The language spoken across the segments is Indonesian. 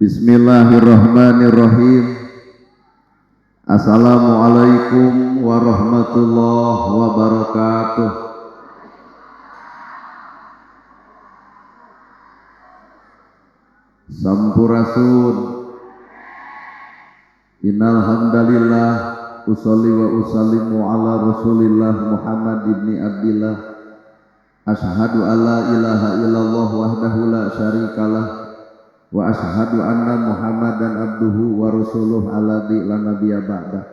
Bismillahirrahmanirrahim. Assalamualaikum warahmatullahi wabarakatuh. Sampurasun. Innal hamdalillah usolli wa usallimu ala Rasulillah Muhammad ibni Abdillah. Asyhadu alla ilaha illallah wahdahu la syarikalah wa asyhadu anna Muhammadan abduhu wa rasuluh alladzi la nabiyya ba'da.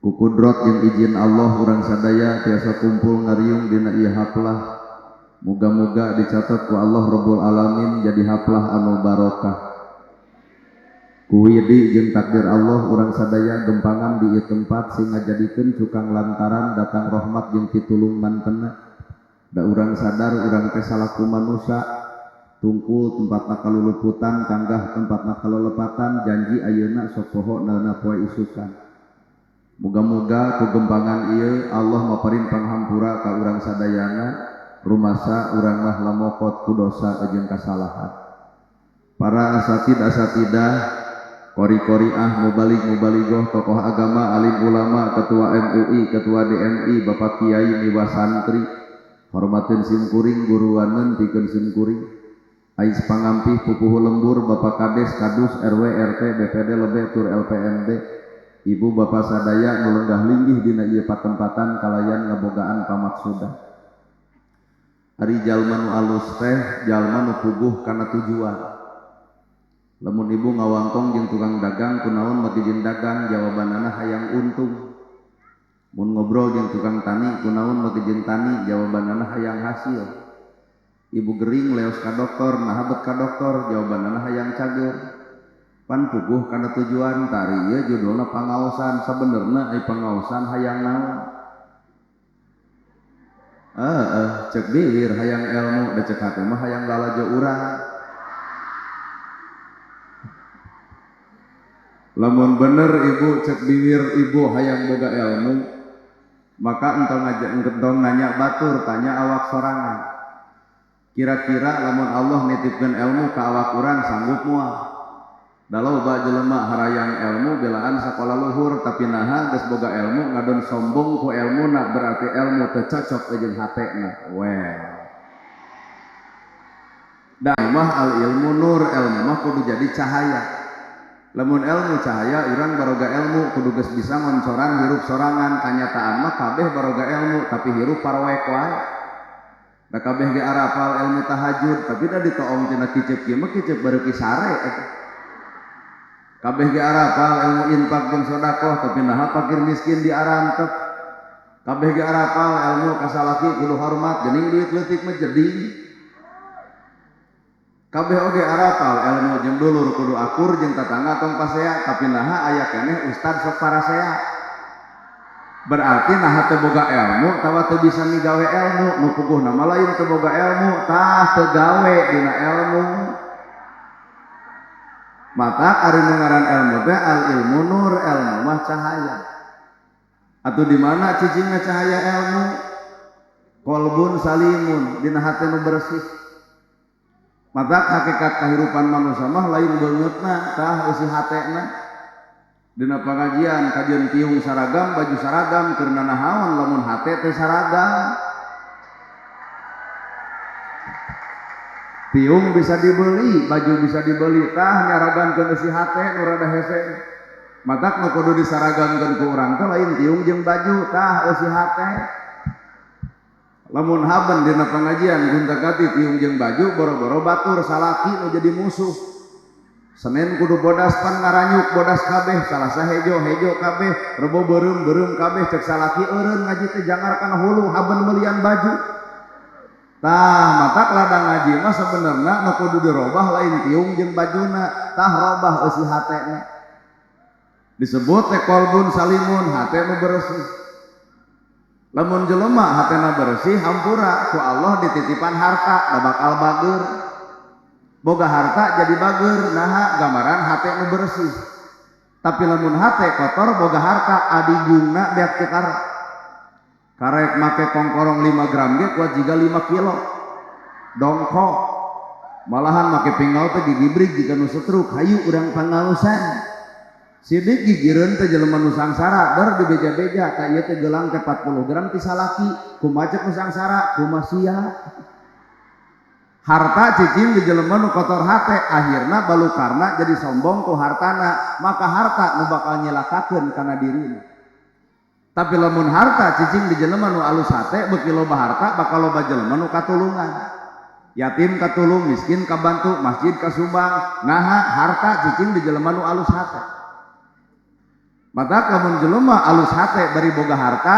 Ku kudrat jeung izin Allah urang sadaya tiasa kumpul ngariung dina ieu haflah. Muga-muga dicatat ku Allah Rabbul Alamin jadi haflah anu barokah. Ku widi jeung takdir Allah urang sadaya gempangan di ieu tempat sing ngajadikeun cukang lantaran datang rahmat jeung pitulung mantena. Da urang sadar urang teh salaku manusia tungkul tempatna kaluluputan kanggah tempatna kalelepatan janji ayeuna sok poho naeuna poe isukan. Muga-muga ku gempangan ieu Allah maparin panghampura ka urang sadayana rumasa urang mah lamokot ku dosa jeung kasalahan. Para asatidah qori-qoriah mubalig-mubalighah tokoh agama alim ulama ketua MUI ketua DMI Bapak Kiai miwah santri hormatin simkuring guruaneun pikeun simkuring Ais pangampih pupuh lembur Bapak Kades Kadus RW RT BPD Lebe Tur LPMD Ibu Bapak sadaya nu lenggah linggih dina ieu patempatan kalayan ngabogaan pamaksudan. Ari jalma nu alus teh jalma nu puguh kana tujuan. Lamun ibu ngawangkong jeung tukang dagang kunaon mati jeung dagang jawabanana hayang untung. Mun ngobrol jeung tukang tani kunaon mati jeung tani jawabanana hayang hasil. Ibu gering leos ka doktor, nahabet ka doktor, jawabanana hayang cager. Pan puguh kana tujuan, tari ieu judulna pangaosan, sabenerna ai pangaosan hayang naon. Cek bibir hayang ilmu, da cek hate mah hayang lalajo urang. Lamun bener ibu cek bibir ibu hayang boga ilmu, maka entong nanya batur, tanya awak sorangan. Kira-kira lamun Allah nitipkeun ilmu ka awak urang sanggup moal. Da loba jelema harayang ilmu belaan sakola luhur tapi naha geus boga ilmu ngadon sombong ku ilmuna berarti ilmu teu cocok jeung hatena. Da mah al ilmu nur, ilmu mah kudu jadi cahaya. Lamun ilmu cahaya urang baroga ilmu kudu geus bisa ngoncoran hirup sorangan, kanyataan mah kabeh baroga ilmu tapi hirup parwek wae. Da kabeh ge arapal ilmu tahajud tapi da ditoong tina kicep kieu mah kicep bareuki sare eta. Kabeh ge arapal ilmu infak jeung sedekah tapi naha fakir miskin diarantep. Kabeh ge arapal ilmu kasalaki kudu hormat geuning duit leutik mah jeding. Kabeh oge arapal ilmu jeung dulur kudu akur jeung tatangga tong pasea tapi naha aya keneh ustad sok parasea. Berarti nah teu boga ilmu tawa teu bisa migawe ilmu nu puguhna mah lain teu boga ilmu tah teu gawe dina ilmu. Maka ari nu ngaran ilmu teh al ilmu nur, ilmu mah cahaya. Atuh di mana cicingna cahaya ilmu? Qalbun salimun, dina hate nu bersih. Maka hakikat kahirupan manusia mah lain beungeutna tah isi hatena. Dina pengajian kajian tiung saragam baju saragam keurna nahaon lamun hate teh saragam. Tiung bisa dibeli, baju bisa dibeli, tah nyaragamkeun isi hate nu rada hese. Matak nu kudu disaragamkeun ku urang teh lain tiung jeung baju, tah isi hate. Lamun haben dina pengajian gunta-ganti tiung jeung baju boro-boro batur salaki nu jadi musuh. Senin kudu bodas pan ngaranyuk bodas kabeh salasa hejo kabeh rebo beureum kabeh cek salaki eureun ngaji teh jangar kana hulu haben melian baju. Tah matak ladang ngaji mah sabenerna nu kudu dirobah lain tiung jeung bajuna tah robah eusi hatena. Disebut teh qalbun salimun hate nu bersih. Lamun jelema hatena bersih hampura ku Allah dititipan harta da bakal bageur. Boga harta jadi bageur naha gambaran hate nu bersih. Tapi lamun hate kotor boga harta adigungna beak cekar. Karek make kongkorong 5 gram ge kuat jiga 5 kilo. Dongkok malahan make pingau teh gigibrig jika nu setruk hayu urang pangausan sidik gigireun teh jelema nu sangsara ber di beja-beja ka ieu teh gelang teh 40 gram ti salaki kumaha ceuk nu sangsara kumaha sia harta cicing di jelema nu kotor hate akhirna balukarna jadi sombong ku hartana maka harta nu bakal nyelakakeun kana dirina tapi lamun harta cicing di jelema nu alus hate beuki loba harta bakal loba jelema nu katulungan yatim katulung miskin kabantu masjid kasumbang naha harta cicing di jelema nu alus hate mata lamun jelema alus hate bari boga harta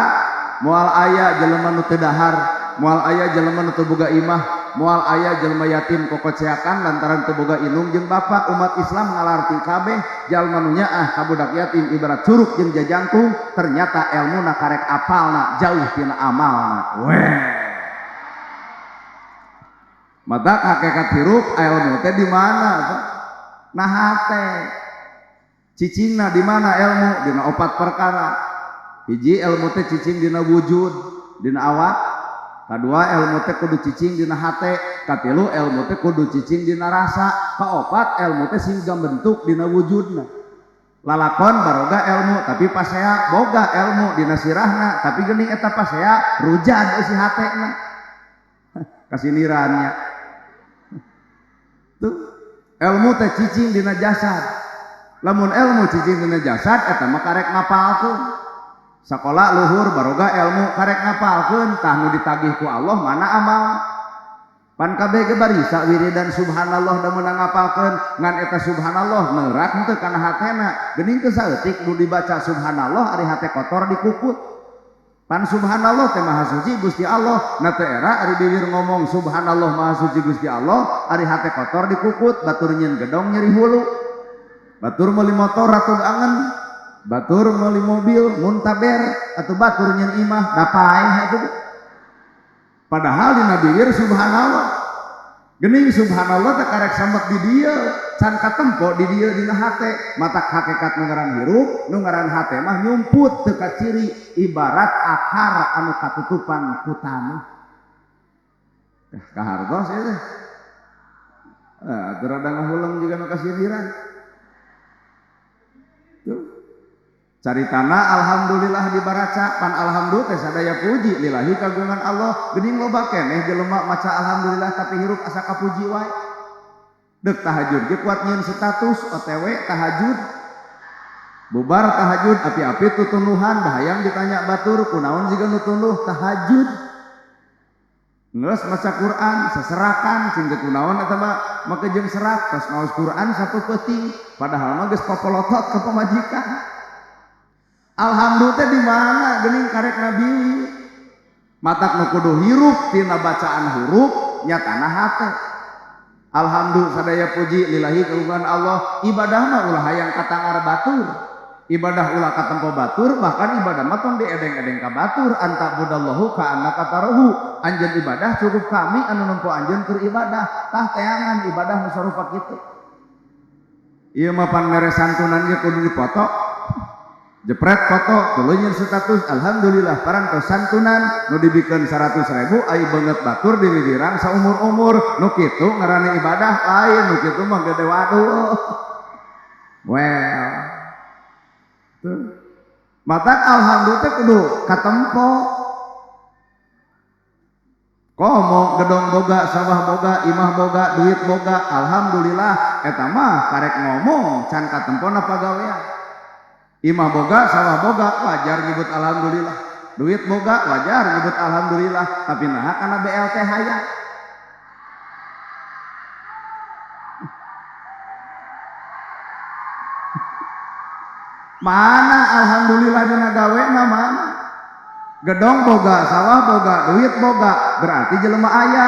moal aya jelema nu teu dahar moal aya jelema nu teu boga imah moal aya jelema yatim kokoceakan lantaran teu boga indung jeung bapa umat Islam ngalarti kabeh jalma nu nyaah ka budak yatim ibarat curug jeung jajangkung ternyata elmuna karek apalna jauh tina amalna mata hakikat hirup ilmu teh di mana nah hate cicingna di mana ilmu dina 4 perkara hiji ilmu teh cicing dina wujud dina awak kadua ilmu teh kudu cicing dina hate katilu ilmu teh kudu cicing dina rasa kaopat ilmu teh singga bentuk dina wujudna lalakon baroga ilmu tapi pasea boga ilmu dina sirahna tapi geuning eta pasea rujad isi hatena kasinirannya tuh ilmu teh cicing dina jasad lamun ilmu cicing dina jasad eta mah karek ngapalkeun sakola luhur baroga ilmu karek ngapalkeun tah nu ditagih ku Allah mana amal pan kabeh ge barisa wiridan subhanallah da meunang ngapalkeun ngan eta subhanallah neurak henteu kana hatena geuning teu saeutik nu dibaca subhanallah ari hate kotor dikukut pan subhanallah teh maha suci Gusti Allah na teu era ari bibir ngomong subhanallah maha suci Gusti Allah ari hate kotor dikukut batur nyeun gedong nyeri hulu batur meuli motor ratud angen batur meuli mobil muntaber atau batur nyeun imah dapae atuh padahal dina bibir subhanallah geuning subhanallah teh karek sambek di dieu can katempo di dieu dina hate mata hakikat nu ngaran hirup nu ngaran hate mah nyumput teu ka ciri ibarat akar anu katutupan ku tanah kahartos ieu teh teu rada ngahulang juga nu kasiriran tuh caritana alhamdulillah dibaraca pan alhamdulillah teh sadaya puji lillahi kagungan Allah geuning loba keneh jelema maca alhamdulillah tapi hirup asa kapuji wae deuk tahajud ge kuat nyieun status OTW tahajud bubar tahajud api-api tutunuhan bahayang ditanya batur kunaon jiga nu tunduh tahajud geus maca Quran seserakan sing teu kunaon eta mah make jeung serak tos ngaos Quran satu peuting padahal mah geus papolotot ka pamajikan alhamdulillah teh di mana geuning karek nabi matak nu kudu hirup tina bacaan huruf nyatana hate alhamdulillah sadaya puji lillahi kagungan Allah ibadah mah ulah hayang katangar batur ibadah ulah katempo batur bahkan ibadah mah tong diedeng-edeng ka batur anta budallahu ka annaka tarahu anjeun ibadah cukup kami anu nempo anjeun keur ibadah tah teangan ibadah nu sarupa kitu ieu mah pan mere santunan ge kudu dipoto jepret foto tuluy nyeun status alhamdulillah parantos santunan nu dibikeun 100.000 ai beungeut batur di lidiran saumur-umur nu kitu ngaranna ibadah lain nu kitu mah gede waduh well tuh matak alhamdulillah teh kudu katempo komo gedong boga sawah boga imah boga duit boga alhamdulillah eta mah karek ngomong can katempona pagawean imah boga sawah boga wajar nyebut alhamdulillah duit boga wajar nyebut alhamdulillah tapi nah kana BLT hayang mana alhamdulillah dina gawena mana gedong boga sawah boga duit boga berarti jelema aya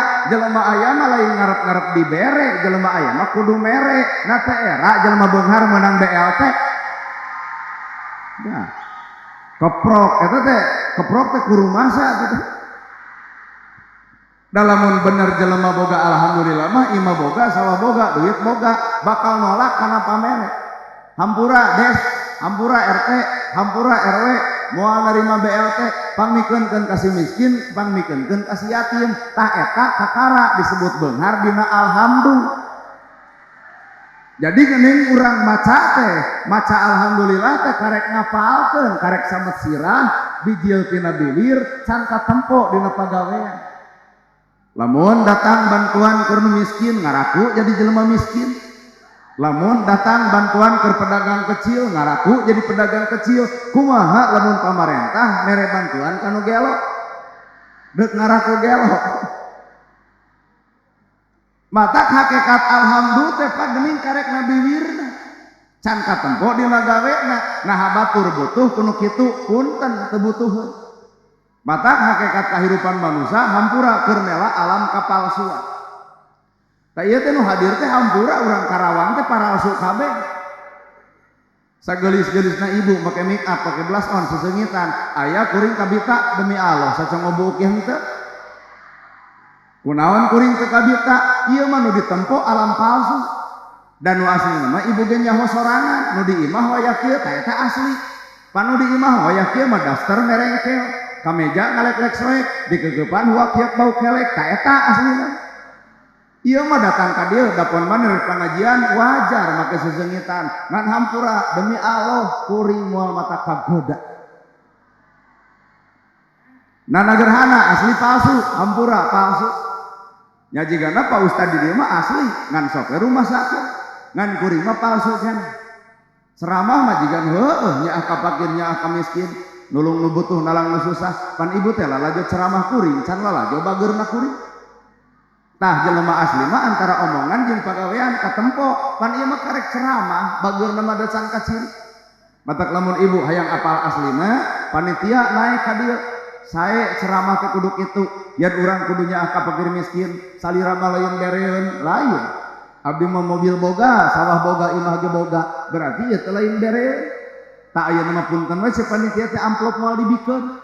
mah lain ngarep-ngarep dibere jelema aya mah kudu mere na teh era jelema beunghar menang BLT nah keprok eta teh keprok teh ku rumasa gitu dalamun bener jelema boga alhamdulillah mah imah boga sawah boga duit boga bakal nolak kana pamere hampura des hampura RT hampura RW moal nerima BLT pangmikeunkeun kasih miskin pangmikeunkeun kasih yatim tah eta kakara disebut beunghar dina alhamdulillah. Jadi geuning urang maca teh maca alhamdulillah teh karek ngapalkeun karek samet sirah bijil tina bibir can katempo dina pagawean. Lamun datang bantuan keur miskin ngaraku jadi jelema miskin. Lamun datang bantuan ke pedagang kecil ngaraku jadi pedagang kecil. Kumaha lamun pamarentah mere bantuan kanu gelo deuk ngaraku gelo. Mata hakikat alhamdulillah teh pagening karek nabiwirna can katempo dina gawena nah batur butuh kudu kitu punten teu butuheun. Mata hakikat kahirupan manusia hampura keur mela alam kapalsuan. Tah ieu teh nu hadir teh hampura urang Karawang teh palsu kabeh. Sagelis-gelisna ibu make make up pake blush on sesengitan aya kuring kabita demi Allah sacongobuuk henteu. Kunaon kuring teu kabita ieu mah nu ditempo alam palsu. Dan nu asli mah ibu ge nyaho sorangan nu di imah wayah kieu tah eta asli. Panu di imah wayah kieu mah daster merengkel, kameja ngalek-lek soek, dikeukepan huak hiak bau kelek tah eta aslina. Ieu mah datang ka dieu dapon maneh pengajian wajar make sesengitan ngan hampura demi Allah kuring moal mata kagoda. Nana gerhana asli palsu, hampura palsu. Nya jigana Pak Ustad di dieu mah asli ngan sok rumah sakit ngan kuring mah palsu kan. Ceramah mah jigan heueuh nya ka fakir nya ka miskin nulung nu butuh nalang nu susah pan ibu teh lalajo ceramah kuring can lalajo bageurna kuring. Tah jelema asli mah antara omongan jeung pagawean katempo pan ieu mah karek ceramah bageurna mah desan ka ciri. Matak lamun ibu hayang apal aslina panitia naik ka dieu sae ceramah ke kudu kitu yan urang kudunya ka fakir miskin salirama lain bereun lain. Abdi mah mobil boga, sawah boga, imah ge boga, berarti ya teu lain bereun. Tak aya nama punten we panitia teh amplop moal dibikeun.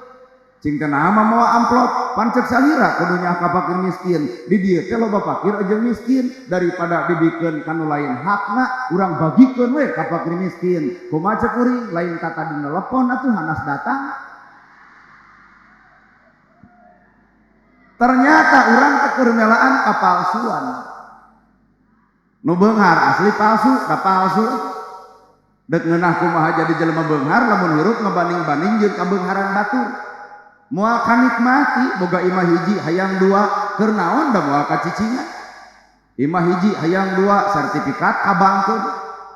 Cing teh naha mah moal amplop, pancet salira kudunya ka fakir miskin. Di dieu teh loba fakir jeung miskin daripada dibikeun kanu lain hakna urang bagikeun we ka fakir miskin. Kumaha ceuk kuring lain kata di telepon atuh hanas datang. Ternyata urang teh keur melaan kapalsuan. Nu beunghar asli palsu, da palsu. Deuk ngeunah kumaha jadi jelema beunghar lamun hirup ngabanding-banding jeung kabeungharan batur. Moal kanikmati boga imah hiji hayang dua keur naon da moal kacicingan. Imah hiji hayang dua sertifikat kabangkeun.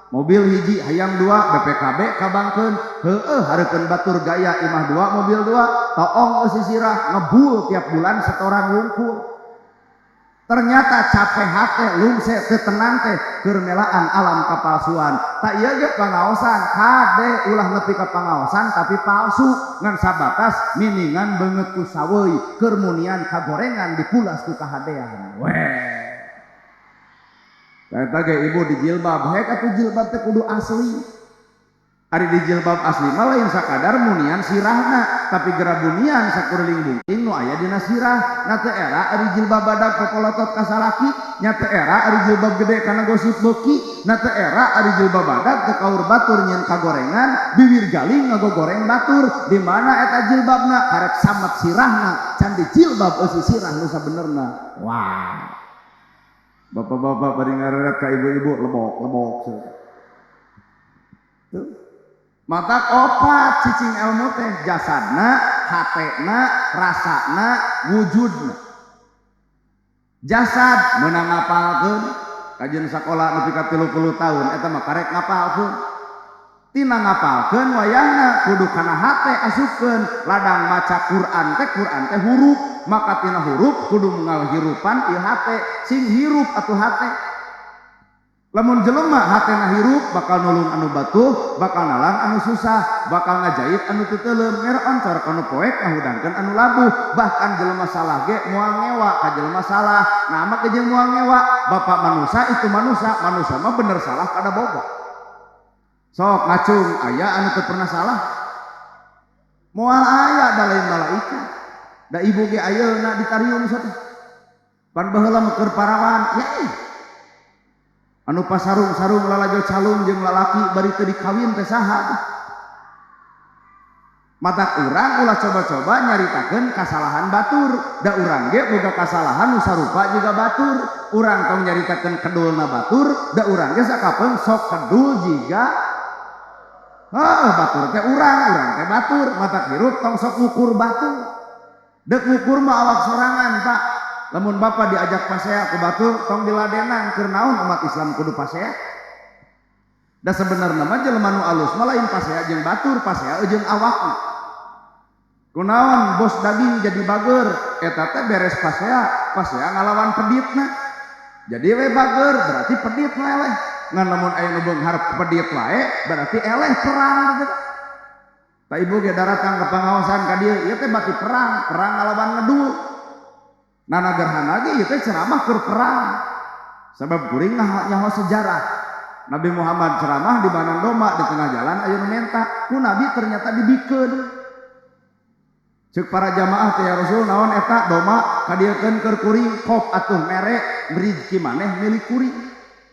Mobil hiji hayang dua BPKB kabangkeun. Heueuh hareukeun batur gaya imah dua mobil dua toong sisirah ngebul tiap bulan setoran wungkul. Ternyata capek hate lungse teu tenang teh keur melaan alam kapalsuan. Tak ieu ge pangaosan kade ulah nepi ka pangaosan tapi palsu ngan sabatas miningan beungeut ku saweui keur munian kagorengan dipulas ku kahadean. Weh. Eta ge ibu di jilbab hek atuh jilbab teh kudu asli. Ari di jilbab asli mah lain sakadar munian sirahna tapi gerabunian sakuring bungking nu aya dina sirah. Na teu era ari jilbab badag popolotot ka salaki, nya teu era ari jilbab gede kana gosip beuki, na teu era ari jilbab badag teu kaur batur nyeun kagorengan, bibir galing ngagogoreng batur. Di mana eta jilbabna karek samet sirahna, can di jilbab eusi sirah nu sabenerna. Wah. Bapak-bapak bari ngareret ka ibu-ibu lebok-lebok. Tuh. Mata opat cicing ilmu teh jasadna, hatena, rasana, wujudna. Jasad meunang ngapalkeun kajian sakola nepi ka 30 tahun eta mah karek ngapalkeun. Tina ngapalkeun wayahna kudu kana hate asupkeun ladang maca Quran teh huruf maka tina huruf kudu nghirupan ieu hate sing hirup atuh hate. Lamun jelema hatena hirup bakal nulung anu batuh, bakal nalang anu susah, bakal ngajait anu teu teuleum, mere oncor kanu poek ngahudangkeun anu labuh. Bahkan jelema salah ge moal ngewa ka jelema salah. Nah mah jeung moal ngewa, bapak manusia itu manusia mah bener salah kada boga. Sok ngacung aya anu teu pernah salah. Moal aya da lain malaikat. Da ibu ge ayeuna ditariung satu. Pan baheula keur parawan, yai. Anu pasarung-sarung lalajo calung jeung lalaki bari teu dikawin teh saha. Mata urang ulah coba-coba nyaritakeun kasalahan batur, da urang ge boga kasalahan nu sarupa juga batur. Urang tong nyaritakeun kedulna batur, da urang ge sakapeung sok kedul jiga batur teh urang teh batur. Mata hirup tong sok ngukur batur. Dek ngukur mah awak sorangan, Pak. Lamun Bapak diajak pasea ku batur tong diladenan keur naon umat Islam kudu pasea. Da sebenarna mah jelema nu alus mah lain pasea jeung batur, pasea jeung awakna. Kunaon bos daging jadi bager, eta teh beres pasea ngalawan peditna. Jadi we bager berarti pedit eleh. Ngan lamun aya nu beunghar pedit wae berarti eleh perang gitu. Ta ibu ge daratang ka pangaosan ka dieu, ieu teh bati perang ngalawan ngedul. Nana gerhana ge ieu teh ceramah keur perang. Sabab kuring nyaho sejarah. Nabi Muhammad ceramah di Bandang Doma di tengah jalan aya nu menta, ku nabi ternyata dibikeun. Cek para jamaah teh ya Rasul naon eta doma kadiekeun keur kuring kop atuh mere beri kimaneh milik kuring.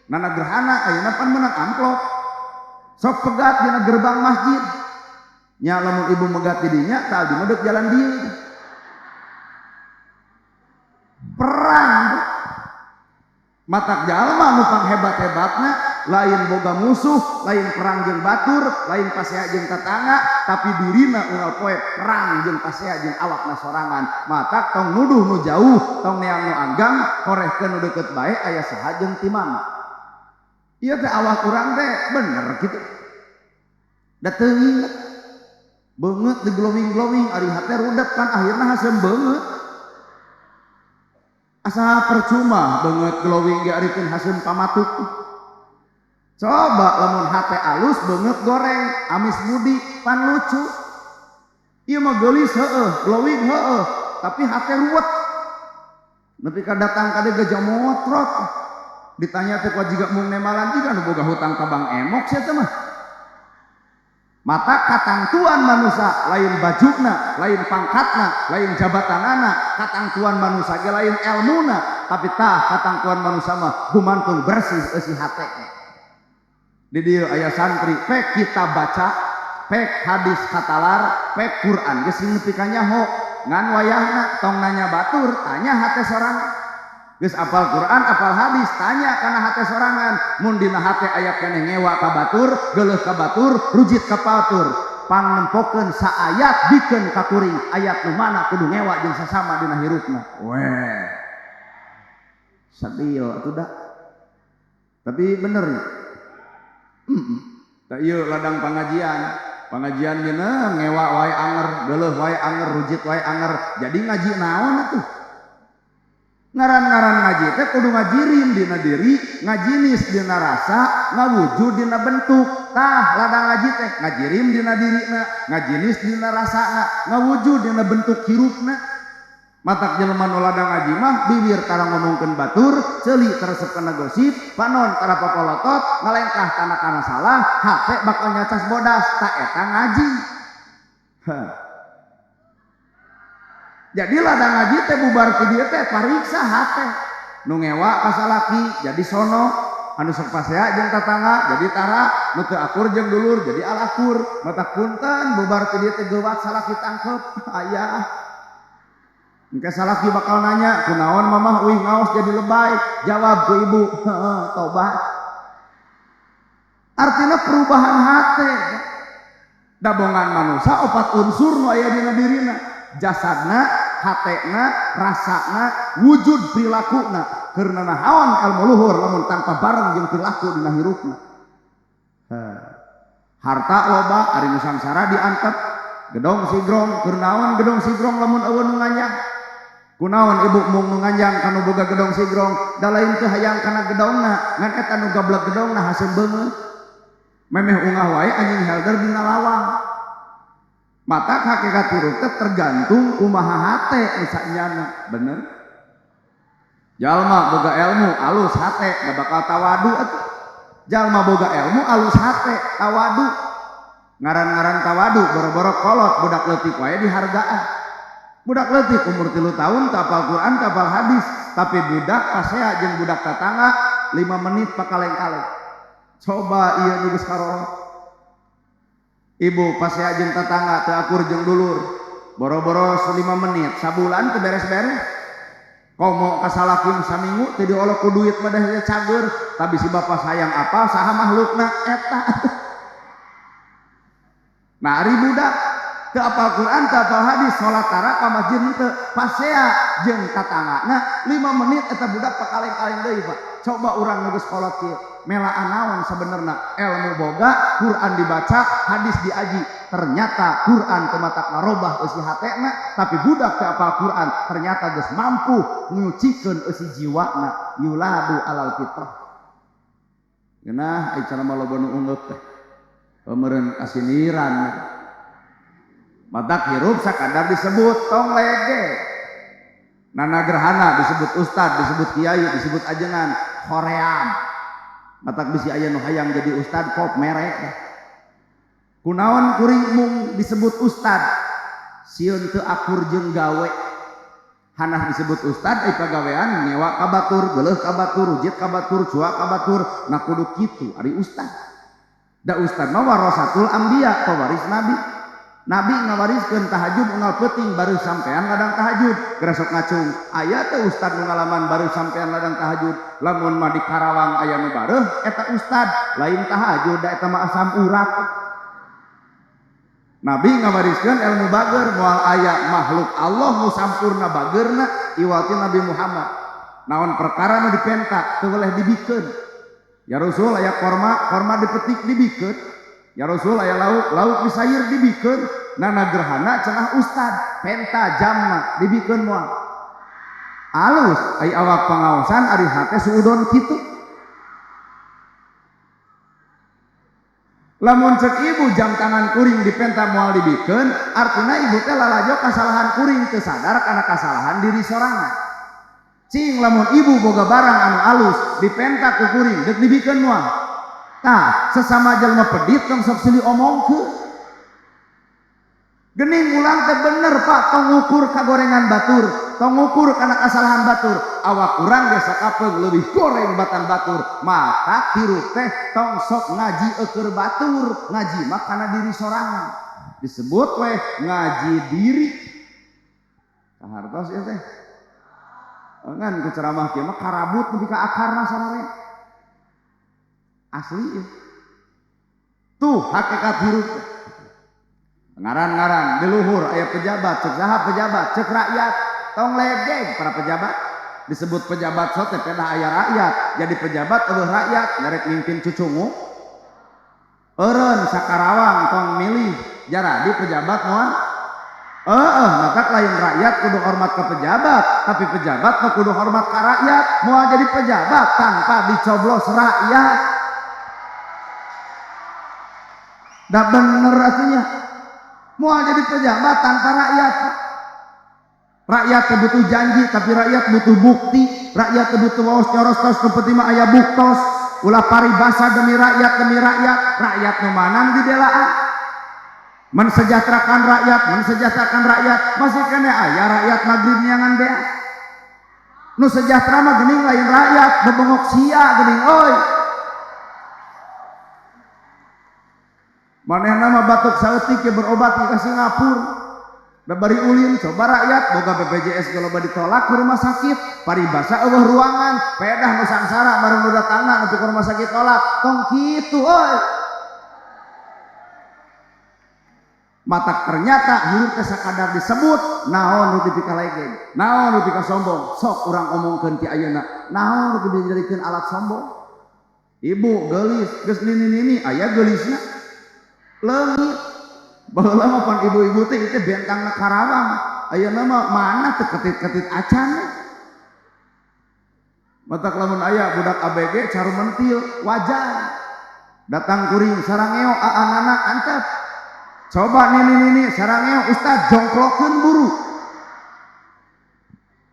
Nana gerhana ayeuna pan meunang amplop. Sok pegat dina gerbang masjid. Nya lamun ibu megat di dinya tah abdi medek jalan dieu. Perang. Matak jalma nu panghebat-hebatna lain boga musuh, lain perang jeung batur, lain pasea jeung tetangga, tapi dirina unggal poe perang jeung pasea jeung awakna sorangan. Matak tong nuduh nu jauh, tong neang nu anggang, korehkeun nu deukeut bae aya saha jeung ti mana. Ieu teh awak urang teh bener kitu. Da teu inget. Beungeut di glowing-glowing ari hate rudep kan akhirna haseum beungeut. Asa percuma beungeut glowing ge arikeun haseum pamatuk. Coba lamun hate alus beungeut goreng amis budi pan lucu. Ieu mah geulis heueuh, glowing heueuh, tapi hate ruwet. Nepi ka datang ka dieu gajah motrot. Ditanya teh jiga mung nemalan jiga nu boga hutang ka Bang Emok sia teh mah. Mata katangtuan manusia lain bajuna, lain pangkatna, lain jabatanana. Katangtuan manusia ge lain elmuna, tapi tah katangtuan manusia mah gumantung bersih eusi hate. Di dieu aya santri pek kita baca, pek hadis katalar, pek Quran geus nepi ka nyaho. Ngan wayahna tong nanya batur, tanya hate sorangan. Geus apal Quran, apal hadis, tanya kana hate sorangan. Mun dina hate aya keneh ngewa ka batur, geuleuh ka batur, rujit ka batur. Pangnempokeun saayat bikeun ka kuring, ayat nu mana kudu ngewa jeung sasama dina hirupna. Weh. Sadio atuh da. Tapi bener nya. Da ieu ladang pangajian. Pangajian geuna ngewa wae anger, geuleuh wae anger, rujit wae anger. Jadi ngaji naon atuh? Ngaran-ngaran ngaji teh kudu ngajirim dina diri, ngajinis dina rasa, ngawujud dina bentuk. Tah ladang ngaji teh ngajirim dina dirina, ngajinis dina rasana, ngawujud dina bentuk hirupna. Matak jelema nu ladang ngaji mah bibir tara ngomongkeun batur, ceuli teresep kana gosip, panon tara papolotot, ngalengkah kana salah, hate bakal nyacas bodas, tak eta ngaji. Jadi ladang ngaji teh bubar ti dieu teh pariksa hate. Nu ngewa ka salaki jadi sono, anu sok pasea jeung tatangga jadi tara, nu teu akur jeung dulur jadi alakur. Matak punten bubar ti dieu teh geuwat salaki tangkep. Aya. Engke salaki bakal nanya, "Kunaon mamah uih ngaos jadi lebay?" Jawab ku ibu, "Heeh, tobat." Artinya perubahan hate. Dabongan manusia opat unsur nu aya dina dirina. Jasadna, hatena, rasana, wujud prilakuna. Karena nahawan ilmu luhur lamun tanpa bareng jeung perilaku dina hirupna. Harta loba ari nu sangsara diantep, gedong sigrong, keur naon gedong sigrong lamun eueun nu nganjang. Kunaon ibu mung nu nganjang kanu boga gedong sigrong, da lain teu hayang kana gedongna, ngan eta nu gablek gedongna haseum beungeut. Memeh ungah wae anjing helder dina lawang. Mata hakikat hirup teh tergantung kumaha hate misalnya, bener. Jalma boga ilmu alus hate gak bakal tawadu atuh. Jalma boga ilmu alus hate tawadu. Ngaran-ngaran tawadu boro-boro kolot budak leutik wae dihargaan. Budak leutik umur 3 tahun tapal Quran tapal hadis, tapi budak pasea jeung budak tetangga 5 menit pakaleng-kaleng. Coba ieu nu geus karoro. Ibu pasea jeung tetangga teu akur jeung dulur boro-boro 5 menit sabulan teu beres-beres komo kasalakin saminggu teu diolok ku duit mah dah cager tapi si bapak sayang apa saha makhlukna eta. Nah ari budak teu apal Quran teu apal hadis salat tara ka masjid teu pasea jeung tatanggana 5 menit eta budak pakaleng-kaleng deui Pak. Coba urang nu geus kolot kieu melaan naon sebenarnya ilmu boga Quran dibaca hadis diaji ternyata Quran teu matak narobah eusi hatena tapi budak teu apal Quran ternyata geus mampu nyucikeun eusi jiwana yuladu alal fitrah. Geunah ai cenah mah loba nu ungeuk teh pameureun kasiniran matak hirup sakadar disebut tong lege nana gerhana disebut ustad disebut kiai disebut ajengan hoream matak bisi aya nu hayang jadi ustad kop merek kunaon kuring mung disebut ustad sieun teu akur jeung gawe hanah disebut ustad ai pagawean nyewa ka batur geuleuh ka batur rujit ka batur cua ka batur nah kudu kitu ari ustad da ustad mah warasatul anbiya pewaris nabi. Nabi ngawariskeun tahajud unggal peuting baru sampean ladang tahajud geura sok ngacung aya teh ustad nu ngalaman baru sampean ladang tahajud lamun mah di Karawang aya nu bareuh eta ustad lain tahajud da eta mah asam urat. Nabi ngawariskeun ilmu bager moal aya makhluk Allah nu sampurna bageurna iwati Nabi Muhammad naon perkara nu dipenta teu boleh dibikeun ya Rasul aya korma dipetik dibikeun ya Rasul aya lauk disayur dibikeun nana gerhana cenah ustad penta jamna dibikeun moal alus ai awak pangaosan ari hate suudon kitu lamun cek ibu jam tangan kuring dipenta moal dibikeun artina ibu teh lalajo kasalahan kuring teu sadar kana kasalahan diri sorangan cing lamun ibu boga barang anu alus dipenta ku kuring deuk dibikeun moal tah sesama jelema pedit tong sok silih omongkeun geuning ulang teh bener Pak tong ngukur kagorengan batur tong ngukur kana kasalahan batur awak urang ge sakapeung leuwih goreng batan batur mata hirup teh tong sok ngaji eukeur batur ngaji mah kana diri sorangan disebut we ngaji diri kahartos ieu teh ngan ku ceramah kieu mah karabut nepi ka akarna sarare asli ya. Tuh hakikat hirup ngaran-ngaran di luhur aya pejabat cek saha pejabat cek rakyat tong legeg para pejabat disebut pejabat sote pedah aya rakyat jadi pejabat eueuh rakyat ngarek mimpin cucungu eureun sakarawang tong milih jaradi pejabat moal maka lain rakyat kudu hormat ke pejabat tapi pejabat mah kudu hormat ke rakyat moal jadi pejabat tanpa dicoblos rakyat dah bener artinya mau jadi pejabat tanpa rakyat rakyat butuh janji tapi rakyat butuh bukti rakyat butuh waos nyoros ke peti mah aya buktos ulah paribasa demi rakyat rakyat nu mana didelaan mensejahterakan rakyat masih kena aya rakyat magrib nyangan bea nu sejahtera mah geuning lain rakyat bebengok sia geuning oi manehna mah batuk saeutik ke berobat ke Singapura da bari ulin coba rakyat boga BPJS kalau ditolak ke rumah sakit paribasa eueuh ruangan pedah nu sangsara bareng nu datangna nepi ke rumah sakit tolak tong kitu euy matak ternyata hirup teh sakadar disebut naon nu tipi kalegeng naon nu tipi sombong sok urang omongkeun ti ayeuna naon nu dijadikeun alat sombong ibu geulis geus nini aya geulisna leungit baheula mah pan ibu-ibu teh itu bentangna Karawang ayeuna mah mana teu ketit-ketit acan matak lamun aya budak ABG caru mentil wajar datang kuring sarangeo aanana antep coba nini sarangeo ustad jongklokeun buru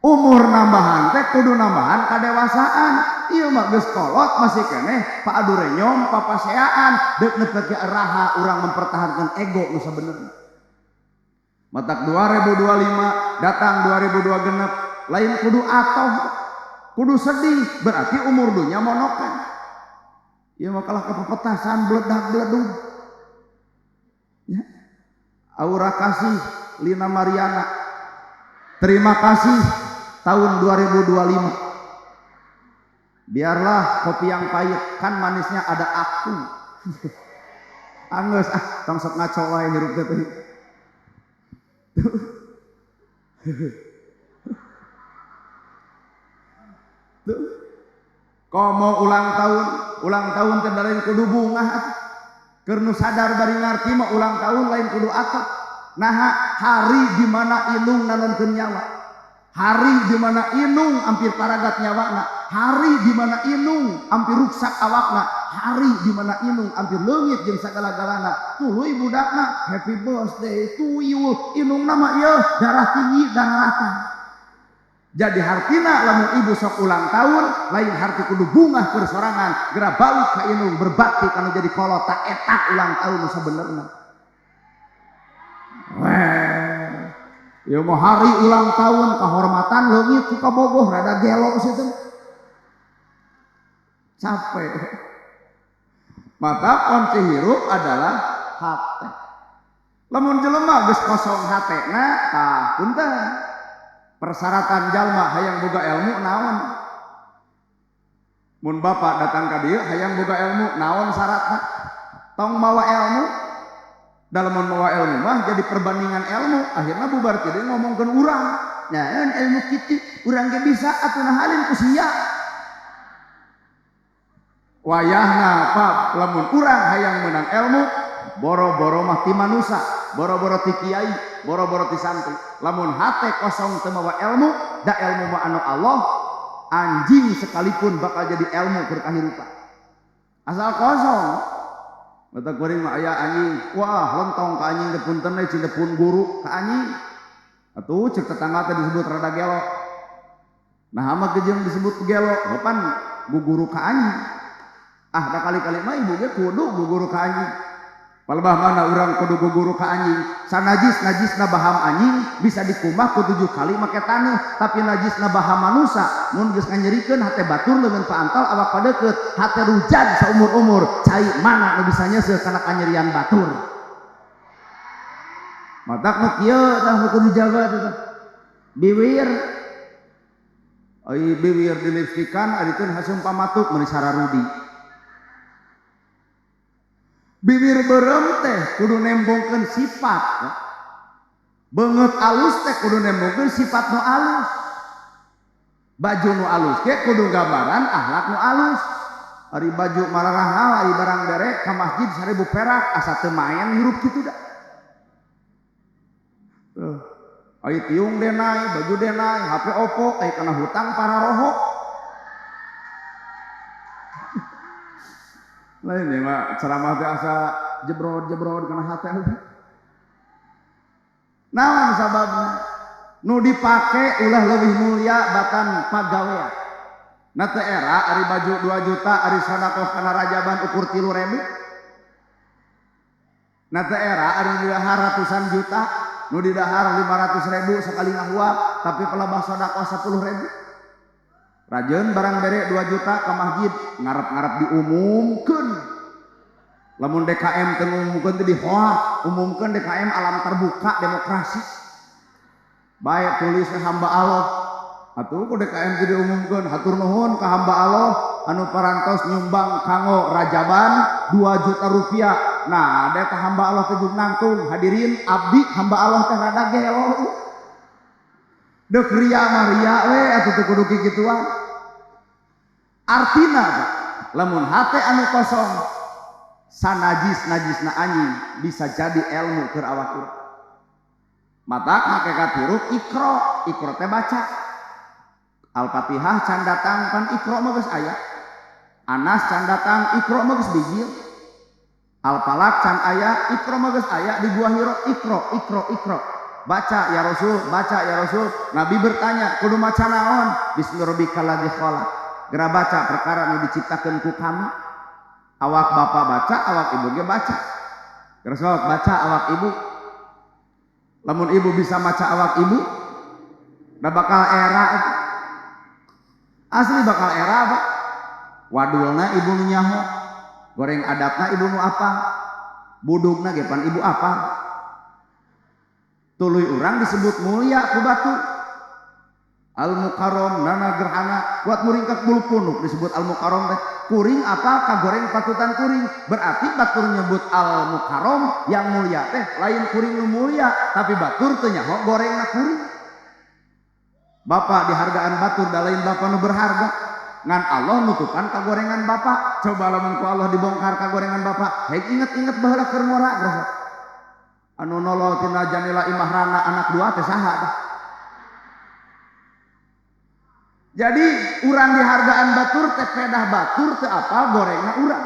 umur nambahan teh kudu nambahan kadewasaan ieu mah geus kolot masih keneh paadurenyom papaseaan deuk nepi ka raha urang mempertahankan ego nu sabenerna matak 2025 datang 2026 lain kudu atoh kudu sedih berarti umur dunya monokan ieu mah kalah kepepetasan bledag-bledug Ya. Aura kasih Lina Mariana. Terima kasih tahun 2025. Biarlah kopi yang pahit, kan manisnya ada aku. Angges tong sok ngaco wae hirup teh. Tuh. Kau mau ulang tahun teh lain kudu bunga. Keur nu sadar bari ngarti mah ulang tahun lain kudu akad. Nah, hari di mana inung nanonkeun nyawa. Hari di mana inung hampir paragat nyawana. Hari di mana inung hampir ruksak awakna. Hari di mana inung hampir leungit jeung sagala-galana. Tuluy budakna happy birthday to you. Inung nama ieu darah tinggi darah rata. Jadi hartina lamun ibu sok ulang tahun lain harti kudu bunga keur sorangan geura balik ka inung berbakti kana jadi kolot tak etak ulang tahun sabenerna. Weh, ya mau hari ulang tahun kehormatan leungit ku kabogoh rada gelo situ. Capek. Maka kunci hirup adalah hate. Lamun jelema geus kosong hatena, tah punten. Persyaratan jalma hayang boga ilmu naon? Mun bapak datang ka dieu hayang boga ilmu naon syaratna? Tong mawa ilmu. Dalam mawa ilmu mah jadi perbandingan ilmu, akhirnya bubar teh ngomongkeun urang. Nah, ilmu kitu urang ge bisa atuh nahalin ku sia. Wayahna Pak, lamun urang hayang menang ilmu, boro-boro mah ti manusa, boro-boro ti kiai, boro-boro ti santri. Lamun hate kosong teu mawa ilmu, da ilmu mah anu Allah, anjing sekalipun bakal jadi ilmu keur kahirupan. Asal kosong. Mata kuring mah aya anjing, wah lontong ka anjing teh punten we cindepun guru ka anjing. Atuh ceuk tetangga teh disebut rada gelo. Nah mah gejeung disebut gelo, kapan guguru ka anjing. Ah da kali-kali mah ibu ge kudu guguru ka anjing. Palebah mana urang kudu guguru ka anjing. Sanajis-najisna baham anjing bisa dikumah ku 7 kali make taneuh, tapi najisna baham manusa mun geus nganyerikeun hate batur leungeun paantal awak padeukeut, hate rujan saumur-umur, cai mana nu bisa nyeuseul kana kanyerian batur. Matak nu kieu tah nu kudu dijaga teh. Biwir. Ai biwir dilipstikan adikeun hasum pamatuk meuni sararudi. Bibir berem teh kudu nembongkeun sifat. Beungeut alus teh kudu nembongkeun sifat nu alus. Baju nu alus ge kudu gambaran akhlak nu alus. Ari baju mararahal ari barang derek ka masjid 1000 perak asa teu maen hirup kitu da. Ari tiung denai, baju denai, HP Oppo, ai kana hutang para roho. Lain ya mak ceramah teh asa jebrod kana hate. Naon sababna? Nu dipake ulah leuwih mulia batan pagawean. Na teu era ari baju 2 juta ari sedekah kana rajaban ukur 3.000. Na teu era ari didahar ratusan juta, nu didahar 500.000 sakali ngahuap, tapi pelebah sedekah 10.000. Rajeun barang bere 2 juta ka masjid ngarep-ngarep diumumkeun. Lamun DKM teu ngumumkeun teh dihoak, umumkeun DKM alam terbuka demokrasi. Bae tulis hamba Allah. Atuh ku DKM teh diumumkeun hatur nuhun ka hamba Allah anu parantos nyumbang kanggo rajaban 2 juta rupiah. Nah, da ka hamba Allah teh nangtung hadirin abdi hamba Allah teh rada gelo. Dek ria maria we atuh teu kudu kikituan. Artina lamun hate anu kosong sanajis-najisna anjing bisa jadi ilmu keur awak urang. Matak hakikat huruf ikro teh baca. Al-Fatihah can datang kan ikro mah geus aya. Anas can datang ikro mah geus bijil. Al-Falaq can aya ikro mah geus aya di buah hiro ikro. Baca ya Rasul. Nabi bertanya, kudu maca naon? Bismillahirrahmanirrahim ladzi khalaq. Geura baca perkara nu diciptakeun ku kami. Awak bapak baca, awak ibu ge baca. Geura sok baca awak ibu. Lamun ibu bisa maca awak ibu, da bakal era. Asli bakal era apa? Wadulna ibu nu nyaho. Goreng adatna ibu nu apa? budugna ge pan ibu apa tuluy urang disebut mulia ku batur al mukarrom nana gerhana kuat muringkak bulu punuk disebut al mukarrom teh kuring apa kagoreng patutan kuring berarti batur nyebut al mukarrom yang mulia teh lain kuring nu mulia tapi batur teu nyaho gorengna kuring bapak dihargaan batur da lain bapak nu berharga ngan Allah nutupan kagorengan bapak coba lamun ku Allah dibongkar kagorengan bapak hek inget-inget baheula keur ngora grasa anu nolol tina janila imahrana anak dua teh saha tah. Jadi urang dihargaan batur teh pedah batur teu apal gorengna urang.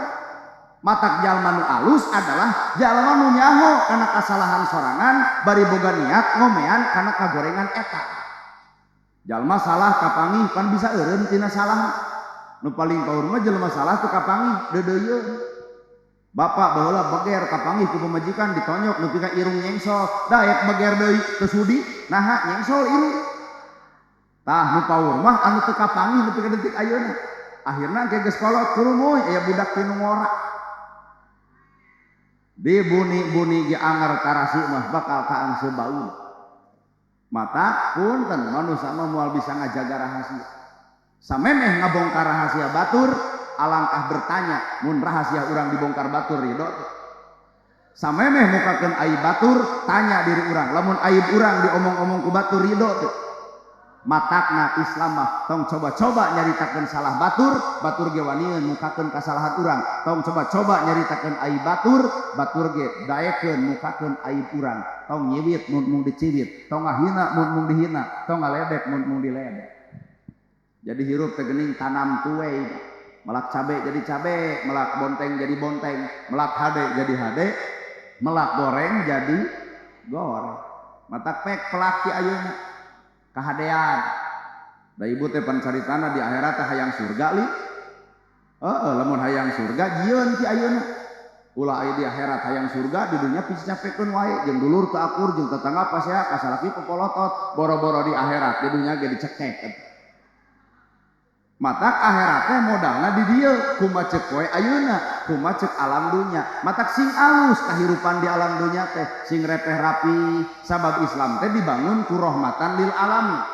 Matak jalma nu alus adalah jalma nu nyaho kana kasalahan sorangan bari boga niat ngomean kana kagorengan eta. Jalma salah kapangih pan bisa eureun tina salah. Nu paling paur mah jalma salah teu kapangih deudeuyeun. Bapak baheula beger kapangih ku pamajikan ditonyok nepi ka irung nyengsol. Daek beger deui teu sudi naha nyengsol irung. Tah nu paur mah anu teu kapangih nepi ka detik ayeuna. Akhirna ge geus kolot kurumuy aya budak tinu ngora. Di buni-buni ge anger karasi mah bakal kaang sebaun. Mata punten manusia mah moal bisa ngajaga rahasia. Samemeh ngabongkar rahasia batur, alangkah bertanya mun rahasia urang dibongkar batur ridho. Samemeh mukakeun aib batur, tanya diri urang, lamun aib urang diomong-omong ku batur ridho teu. Matakna Islam mah tong coba-coba nyaritakeun salah batur, batur ge wanieun mukakeun kasalahan urang. Tong coba-coba nyaritakeun aib batur, batur ge daekeun mukakeun aib urang. Tong nyiwit mun mung dicibit, tong ngahina mun mung dihina, tong ngaledek mun mung diledek. Jadi hirup teh geuning tanam tuwei. Melak cabe jadi cabe, melak bonteng jadi bonteng, melak hade jadi hade, melak goreng jadi goreng. Matak pek pelaki ayeuna kahadean. Da ibu teh pan caritana di akhirat teh hayang surga li. Lamun hayang surga jieun ti ayeuna. Ulah aya di akhirat hayang surga di dunia pis capekeun wae jeung dulur teu akur jeung tetangga pasea kasalaki popolotot boro-boro di akhirat di dunia ge dicekek. Matak akhirat teh modalna di dieu kumaha ceuk wae ayeuna, kumaha ceuk alam dunya. Matak sing alus kahirupan di alam dunya teh sing repeh rapi sabab Islam teh dibangun ku rahmatan lil alamin.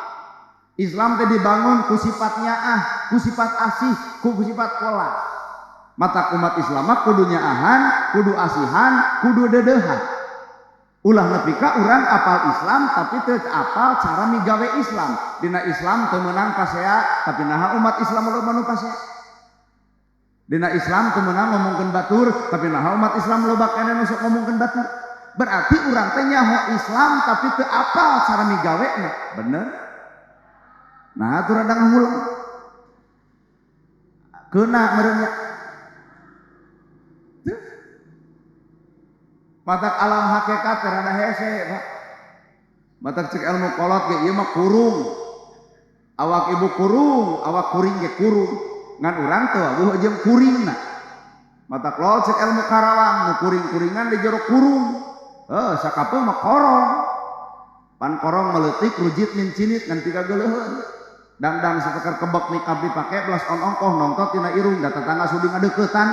Islam teh dibangun ku sifat nyaah, ku sifat asih, ku sifat pola. Matak umat Islam mah kudu nyaahan, kudu asihan, kudu dedeuhan. Ulah nepi ka urang apal Islam tapi teu apal cara migawe Islam. Dina Islam teu meunang pasea, tapi naha umat Islam loba nu pasea. Dina Islam teu meunang ngomongkeun batur, tapi naha umat Islam loba keneh nu sok ngomongkeun batur. Berarti urang teh nyaho Islam tapi teu apal cara migawena. Bener? Nah, atuh rada ngahulang. Keuna meureun nya. Matak alam hakikat rada hese, Pak. Matak cek ilmu kolot ge ieu mah kurung. Awak ibu kurung, awak kuring ge kurung. Ngan urang teu abuh jeung kuringna. Matak lol cek ilmu karawang nu kuring-kuringan di jero kurung. Sakapeung mah korong. Pan korong meleutik rujit min cinit ngan tiga geuleuheun. Dangdang satekar kebek nikab dipake belas on-ongkoh nongtot tina irung da tetangga sudi ngadeuketan.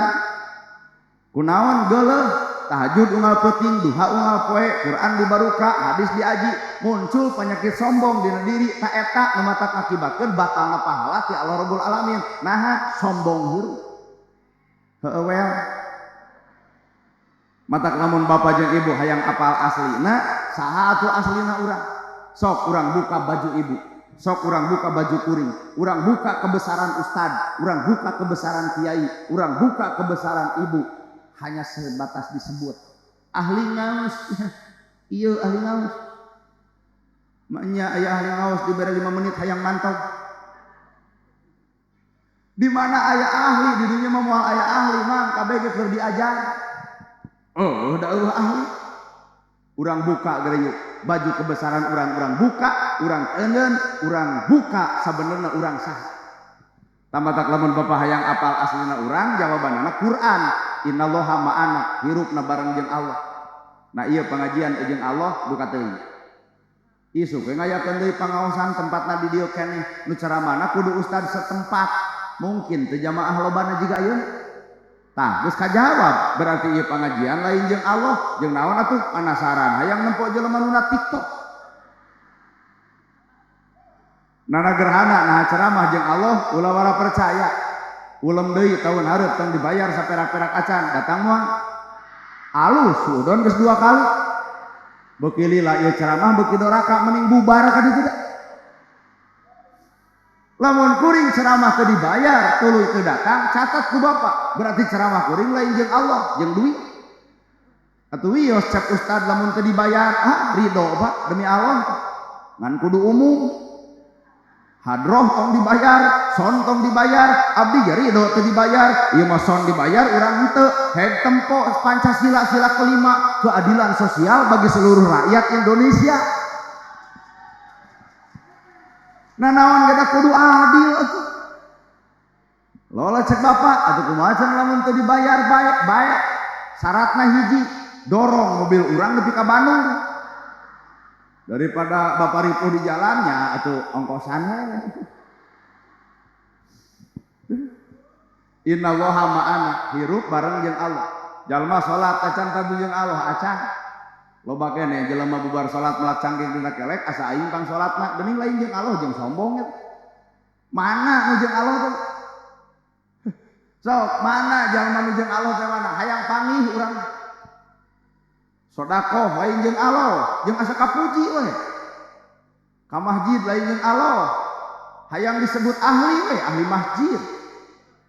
Kunaon geuleuh? Tahajud unggal peuting, duha unggal poe, Quran dibaruka, hadis diaji, muncul penyakit sombong dina diri ta eta nu matak ngakibatkeun batalna pahala ti Allah Rabbul Alamin. Naha sombong heureum. Heueuh wel. Matak lamun bapa jeung ibu hayang apal aslina, saha atuh aslina urang? Sok urang buka baju ibu, sok urang buka baju kuring, urang buka kebesaran ustad, urang buka kebesaran kiai, urang buka kebesaran ibu. Hanya sebatas disebut ahli ngaos. Iya ahli ngaos. Maknya aya ahli ngaos dibere 5 menit hayang mantau. Di mana aya ahli di dunia mah moal aya ahli mang kabeh ge keur diajar. Da eueuh ahli. Urang buka geure baju kebesaran urang buka, urang eundeun, urang buka sabenerna urang saha. Tamatak lamun bapak hayang apal aslina urang jawabanna Quran. Innallaha ma'ana, hirupna bareng jeung Allah. Nah ieu pengajian jeung Allah duka teuing. Isu we ngayakeun deui pangaosan tempatna di dieu keneh nu ceramahna kudu ustad setempat. Mungkin teu jamaah lobana jiga ayeuna. Tah geus kajawab, berarti ieu pangajian lain jeung Allah, jeung naon atuh penasaran hayang nempo jelema nu na TikTok. Nana gerhana nah ceramah jeung Allah ulah wara percaya. Ulem deui tahun hareup tong dibayar saperak-perak acan, datang moal. Alus sudon geus 2 kali. Beuki lila ieu ceramah beuki doraka mending bubar ka ditu da. Lamun kuring ceramah teu dibayar, tuluy teu datang, catat ku Bapak. Berarti ceramah kuring lain jeung Allah, jeung duit. Atuh wios cek ustad lamun teu dibayar, ridho Pak demi Allah. Ngan kudu umum. Hadroh tong dibayar, son tong dibayar, abdi ge ridho teu dibayar. Ieu mah son dibayar urang henteu. Head tempo Pancasila sila kelima, keadilan sosial bagi seluruh rakyat Indonesia. Nah naon gada kudu adil atuh. Lola cek Bapak atuh kumaha cenah lamun teu dibayar bae. Syaratna hiji, dorong mobil urang nepi ka Bandung. Daripada Bapak ripuh di jalannya atuh ongkosannya. Innallaha ma'ana, hirup bareng jeung Allah. Jalma salat acan tadu jeung Allah acan. Loba keneh jelema bubar salat melak cangking dina kelek asa aing pang salatna geuning lain jeung Allah jeung sombong nya. Mana nu jeung Allah teh? Sok mana jalma nu jeung Allah teh mana? Hayang pangih urang. Sedekah lain jeung Allah, jeung asa kapuji we. Ka masjid lain jeung Allah. Hayang disebut ahli we, ahli masjid.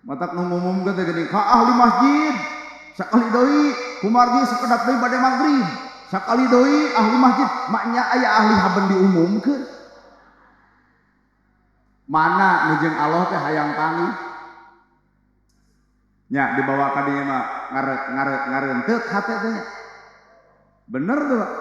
Matak nu ngumumkeun teh geuning ka ahli masjid. Sakali deui kumargi sakedap deui bade magrib. Sakali deui ahli masjid, maknya aya ahli haben diumumkeun. Mana nu jeung Allah teh hayang pangih. Nya dibawa ka dieu mah ngareunteut hate teh nya. Bener tuh Pak.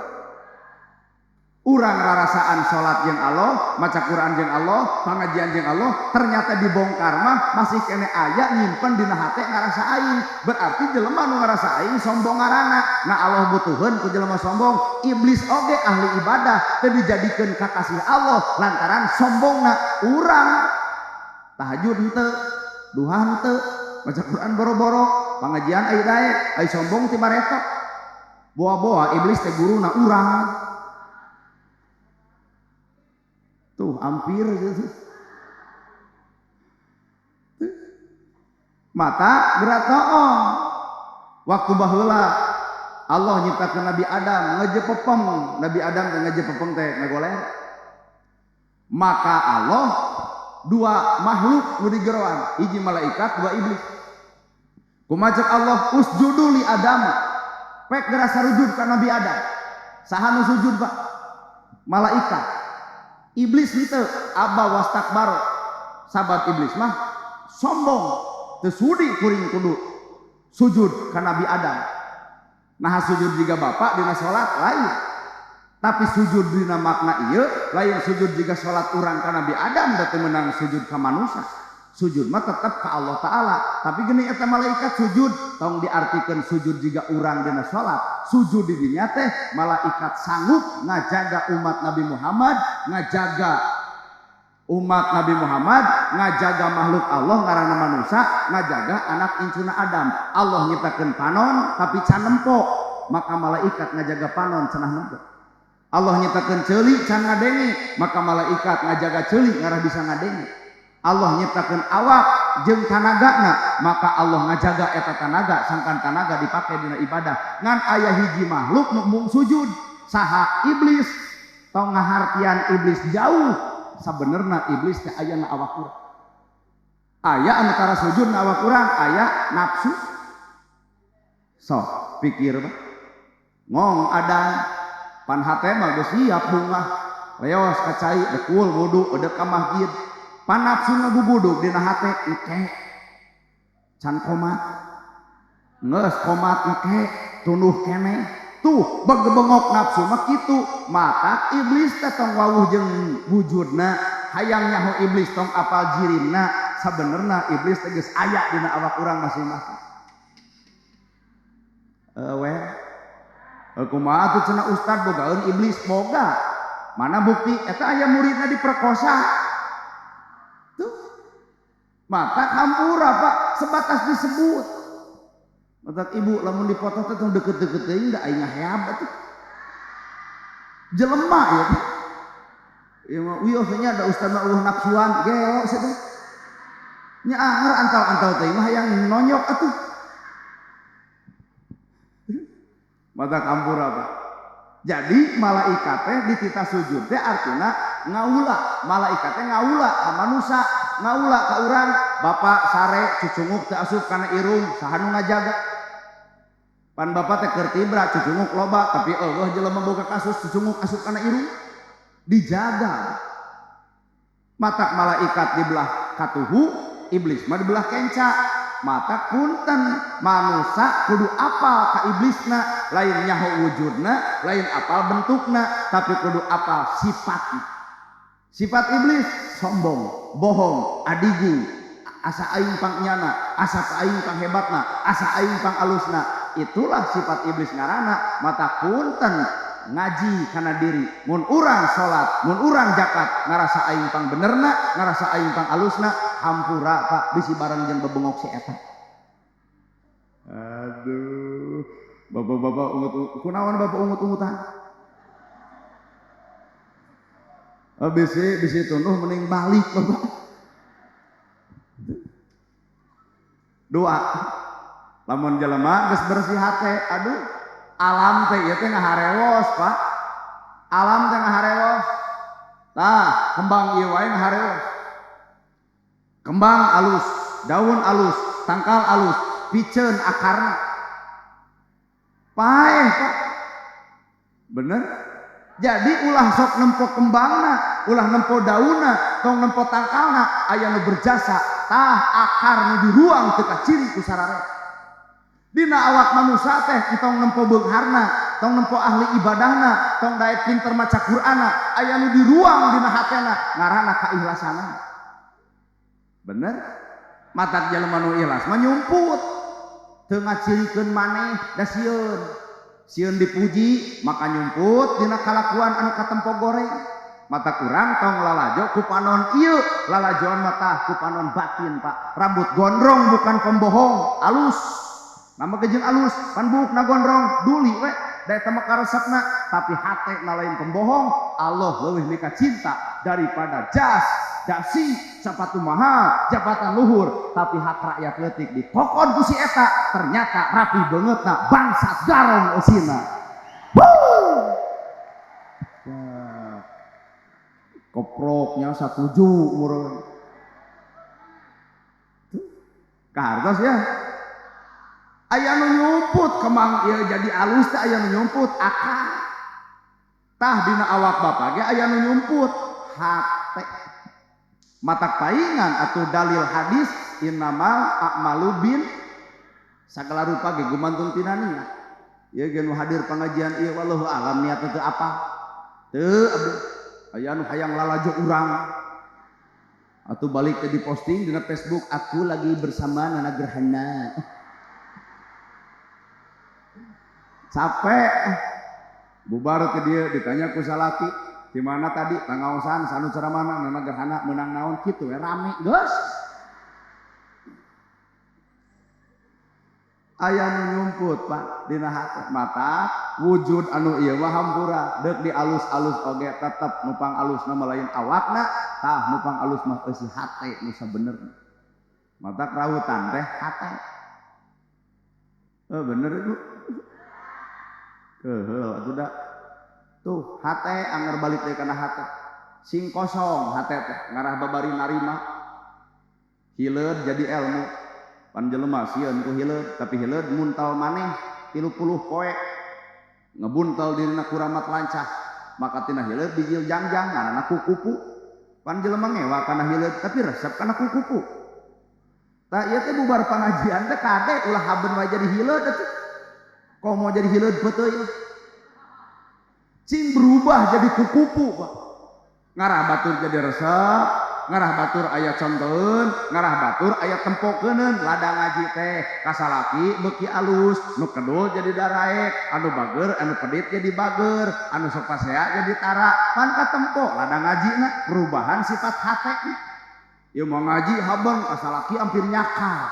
Urang rarasaan salat jeung Allah, maca Quran jeung Allah, pangajian jeung Allah, ternyata dibongkar mah masih kene aya nyimpen dina hate ngarasa aing. Berarti jelema nu ngarasa aing sombong ngaranna. Nah Allah butuheun ku jelema sombong. Iblis oge ahli ibadah teu dijadikeun kakasih Allah lantaran sombongna urang. Tahajud henteu, duha henteu, maca Quran boro-boro, pangajian aya daek, ai sombong ti baretok. Boa-boa iblis teh guruna urang. Tuh hampir gitu. Mata gerak toong. Waktu baheula Allah nyiptakeun Nabi Adam ngejepepeng, Nabi Adam teh ngejepepeng teh ngagoler. Maka Allah dua makhluk nu digeroan, hiji malaikat, dua iblis. Kumaha cek Allah usjudu li Adam. Pek gerak sarujud ka Nabi Adam. Saha nu sujud Pak? Malaikat. Iblis henteu aba wastakbar. Sahabat iblis mah sombong, teu sudi kuring kudu sujud ka Nabi Adam. Nah sujud jiga Bapak dina salat lain. Tapi sujud dina makna ieu lain sujud jiga salat urang ka Nabi Adam da teu meunang sujud ka manusia. Sujud mah tetep ka Allah Ta'ala. Tapi gini eta malaikat sujud tong diartikeun sujud jiga urang dina salat. Sujud di dinya teh malaikat sanggup ngajaga umat Nabi Muhammad, ngajaga umat Nabi Muhammad, ngajaga makhluk Allah ngaranna manusia, ngajaga anak incuna Adam. Allah nyiptakeun panon tapi can nempo, maka malaikat ngajaga panon cenah nempo. Allah nyiptakeun ceuli can ngadenge, maka malaikat ngajaga ceuli ngarah bisa ngadenge. Allah nyiptakeun awak jeung tanagana, maka Allah ngajaga eta tanaga sangkan tanaga dipake dina ibadah. Ngan aya hiji makhluk nu mung sujud, saha iblis. Tong ngahartian iblis jauh. Sabenerna iblis teh aya na awak urang. Aya anu tara sujud na awak urang, aya nafsu. Sok pikir Pak. Ngong ada pan hate mah geus siap bunga. Leos ka cai dekul wudu edek ka masjid. Pan nafsu ngagubudug dina hate engke can komat ngeus komat engke tunduh keneh tuh begebengok nafsu mah kitu. Maka iblis teh tong wawuh jeung wujudna hayang nyaho iblis tong apal jirimna. Sabenerna iblis teh geus aya dina awak urang masing-masing. Kumaha atuh cenah ustad bogaeun iblis boga. Mana bukti eta aya muridna diperkosa. Maka hampura Pak sebatas disebut. Matak ibu lamun dipoto teh tong deket-deket teuing da aing ngahayab atuh. Jelema ya teh. Ieu mah wiosnya ada ustaz mah nafsuan gelo sia teh. Nya anger antal-antal teh mah hayang nonyok atuh. Matak ampura Pak. Jadi malaikat teh ditita sujud teh artina ngaula. Malaikat teh ngaula ka manusia, ngaula ka urang. Bapak sare cucunguk teu asup kana irung, saha nu ngajaga? Pan bapak teh keur tibra cucunguk loba, tapi Allah jelema boga kasus cucunguk asup kana irung. Dijaga. Matak malaikat di belah katuhu, iblis mah di belah kenca. Mata punten manusia kudu apal ka iblisna, lain nyaho wujudna, lain apal bentukna, tapi kudu apal sifatna. Sifat iblis sombong, bohong, adigu, asa aing pang nyana, asa aing pang hebatna, asa aing pang alusna. Itulah sifat iblis ngaranna. Mata punten ngaji kana diri, mun urang salat, mun urang zakat, ngarasa aing pang benerna, ngarasa aing pang alusna, hampura Pak bisi bareng jeung bebengok si eta. Aduh, bapak-bapak kunaon bapak ungut-ungutan? Bisi tunduh mending balik bapak. Doa, lamun jelema geus bersih hate, aduh, alam teh ieu teh ngaharewos Pak. Alam teh ngaharewos. Tah, kembang ieu wae ngaharewos. Kembang alus, daun alus, tangkal alus, piceun akarna. Paeh Pak. Bener? Jadi ulah sok nempo kembangna, ulah nempo daunna, tong nempo tangkalna, aya nu berjasa, tah akar nu diruang teu kaciri ku sarare. Dina awak manusia teh tong nempo beungharna, tong nempo ahli ibadahna, tong daek pinter maca Qur'ana, aya nu diruang dina hatena, ngaranna kaihlasana. Bener? Matak jelema nu ikhlas mah nyumput. Teu ngacirikeun maneh da sieun. Sieun dipuji maka nyumput dina kalakuan anu katempo goreng. Mata kurang tong lalajo ku panon ieu, lalajoan mata ku panon batin Pak. Rambut gondrong bukan pembohong, alus. Nama kejeun alus, pan buukna gondrong, duli we. Da eta mah karesepna, tapi hate na lain pembohong. Allah leuwih mika cinta daripada jas, dasi, sepatu mahal, jabatan luhur, tapi hak rakyat leutik dikokon ku si eta, ternyata rapi beungeutna bangsa garong eusina. Koproknya satuju umur. Kahartos ya. Aya nu nyumput kemang ieu jadi alus teh aya nu nyumput akal. Tah dina awak bapak ge aya nu nyumput hate. Matak paingan atau dalil hadis innamal a'malu bin sagala rupa ge gumantung tina niat. Ieu ge nu hadir pengajian ieu wallahu alam niat teu apa? Teu abdi. Aya nu hayang lalajo urang. Atau balik ke di posting dina Facebook aku lagi bersama Nana Gerhana. Capek. Bubar ke dia ditanya ku salaki, di mana tadi pangaosan sanu ceramana Nana Gerhana menang naon kitu we rame geus. Aya nu nyumput Pak dina hate mata wujud anu ieu mah hampura deuk dialus-alus oge tetep nupang alusna mah lain awakna tah nupang alus mah eusi hate nu sabenerna. Mata rawutan teh hate. Bener itu. Keheul atuh da. Tuh hate anger balik deui kana hate. Sing kosong hate teh ngarah babari narima. Hileud jadi ilmu. Pan jelema sieun ku hileud, tapi hileud muntal maneh 30 poe. Ngebuntal dirina kuramat lancah. Maka tina hileud bijil jangjang ngaranna kukupu. Pan jelema ngewa kana hileud tapi resep kana kukupu. Tah ieu teh bubar pengajian teh kade ulah haben wae jadi hileud atuh. Komo jadi hileud beuteui. Cing berubah jadi kukupu, Pak. Ngarah batur jadi resep, ngarah batur aya contoheun, ngarah batur aya tempokeun, lada ngaji teh kasalaki beuki alus, nu kedul jadi daraek, anu bager, anu pedit jadi bager, anu sok pasea jadi tara, pan katempo lada ngajina perubahan sifat hate. Ieu mau ngaji habeng kasalaki hampir nyakal.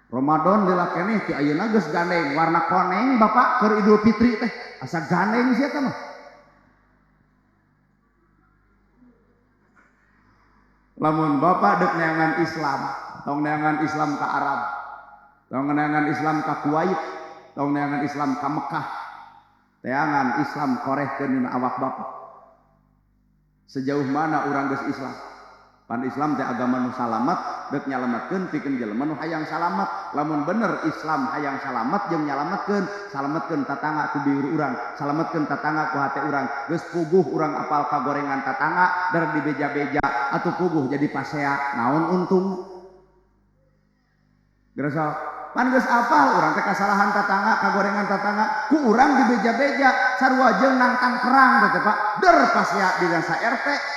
Ramadan lila keneh ti ayeuna geus gandeng warna koneng Bapak keur Idul Fitri teh asa gandeng sia teh mah. Lamun Bapak dek neangan Islam, tong neangan Islam ka Arab, tong neangan Islam ka Kuwait, tong neangan Islam ka Mekah, teangan Islam korehkeun dina awak Bapak. Sejauh mana urang geus Islam? Pan Islam teh agama nu salamet, dek nyalametkeun pikeun jelema nu hayang salamet. Lamun bener Islam hayang salamet jeung nyalametkeun, salametkeun tatangga ku biur urang, salametkeun tatangga ku hate urang. Geus puguh urang apal kagorengan tatangga, dar di beja-beja atuh puguh jadi pasea, naon untung? Gerasa pan geus apal urang teh kasalahan tatangga, kagorengan tatangga, ku urang di beja-beja sarua jeung nangtang kerang teh Pak. Der pasea di sa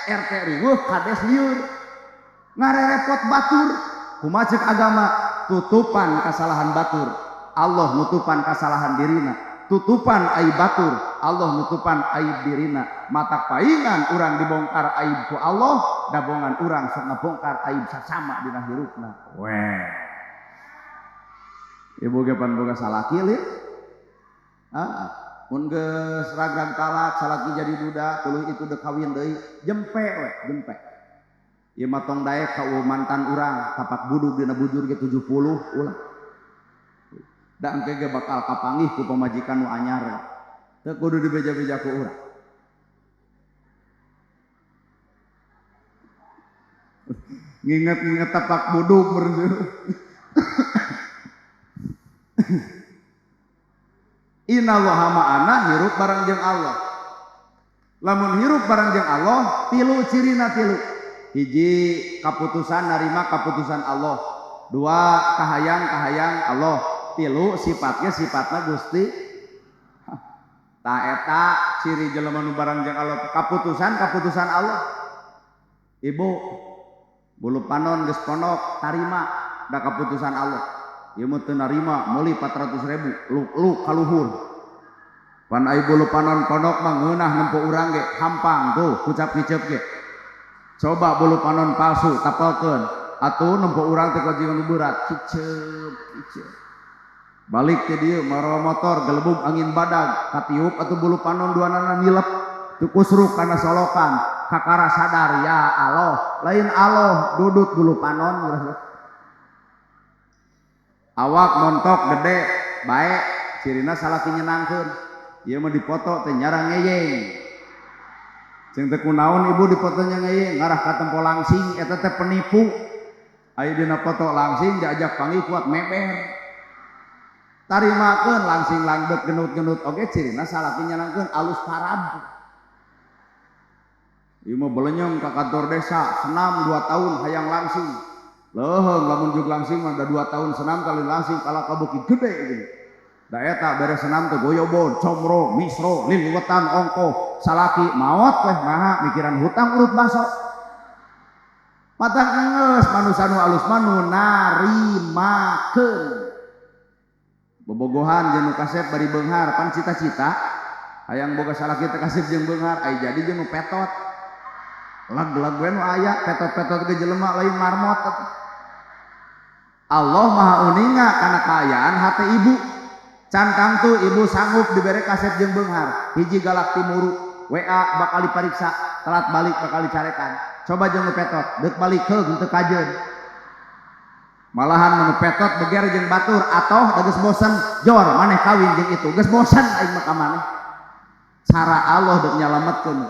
RT riweuh kades lieur. Ngarerepot batur kumaha ceuk agama tutupan kesalahan batur Allah nutupan kesalahan dirina tutupan aib batur Allah nutupan aib dirina mata paingan urang dibongkar aib ku Allah dabongan urang sok ngabongkar aib sasama dina hirupna weh ibu ge pan boga salaki lieu mun geus ragrag talak salaki jadi duda tuluy itu dek kawin deui jempe we jempe. Ieu mah tong daek ka mantan urang tapak budug dina bujur ge 70 ulah. Da engke ge bakal kapanggih ku pamajikan nu anyar. Teu kudu dibeja-beja ku urang. Nginget-nginget tapak budug berseuh. Innallaha ma'ana hirup bareng jeung Allah. Lamun hirup bareng jeung Allah, tilu cirina tilu. Hiji kaputusan narima kaputusan Allah, dua kahayang Allah, tilu sifatna Gusti. Ta eta ciri jelema nu bareng jeung Allah kaputusan Allah. Ibu bulu panon geus ponok tarima da kaputusan Allah. Ieu mah teu narima meuli 400.000 lu kaluhur. Pan ai bulu panon ponok mah ngeunah nempo urang ge hampang tuh kucap kicep ge. Coba bulu panon palsu tapalkeun atuh nempo urang teh kajian berat kicep balik ke dieu marowa motor gelebug angin badag katiup atuh bulu panon duanana nilep teu kusruk kana solokan kakara sadar ya Allah lain Allah dudut bulu panon awak montok gede bae cirina salaki nyenangkeun ieu mah dipoto teh nyarang ngeyeng. Jeung teu kunaon ibu dipotonya ngeuyeung ngarah ka tempo langsing eta teh penipu. Aya dina foto langsing diajak panggih kuat meber. Tarimakeun langsing langdeuk genut-genut oge cirina salaki nyenangkeun alus parab. Ieu mah belenyong ka kantor desa senam 2 tahun hayang langsing. Leuheung lamun jug langsing mah da 2 tahun senam kali langsing kala ka bukit gede gitu. Da eta beres senam teh goyobon, comro, misro, liliwetan, ongko, salaki maot weh maha mikiran hutang urut baso. Matang geus manusa nu alus manu narimakeun. Bobogohan jeung nu kasep bari beunghar pan cita-cita hayang boga salaki teh kasep jeung beunghar ai jadi jeung nu petot. Lag-lag we nu aya petot-petot ge jelema lain marmot. Allah Maha uninga kana kaayaan hate ibu. Cantang tuh ibu sanggup dibere kasep jeung beunghar hiji galak timuru WA bakal dipariksa telat balik bakal dicarekan coba jeung nu petot deuk balik heug teu kajeun malahan nu petot beger jeung batur atoh da geus bosen jor maneh kawin jeung itu geus bosen aing mah ka maneh cara Allah deuk nyalametkeun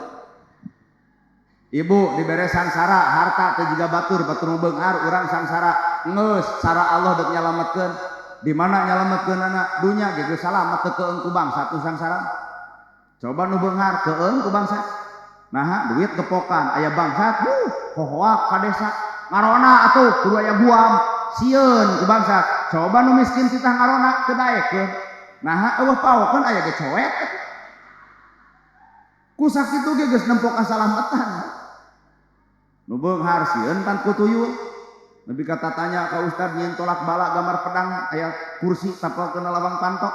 ibu dibere sangsara harta teh jiga batur nu beunghar urang sangsara geus cara Allah deuk nyalametkeun di mana nyalametkeun anak dunya ge geus salamet teu keung ku bangsa tu sangsara coba nu beunghar keung ku bangsa naha duit gepokan aya bangsa hohoak ka desa ngarona atuh kudu aya guam sieun ku bangsa coba nu miskin titah ngarona teu daekeun naha eueuh paokeun aya ge coek ku sakitu ge geus nempo kasalametan nu beunghar sieun pan ku tuyul Nabi kata tanya ka ustad nyen tolak bala gambar pedang aya kursi tapal kena lawang pantok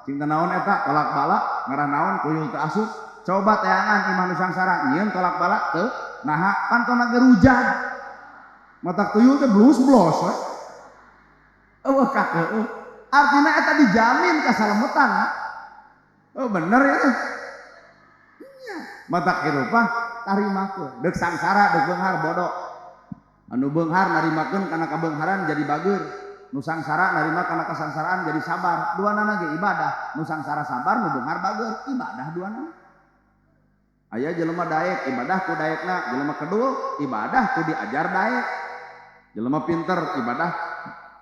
cinta naon eta tolak bala ngarah naon kuyul teu asup coba teangan imah nu sangsara nyen tolak bala teu naha pantona ge rujad matak tuyul teh blus blos we Oh kakek, artinya eta dijamin kasalemetan. Oh bener ya. Mata kirupah tarimakeun. Deuk sangsara deuk beunghar bodoh. Anu beunghar narimakeun kana kabeungharan jadi bageur. Nu sangsara narima kana kasangsaraan jadi sabar. Duanana ge ibadah. Nu sangsara sabar, nu beunghar bageur, ibadah duanana. Aya jelema daek, ibadah ku daekna, jelema kedul, ibadah ku diajar daek. Jelema pinter, ibadah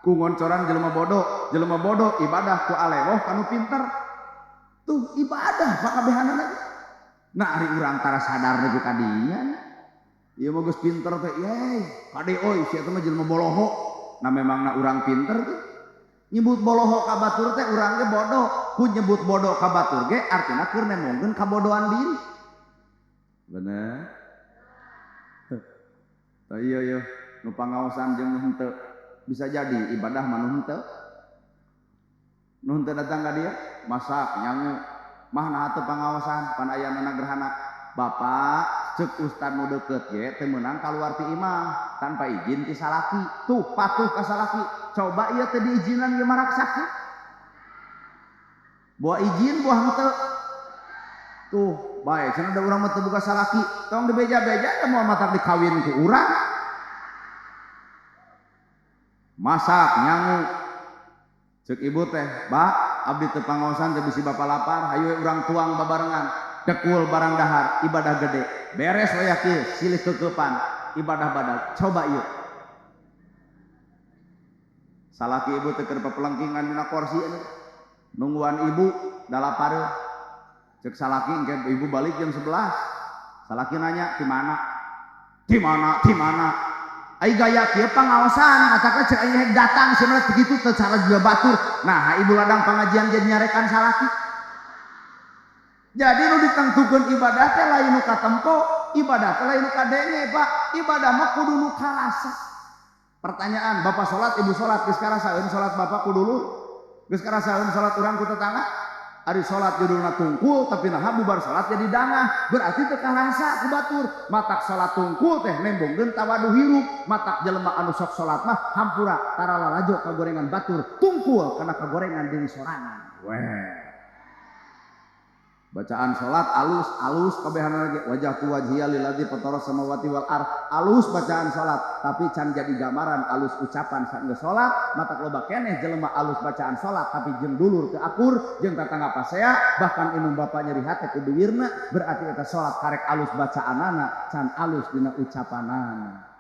ku ngoncoran jelema bodoh, ibadah ku alewoh kanu pinter. Tuh ibadah pakabehanna lagi. Nah ari urang tara sadar nepi ka dinya. Ieu mah geus pinter teh, yey, kade oi sia teh mah jelema boloho. Nah memangna urang pinter teh. Nyebut boloho ka batur teh urang ge bodoh. Ku nyebut bodoh ka batur ge artina keur nemongkeun kabodohan diri. Bener. Tah ieu nu pangaosan jeung nu henteu bisa jadi ibadah mah nu henteu. Nu henteu datang ka dieu masak nyangu mah nah teu pangaosan pan aya nana gerhana. Bapak ceuk ustad nu deukeut ge teu meunang kaluar ti imah tanpa izin ti salaki. Tuh patuh ka salaki. Coba ieu teh diizinan ge maraksakeun. Boa izin boa henteu. Tuh bae cenah da urang mah teu boga salaki. Tong dibeja-beja teh moal matak dikawin ku urang. Masak nyangu ceuk ibu teh, "Ba, abdi teu pangaosan teh bisi bapa lapar, hayu urang tuang babarengan." Dekul barang dahar, ibadah gede. Beres waya kieu, silih keukepan, ibadah badag. Coba ieu. Salaki ibu teh keur papelengkingan dina kursi anu. Nungguan ibu da lapareuh. Cek salaki engke ibu balik jam 11. Salaki nanya, "Di mana?" "Di mana? Di mana?" Ai gaya kieu pangaosan, matakna cek aya datang sebenarnya begitu teu cara juga batur. Nah, ibu ladang pengajian jadi nyarekan salaki. Jadi nu ditengtukeun ibadah teh lain nu katempo, ibadah teh lain nu kadenge, Pak. Ibadah mah kudu nu karasa. Pertanyaan, Bapak salat, Ibu salat, geus karasaeun salat Bapak ku dulur? Geus karasaeun salat urang ku tetangga? Ari salat judulna tungkul tapi naha bubar salat jadi dangah. Berarti teu karasa ku batur. Matak salat tungkul teh nembongkeun tawadu hirup. Matak jelema anu sok salat mah hampura tara lalajo kagorengan batur. Tungkul kana kagorengan diri sorangan. Weh. Bacaan salat alus kabehana lagi wajah tu wajhiya lilladzi fatara samawati wal ard. Alus bacaan salat tapi can jadi gambaran alus ucapan saenggeus salat. Matak loba keneh jelema alus bacaan salat tapi jeung dulur teu akur jeung tatangga pasea bahkan inung bapa nyeri hate ku bibirna berarti eta salat karek alus bacaanana can alus dina ucapanana.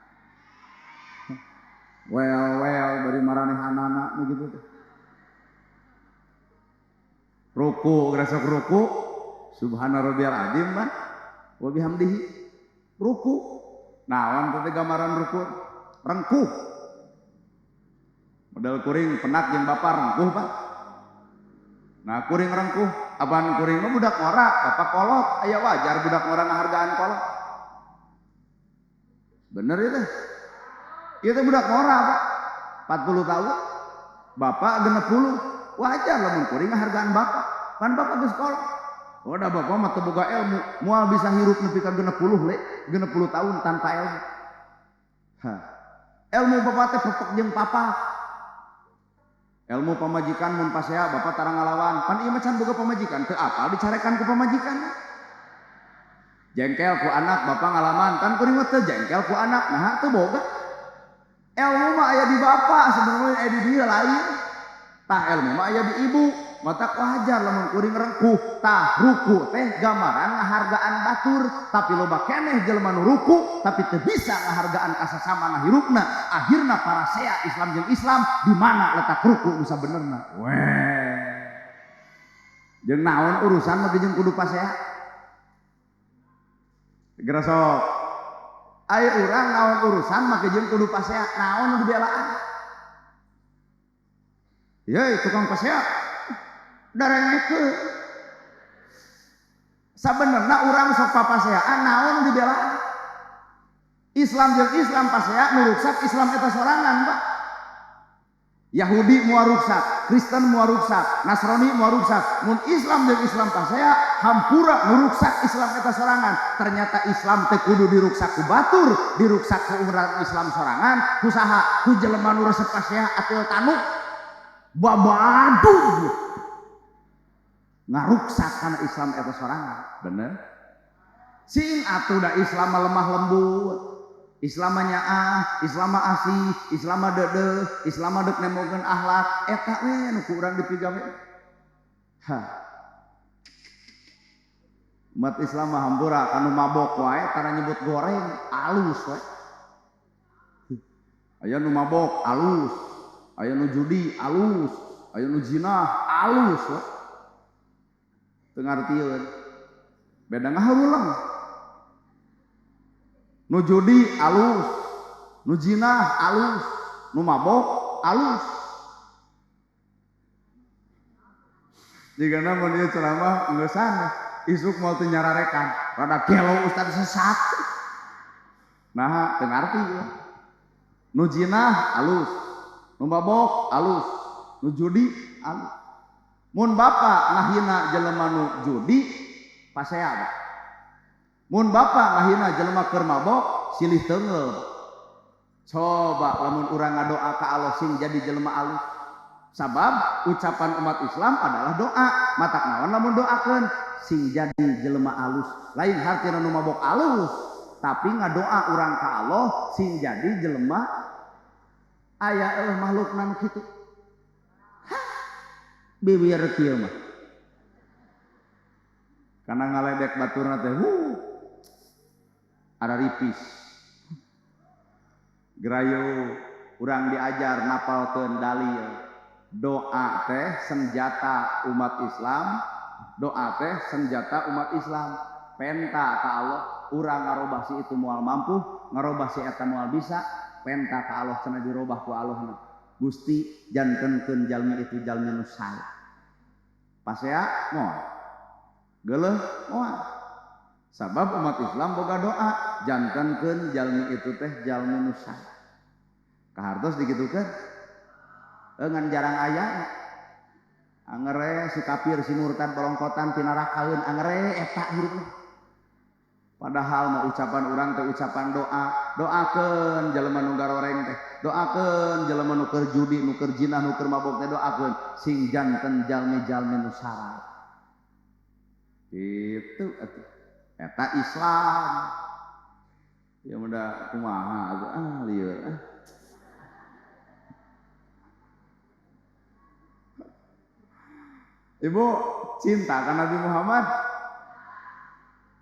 Well bari maranehanana begitu teh. Ruku grasok ruku Subhana rabbiyal azim mah wa bihamdihi ruku. Naon teh gambaran ruku? Rengkuh. Modal kuring penak jeung bapa rengkuh, Pak. Nah, kuring rengkuh, apaan kuring mah budak ngora, bapak kolot, aya wajar budak ngora ngahargaan kolot. Bener ya teh? Ieu teh budak ngora, Pak. 40 tahun. Bapak 60, wajar lamun kuring ngahargaan bapak. Pan bapak geus kolot. Oh da bapak mah teu boga ilmu, moal bisa hirup nepi ka 60 le, 60 tahun tanpa ilmu. Ilmu bapak teh pepek jeung papa. Ilmu pamajikan mun pasea bapak tara ngalawan, pan ieu mah can boga pamajikan, teu apal dicarekan ku pamajikan. Jengkel ku anak bapak ngalaman, kan kuring mah teu jengkel ku anak, nah teu boga. Ilmu mah aya di bapak, sebenarnya aya di dieu lain. Tah ilmu mah aya di ibu. Matak wajar lamun kuring rengkuh. Tah ruku teh gambaran ngahargaan batur, tapi loba keneh jelema nu ruku tapi teu bisa ngahargaan kasasamana hirupna. Akhirna para sea Islam jeung Islam di mana letak ruku nu sabenerna. Weh. Jeung naon urusan mah jeung kudu pasea. Segera sok. Aya urang naon urusan mah jeung kudu pasea, naon nu dibelaan. Yeuy tukang pasea. Darengekeun sabenerna urang sok papaseaan naon dibelaan. Islam jeung Islam pasea nu ruksak Islam eta sorangan, Pak. Yahudi moal ruksak, Kristen moal ruksak, Nasrani moal ruksak. Mun Islam jeung Islam pasea hampura nu ruksak Islam eta sorangan. Ternyata Islam teh kudu diruksak ku batur, diruksak ku urang Islam sorangan, ku saha? Ku jelema nu resep pasea atil tanu. babaduh ngaruksak kana Islam eta sorangan. Bener? Sing atuh da Islam lemah lembut, Islam nyaah, Islam asih, Islam deudeuh, Islam deuk nemokeun akhlak, eta we nu ku urang dipigawe. Umat Islam mah hampura anu mabok wae tara nyebut goreng alus wae. Aya nu mabok alus, aya nu judi alus, aya nu zina alus wae. Teu ngartieun. Beda ngaheulang. Nu judi alus, nu zina alus, nu mabok alus. Jigana mun ieu ceramah geus sana, isuk mau teu nyararekan, rada gelo ustad sesat. Nah, teu ngarti ya. Nu zina alus, nu mabok alus, nu judi alus. Mun bapa ngahina jelema nu judi pasea ba. Mun bapa ngahina jelema keur mabok silih teungeul. Coba lamun urang ngadoa ka Allah sing jadi jelema alus. Sabab ucapan umat Islam adalah doa. Matak naon lamun doakeun sing jadi jelema alus. Lain hartina nu mabok alus, tapi ngadoa urang ka Allah sing jadi jelema aya makhluk nu kitu. Bibir kieu mah. Karena ngaledek baturna teh ada ripis. Gerayo urang diajar napalkeun dalil. Doa teh senjata umat Islam. Doa teh senjata umat Islam. Penta ka Allah, urang ngarobah si itu moal mampu, ngarobah si eta moal bisa, penta ka Allah cenah dirobah ku Allahna. Gusti jantenkeun jalmi itu jalmi nu sae. Pasea moal. Geuleuh moal. Sabab umat Islam boga doa, jantenkeun jalmi itu teh jalmi nu sae. Kahartos digitukeun. Ngan jarang aya. Angere si kafir si murtad balongkotan pinarakaeun angere eta hirupna. Padahal mah ucapan urang teh ucapan doa. Doakeun jelema nu garoreng teh. Doakeun jelema nu keur judi, nu keur jinah, nu keur mabok teh doakeun sing janten jalmi-jalmi nu syarat. Itu atuh. Eta Islam. Ya mudah kumaha lieur. Ibu cinta ka Nabi Muhammad?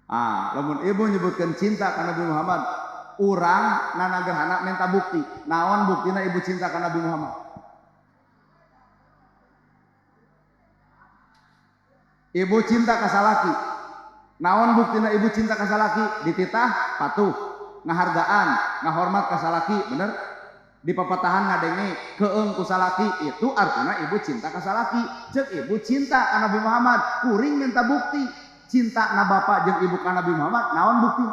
Lamun ibu nyebutkan cinta ka Nabi Muhammad, urang nanagerhana minta bukti. Naon buktina ibu cinta ka Nabi Muhammad? Ibu cinta ka salaki. Naon buktina ibu cinta ka salaki? Dititah patuh, ngahargaan, ngahormat ka salaki, bener? Dipapatahan ngadenge keung ku salaki, itu artinya ibu cinta ka salaki. Ceuk ibu cinta ka Nabi Muhammad, kuring minta bukti. Cinta na bapak jeung ibu ka Nabi Muhammad, naon bukti?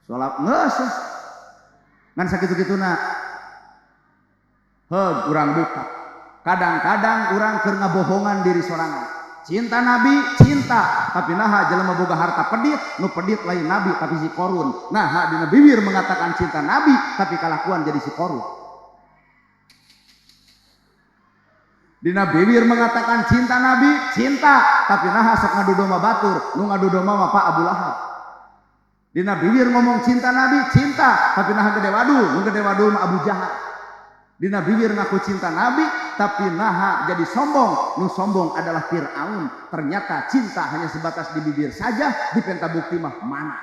Salat geus. Ngan sakitu-kituna. Urang buka. Kadang-kadang urang keur ngabohongan diri sorangan. Cinta Nabi, cinta. Tapi naha jelema boga harta pedit, nu pedit lain Nabi tapi si korun. Naha dina bibir mengatakan cinta Nabi, tapi kalakuan jadi si korun. Dina bibir mengatakan cinta Nabi, cinta, tapi naha sok ngadu domba batur, nu ngadu domba mah Pak Abu Lahab. Dina bibir ngomong cinta Nabi, cinta, tapi naha gede wadul, nu gede wadul mah Abu Jahal. Dina bibir ngaku cinta Nabi, tapi naha jadi sombong, nu sombong adalah Fir'aun. Ternyata cinta hanya sebatas di bibir saja, di penta bukti mah mana?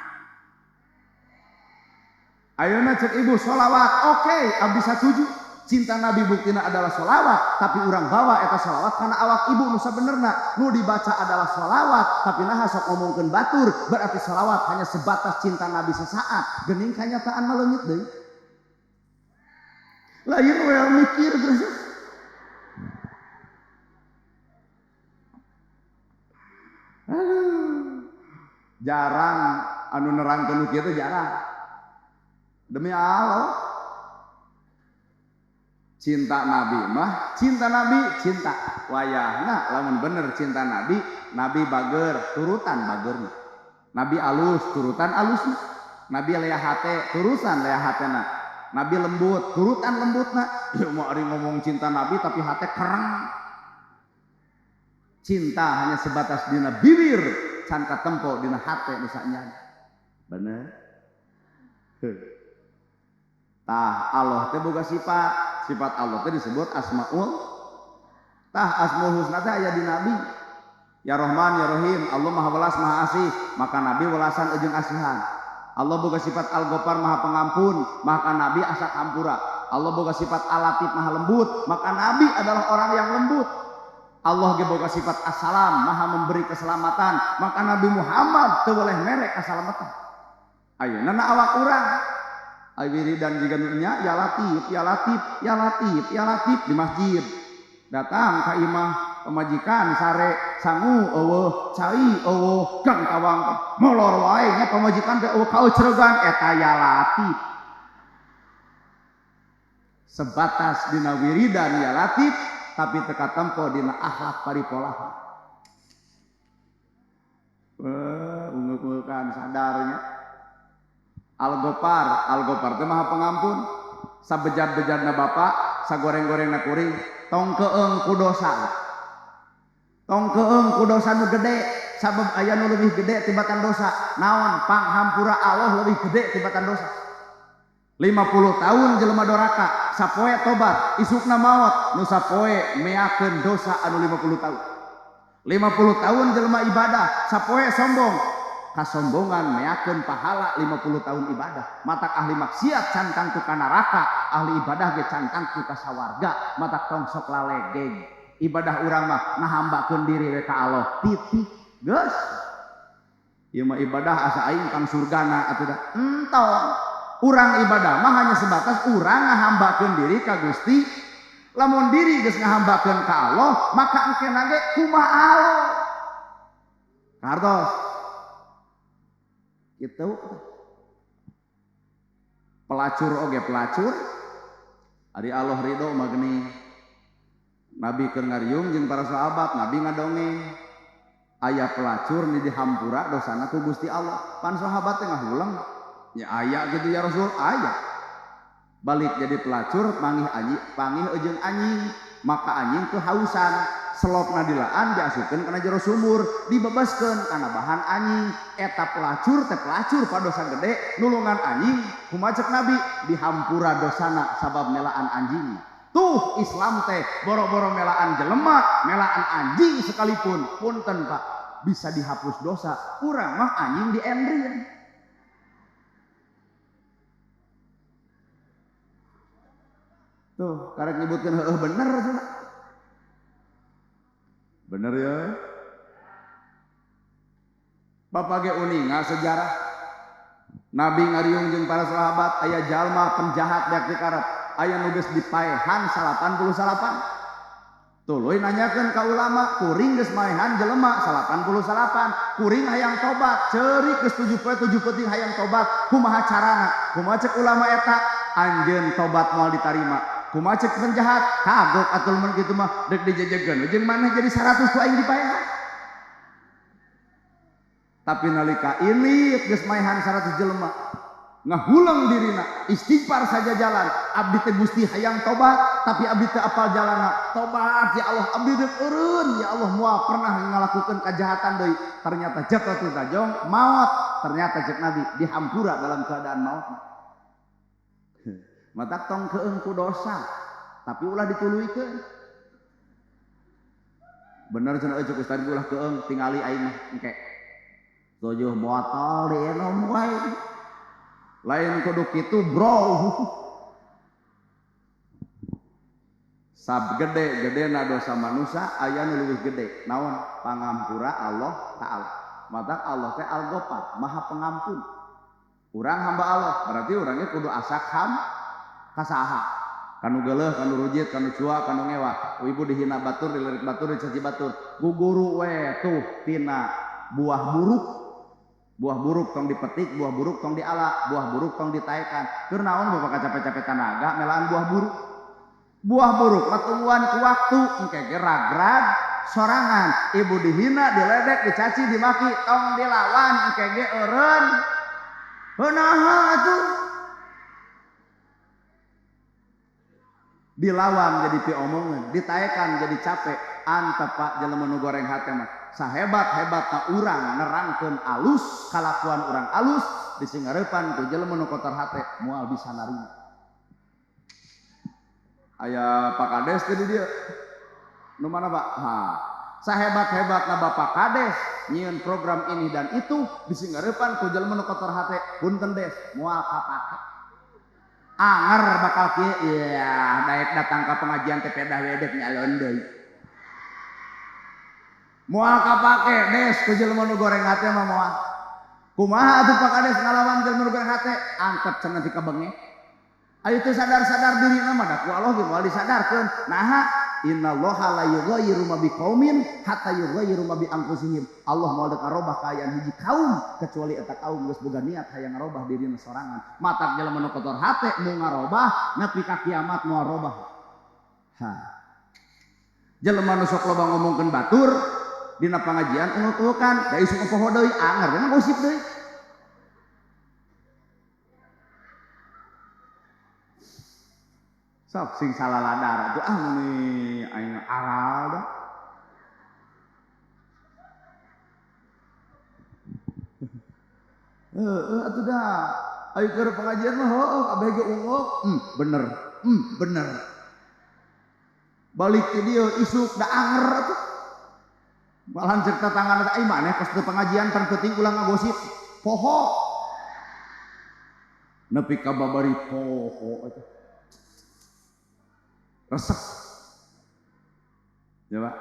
Ayeuna cek ibu sholawat, oke, abdi satuju. Cinta Nabi buktina adalah sholawat, tapi urang bawa eta sholawat karena awak ibu nu sabenerna nu dibaca adalah sholawat, tapi naha sok ngomongkeun batur, berarti sholawat hanya sebatas cinta Nabi sesaat, geuning kanyataan maleungit deui. Lain we mikir terus. Jarang anu nerangkeun kieu teh jarang. Demi Allah. Cinta Nabi mah, cinta Nabi, cinta. Wayahna lamun bener cinta Nabi, Nabi bager, turutan bagerna. Nabi alus, turutan alusna. Nabi lea hate turusan lea hatena. Nabi lembut turutan lembutna. Ya mau ari ngomong cinta Nabi tapi hate kereng. Cinta hanya sebatas dina bibir, can katempo dina hate nu sanyana. Bener? Tah Allah teh boga sifat Allah teh disebut asmaul. Tah asmaul husna teh aya di Nabi. Ya Rahman ya Rahim, Allah Maha Welas Maha Asih, maka Nabi welasan jeung asihan. Allah boga sifat Al-Ghaffar Maha Pengampun, maka Nabi asa hampura. Allah boga sifat Al-Latif Maha Lembut, maka Nabi adalah orang yang lembut. Allah ge boga sifat As-Salam Maha memberi keselamatan, maka Nabi Muhammad teu boleh merek keselamatan. Ayeuna awak urang ai wiridan jiga nya ya Latif ya Latif ya Latif ya Latif di masjid. Datang ka imah pemajikan sare sangu eueuh cai eueuh gang kawang molor wae nya pamajikan teh eueuh kaeucregan eta ya Latif. Sebatas dina wiridan ya Latif tapi teka tempo dina akhlak paripolahan. Ungeup-ungeupan sadarnya. Al-Ghaffar teh Maha Pengampun. Sabejad-bejadna Bapa, sagoreng-gorengna kuring, tong keung ku dosa. Tong keung ku dosa nu gede, sabab aya nu leuwih gede tibatan dosa. Naon panghampura Allah leuwih gede tibatan dosa. 50 tahun jelema doraka, sapoe tobat, isukna maot, nu sapoe meakeun dosa anu 50 tahun. 50 tahun jelema ibadah, sapoe sombong, kasombongan meakeun pahala 50 tahun ibadah. Matak ahli maksiat cantang tu ka neraka, ahli ibadah ge cantang tu ka sawarga. Matak tong sok lalegeg. Ibadah urang mah ngahambakeun diri we ka Allah. Titik. Geus. Ieu mah ibadah asa aing kang surgana atuh da. Entong. Urang ibadah mah hanya sebatas urang ngahambakeun diri ka Gusti. Lamun diri geus ngahambakeun ka Allah, maka engkena ge kumaha Allah. Kartos. Gitu. Pelacur oge pelacur. Ari Allah ridho mah geuning. Nabi keur ngariung jeung para sahabat, Nabi ngadongeng. Aya pelacur di dihampura dosana ku Gusti Allah. Pan sahabat teh ngahulang. Ya aya gitu ya Rasul, aya. Balik jadi pelacur pangih jeung anjing, maka anjing kehausan. Selopna dilaan diasupkeun kana jero sumur, dibebaskeun kana bahan anjing. Eta pelacur teh pelacur pa dosa gede, nulungan anjing. Kumaha ceuk Nabi? Dihampura dosana sabab melaan anjing. Tuh Islam teh boro-boro melaan jelema, melaan anjing sekalipun, punten Pak, bisa dihapus dosa. Urang mah anjing diendrin. Tuh, karek nyebutkeun heueuh bener cenah. Bener ya. Bapak ge uninga sejarah. Nabi ngariung jeung para sahabat aya jalma penjahat beak di karep, aya nu geus dipaehan 88. Tuluy nanyakeun ka ulama, kuring geus maehan jelema 88, kuring hayang tobat, ceurik geus 7 peuting hayang tobat, kumaha carana? Kumaha ceuk ulama eta? Anjeun tobat moal ditarima. Kumaha ceuk penjahat? Kagok atuh mun kitu mah deuk dijejegeun. Jeung maneh jadi 100 ku aing dipaehan. Tapi nalika ini geus maehan 100 jelema, ngahulang dirina, istighfar saja jalan. Abdi teh Gusti hayang tobat, tapi abdi teh apal jalanna. Tobat ya Allah, abdi teh eureun ya Allah moal pernah ngalakukeun kajahatan deui. Ternyata jatuh tajong maut. Ternyata cek Nabi dihampura dalam keadaan maut. Matak tong keung ku dosa, tapi ulah dituluykeun. Bener cenah euy cuk Ustaz ulah keung tingali aing mah engke. 7 botol dienom wae. Lain kudu kitu, bro. Sab gede-gedena dosa manusia aya nu leuwih gede. Naon? Pangampura Allah Ta'ala. Matak Allah teh Al-Ghaffar, Maha Pengampun. Urang hamba Allah, berarti urangnya kudu asak kasaha, kanu geuleuh, kanu rujit, kanu cua, kanu ngewa. Ibu dihina batur, dilirik batur, dicaci batur. Guguru we tuh tina buah buruk tong dipetik, buah buruk tong diala, buah buruk tong ditaekan. Keur naon bapak capek-capek tanaga melaan buah buruk? Buah buruk matungguan ku waktu engke ge ragrag sorangan. Ibu dihina, diledek, dicaci, dimaki, tong dilawan engke ge eureun. Benaha atuh. Dilawan jadi piomongan, ditaekan jadi capek. Antep Pak jelema nu goreng hate mah. Sahebat-hebatna urang nerangkeun alus, kalakuan urang alus disingareupan ku jelema nu kotor hate moal bisa narima. Aya Pak Kades teh di dieu. Nu mana Pak? Ha. Sahebat-hebatna Bapak Kades nyieun program ini dan itu disingareupan ku jelema nu kotor hate, punten Des, moal kapake. Anger bakal kieu, ya daek datang ke pengajian teh pedah wedek nyalon deui. Moal kapake Des ku jelema nu goreng hate mah moal. Kumaha atuh Pak Kades ngalawan jelema nu goreng hate? Angkat cenah ti kabenge. Ayo teh sadar-sadar dirina mah da ku Allah ge moal disadarkeun. Naha innallaha la yughayyiru ma biqaumin hatta yughayyiru ma bi anfusihim. Allah moal dek ngarobah kaayaan hiji kaum kecuali eta kaum geus boga niat hayang ngarobah dirina sorangan. Matak jelema nu kotor hate mau ngarobah nepi ka kiamat moal robah. Ha. Jelema nu sok loba ngomongkeun batur dina pangajian unguk-ungukan da isu poho deui anger memang gosip deui. Sok sing salah ladar atuh meni aing aral dah. Atuh dah. Ayo keur pengajian mah heuh kabeh ge unguk. Bener. Balik ke dieu isuk da anger atuh. Malahan cerita tangan eta ai maneh pas teu pengajian pan penting ulang ngagosip. Poho. Nepi ka babari poho atuh. Resep. Coba.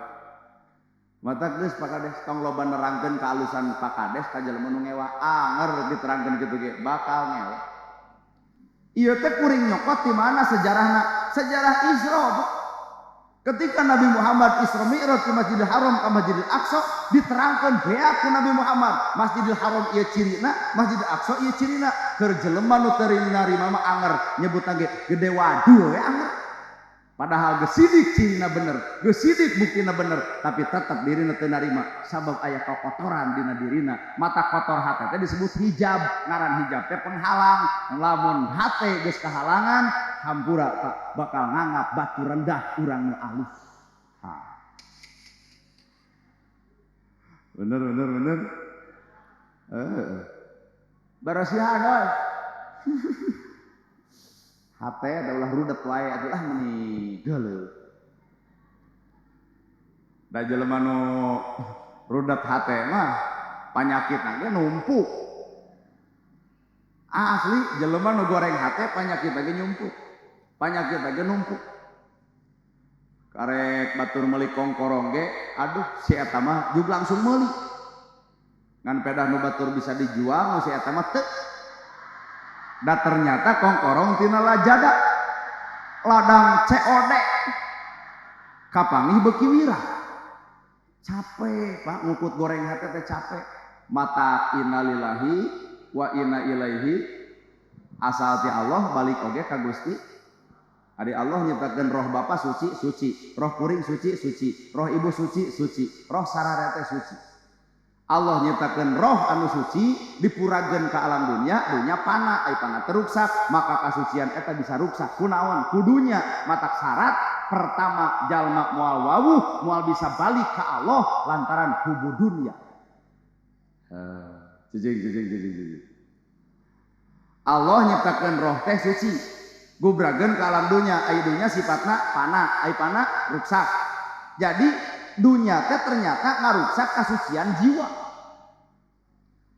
Mata geus Pak Kades tong loba nerangkeun kaalusan Pak Kades ka jelema nu ngewa anger diterangkeun kitu ge bakal ngewa. Ieu teh kuring nyokot di mana sejarahna? Sejarah Isra. Ketika Nabi Muhammad Isra Mi'raj ke Masjidil Haram ke Masjidil Aqsa diterangkeun bea ku Nabi Muhammad. Masjidil Haram ieu cirina, Masjidil Aqsa ieu cirina. Keur jelema nu teu narima mah anger nyebutna ge gede waduh we anger. Padahal gesidik cirina bener, gesidik buktina bener, tapi tetap dirina teu narima sabab aya kokotoran dina dirina. Mata kotor hate teh disebut hijab, ngaran hijab teh penghalang. Lamun hate geus kahalangan, hampura Pak bakal nganggap batu rendah urang nu alus. Ha. Bener. Barasihan euy. Hate adalah rudet wae adalah meni geuleuh. Da jelema nu rudet hate mah panyakitna ge numpuk. Asli jelema nu goreng hate panyakitna ge nyumpuk. Panyakitna ge numpuk. Karek batur meuli kongkorong ge, aduh si eta mah jug langsung meuli. Ngan pedah nu batur bisa dijual, nu si eta mah teu. Dan ternyata kongkorong tina lajada ladang COD kapangih beki wira capek Pak ngukut goreng hate teh capek. Mata innalillahi wa inna ilaihi asal ti Allah balik oge ka Gusti. Ari Allah nyiptakeun roh bapa suci, roh kuring suci, roh ibu suci, roh sararea teh suci. Allah nyiptakeun roh anu suci dipurageun ka alam dunia pana ai pana teruksak maka kasucian eta bisa ruksak kunaon kudunya matak syarat pertama jalma moal wawuh moal bisa balik ka Allah lantaran hubu dunia. Jijing. Allah nyiptakeun roh teh suci gubrageun ka alam dunia ai dunya sifatna pana ai pana ruksak. Jadi dunia teh ternyata ngaruksak kasucian jiwa.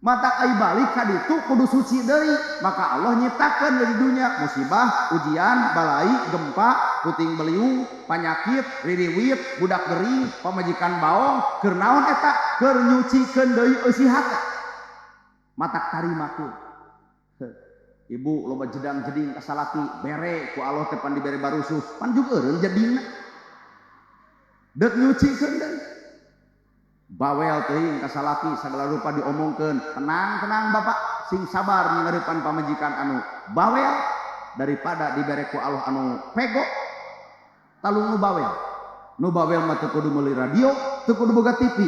Mata ai balik ka ditu kudu suci deui. Maka Allah nyiptakeun dari dunia musibah, ujian, balai, gempa, puting beliung, panyakit, ririwit, budak gering, pamajikan baong, keur naon eta? Keur nyucikeun deui eusi hate. Matak tarimakeun. Ibu loba jedang-jeding kasalaki bere ku Allah teh pan dibere barusuh, pan juga eureun jedingna. Dek nyucikeun deui. Bawel teuing kasalaki sagala rupa diomongkeun. Tenang Bapak, sing sabar ningeurepan pamajikan anu bawel daripada dibere ku Allah anu pego. Talung nu bawel. Nu bawel mah teu kudu meuli radio, teu kudu boga TV.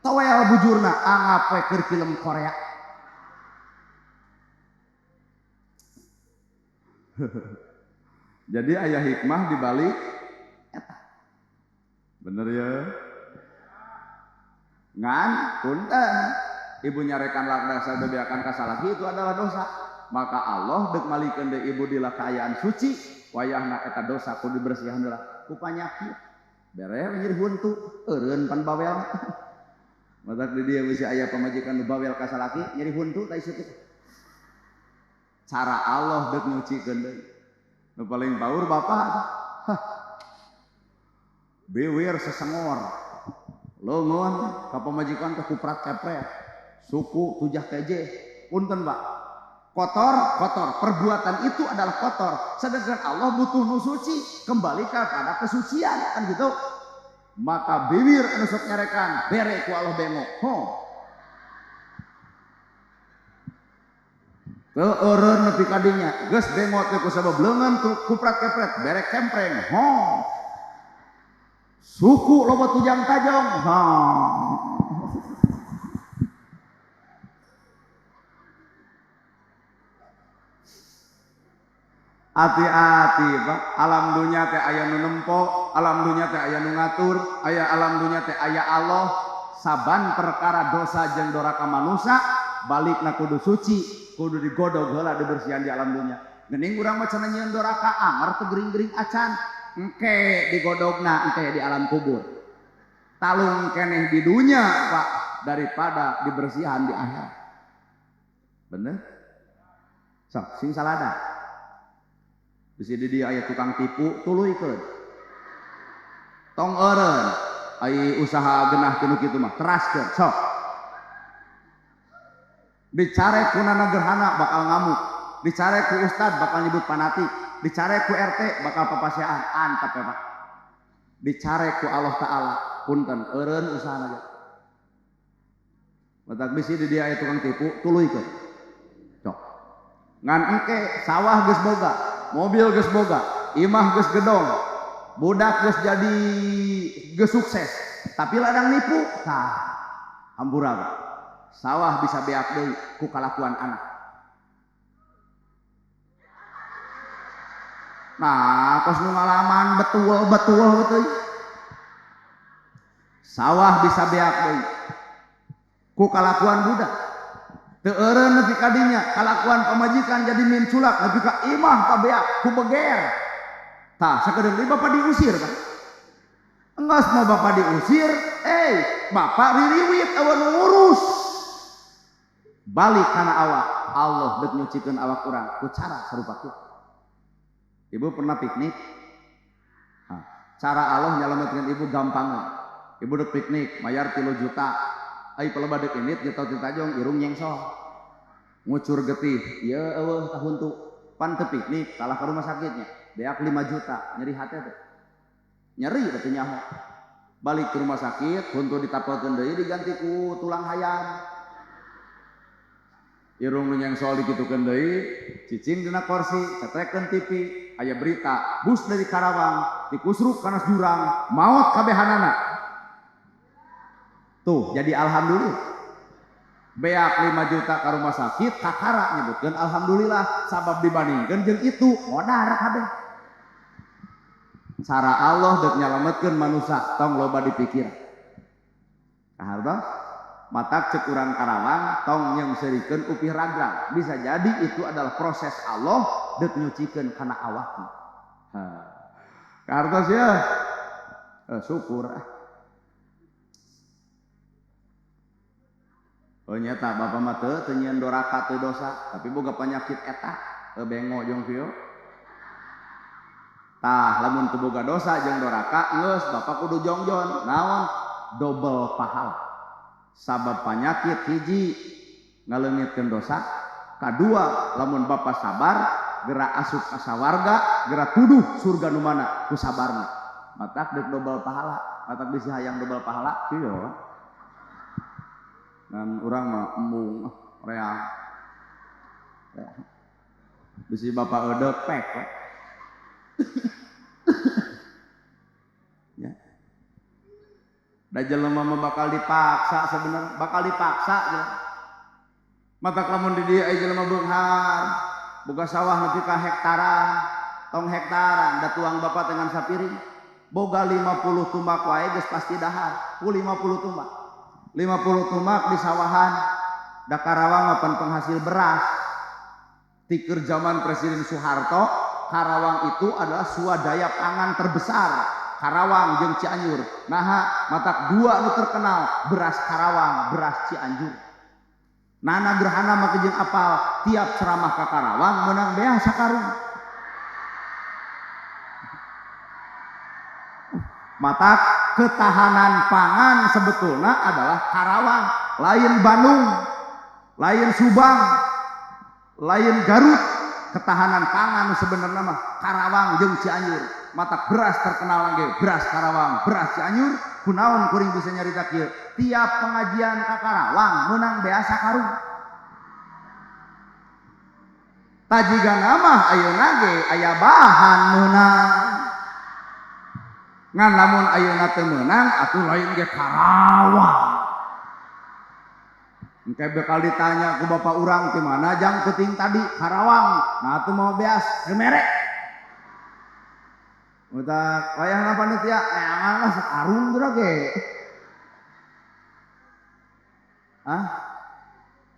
Towel bujurna anggap we keur film Korea. Jadi aya hikmah di balik eta. Bener ya? Ngan, punten. Ibu nyarekan laksa bebeakan kasalaki itu adalah dosa. Maka Allah dek malikeun deui ibu di lakayaan suci, wayahna eta dosa kudu dibersihan heula ku panyakit. Bere nyeri huntu, eureun pan bawel. Matak di dieu bisi aya pamajikan nu bawel kasalaki nyeri huntu tah isu kitu. Cara Allah dek nyucikeun deui. Nu paling baur bapak. Bewir sesengor. Longon ka pamajikan teh kuprat kepret. Suku tujah teje. Punten, Pak. Kotor, perbuatan itu adalah kotor. Sedangkan Allah butuh nu suci, kembali kepada kesucian, kan gitu. Maka bibir anu sok nyarekan, bere ku Allah bengok. Eureun nepi ka dinya, geus bengok teh ku sabab leungeun kuprat kepret, bere kempreng. Suku loba tujang tajong. Hati-hati, Pak. Alam dunya teh aya nu nempo, alam dunya teh aya nu ngatur, aya alam dunya teh aya Allah. Saban perkara dosa jeung doraka manusia, balikna kudu suci, kudu digodog heula dibersihan di alam dunya. Geuning urang mah cenah nyieun doraka anger teu gering-gering acan, engke digodogna engke di alam kubur. Talung keneh di dunya, Pak, daripada dibersihan di akhirat. Bener? Sok, sing salada. Bisi di dia aya tukang tipu tuluykeun. Tong eureun ai usaha genah kitu kitu mah teraskeun sok. Dicare ku nana gerhana bakal ngamuk, dicare ku ustad bakal nyebut fanatik, dicare ku RT bakal papasiaan antep ya Pak. Dicare ku Allah taala punten eureun usahana ge. Matak bisi di dia aya tukang tipu tuluykeun. Sok. Ngan engke sawah geus boga, mobil geus boga, imah geus gedong, budak geus jadi geus sukses, tapi ladang nipu, tah hampura. Sawah bisa beak deui ku kalakuan anak. Nah, kos nu ngalaman betul teuy. Sawah bisa beak deui ku kalakuan budak. Teu eureun nepi ka dinya kalakuan pamajikan jadi min culak nepi ka imah pabeak ku beger. Tah sakedeung deui bapak diusir kan. Enggeus mah bapak diusir, bapak ririwit awan ngurus. Balik kana awak, Allah dek nyucikeun awak urang ku cara sarupa kieu. Ibu pernah piknik? Nah, cara Allah nyalametkeun ibu gampang. Ibu dek piknik mayar 3 juta. Ai peleba dek init getau ti tajong irung nyengsol. Ngucur getih, ieu eueuh tahun tu. Pan teu piknik, salah ka rumah sakitnya. Beak 5 juta, nyeri hate teh. Nyeri teh nyaho. Balik ke rumah sakit, huntu ditapelkeun deui diganti ku tulang hayam. Irung nu nyengsol dikitukeun deui, cicing dina kursi, cetrekeun TV, aya berita, bus dari Karawang dikusruk kana jurang, maot kabehanana. Tuh, jadi alhamdulillah. Beak 5 juta ke rumah sakit, kakara nyebutkeun alhamdulillah, sabab dibandingkeun jeung itu modar kabeh. Cara Allah dek nyalametkeun manusia, tong loba dipikir. Kahartos matak cek urang Karawang tong nyeungsirikeun upih ragrang. Bisa jadi itu adalah proses Allah dek nyucikeun kana awakna. Kahartos ya. Syukur. Oh nyata bapak mah teu nyieun doraka teu dosa, tapi boga penyakit eta, bengo jeung vieu. Tah lamun teu boga dosa jeung doraka, geus bapak kudu jongjon, naon? Double pahala. Sabab penyakit hiji ngaleungitkeun dosa, kadua lamun bapak sabar, geura asup ka sawarga, geura tuduh surga nu mana ku sabarna. Matak deuk double pahala, matak bisa hayang double pahala, kieu. Dan orang mah embung real. Bisi bapak eudeuh pek. Ya. Da jelema mah bakal dipaksa sebenarnya, bakal dipaksa ya. Matak lamun di dieu aya jelema beunghar, boga sawah nepi ka hektaran, tong hektaran, da tuang bapak dengan sapiring, boga 50 tumak wae geus pasti dahar, 50 tumak. 50 tumak di sawahan, da Karawang mapan penghasil beras. Tiker zaman Presiden Soeharto, Karawang itu adalah swadaya pangan terbesar. Karawang jeung Cianjur. Nah, matak dua nu terkenal, beras Karawang, beras Cianjur. Nana gerhana make jeung apal, tiap ceramah ka Karawang meunang beas sakarung. Matak ketahanan pangan sebetulnya adalah Karawang, lain Bandung, lain Subang, lain Garut. Ketahanan pangan sebenarnya mah Karawang jeung Cianjur. Matak beras terkenal lagi, beras Karawang, beras Cianjur. Kunaon kuring bisa nyarita kieu? Tiap pengajian ka Karawang meunang beas sakarung. Tajigana mah ayeuna ge aya bahan meunang. Ngan lamun ayeuna teu meunang atuh lain ge Karawang. Engke bakal ditanya ku bapak urang di mana jang penting tadi Karawang. Nah atuh mau beas merek. Utak wayahna panitia neangan lah sakarung geura ge. Hah?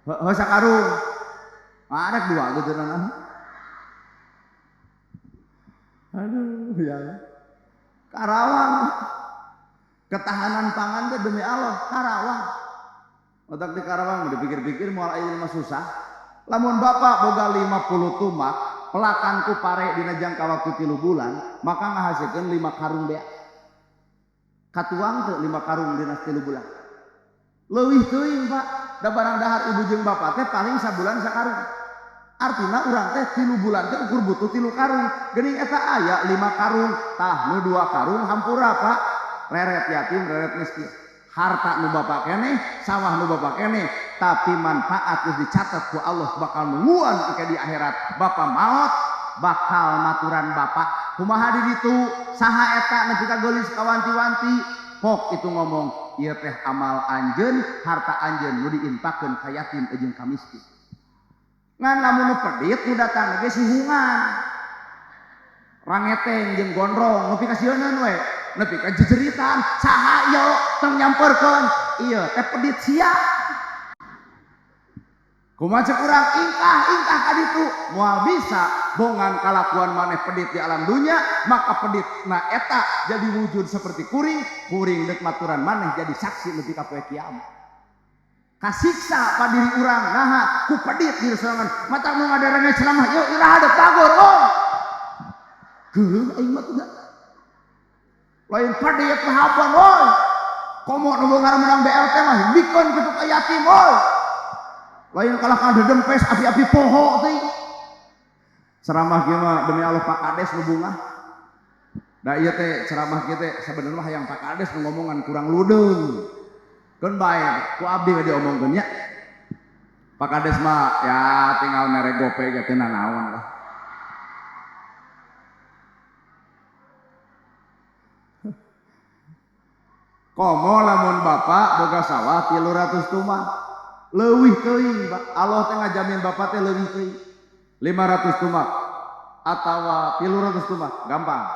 Heuh sakarung. Arek dua gitu nah. Aduh ya. Karawang. Ketahanan pangan teh demi Allah Karawang. Otak di Karawang udah pikir-pikir moal aya mah susah. Lamun bapak boga 50 tumak, pelakanku pare dina jangka waktu 3 bulan, maka ngahasilkeun 5 karung bea. Katuang teu 5 karung dina 3 bulan. Leuwih teuing Pak, da barang dahar ibu jeung bapak teh paling sabulan sakarung. Artina urang teh 3 bulan teh ukur butuh 3 karung. Geuning eta aya 5 karung, tah nu 2 karung hampura Pak. Reret yatim, reret miskin. Harta nu bapak keneh, sawah nu bapak keneh, tapi manfaat geus dicatat ku Allah bakal nungguan engke di akhirat. Bapak maot bakal maturan bapak. Kumaha di ditu? Saha eta nepi ka geulis kawanti-wanti? Pok itu ngomong, ieu teh amal anjeun, harta anjeun nu diinfakkeun ka yatim jeung ka miskin. Ngan lamun nu pedit nu datang ge sihungan. Rangeteng jeung gondrong nepi ka sieuneuan we. Nepi ka jejeritan saha ieu tong nyamperkeun ieu teh pedit sia. Kumaha ceuk urang ingkah ka ditu moal bisa bongan kalakuan maneh pedit di alam dunya maka peditna eta jadi wujud seperti kuring deuk maturan maneh jadi saksi nepi ka poe kiamat. Kasiksa pa diri urang naha ku pedit di sorangan matak nu ngadarenge ceramah yeuh iraha deuk tagor oh. Geureum aing mah teu lain pedit pahaban oi. Komo nu beungar menang BLT mah bikeun kitu ka yatim oi. Lain kalah ka dedempes api-api poho teh. Ceramah kieu mah demi Allah Pak Kades nu bunga. Da ieu teh ceramah kieu teh sabenerna mah hayang Pak Kades nu ngomongan kurang ludeung. Keun bae ku abdi we diomongkeun nya. Pak Kades mah ya tinggal mere gope ge teu nanaon lah. Komo lamun bapak boga sawah 300 tumak leuwih teuing Allah teh ngajamin bapak teh leuwih teuing 500 tumak atawa 300 tumak gampang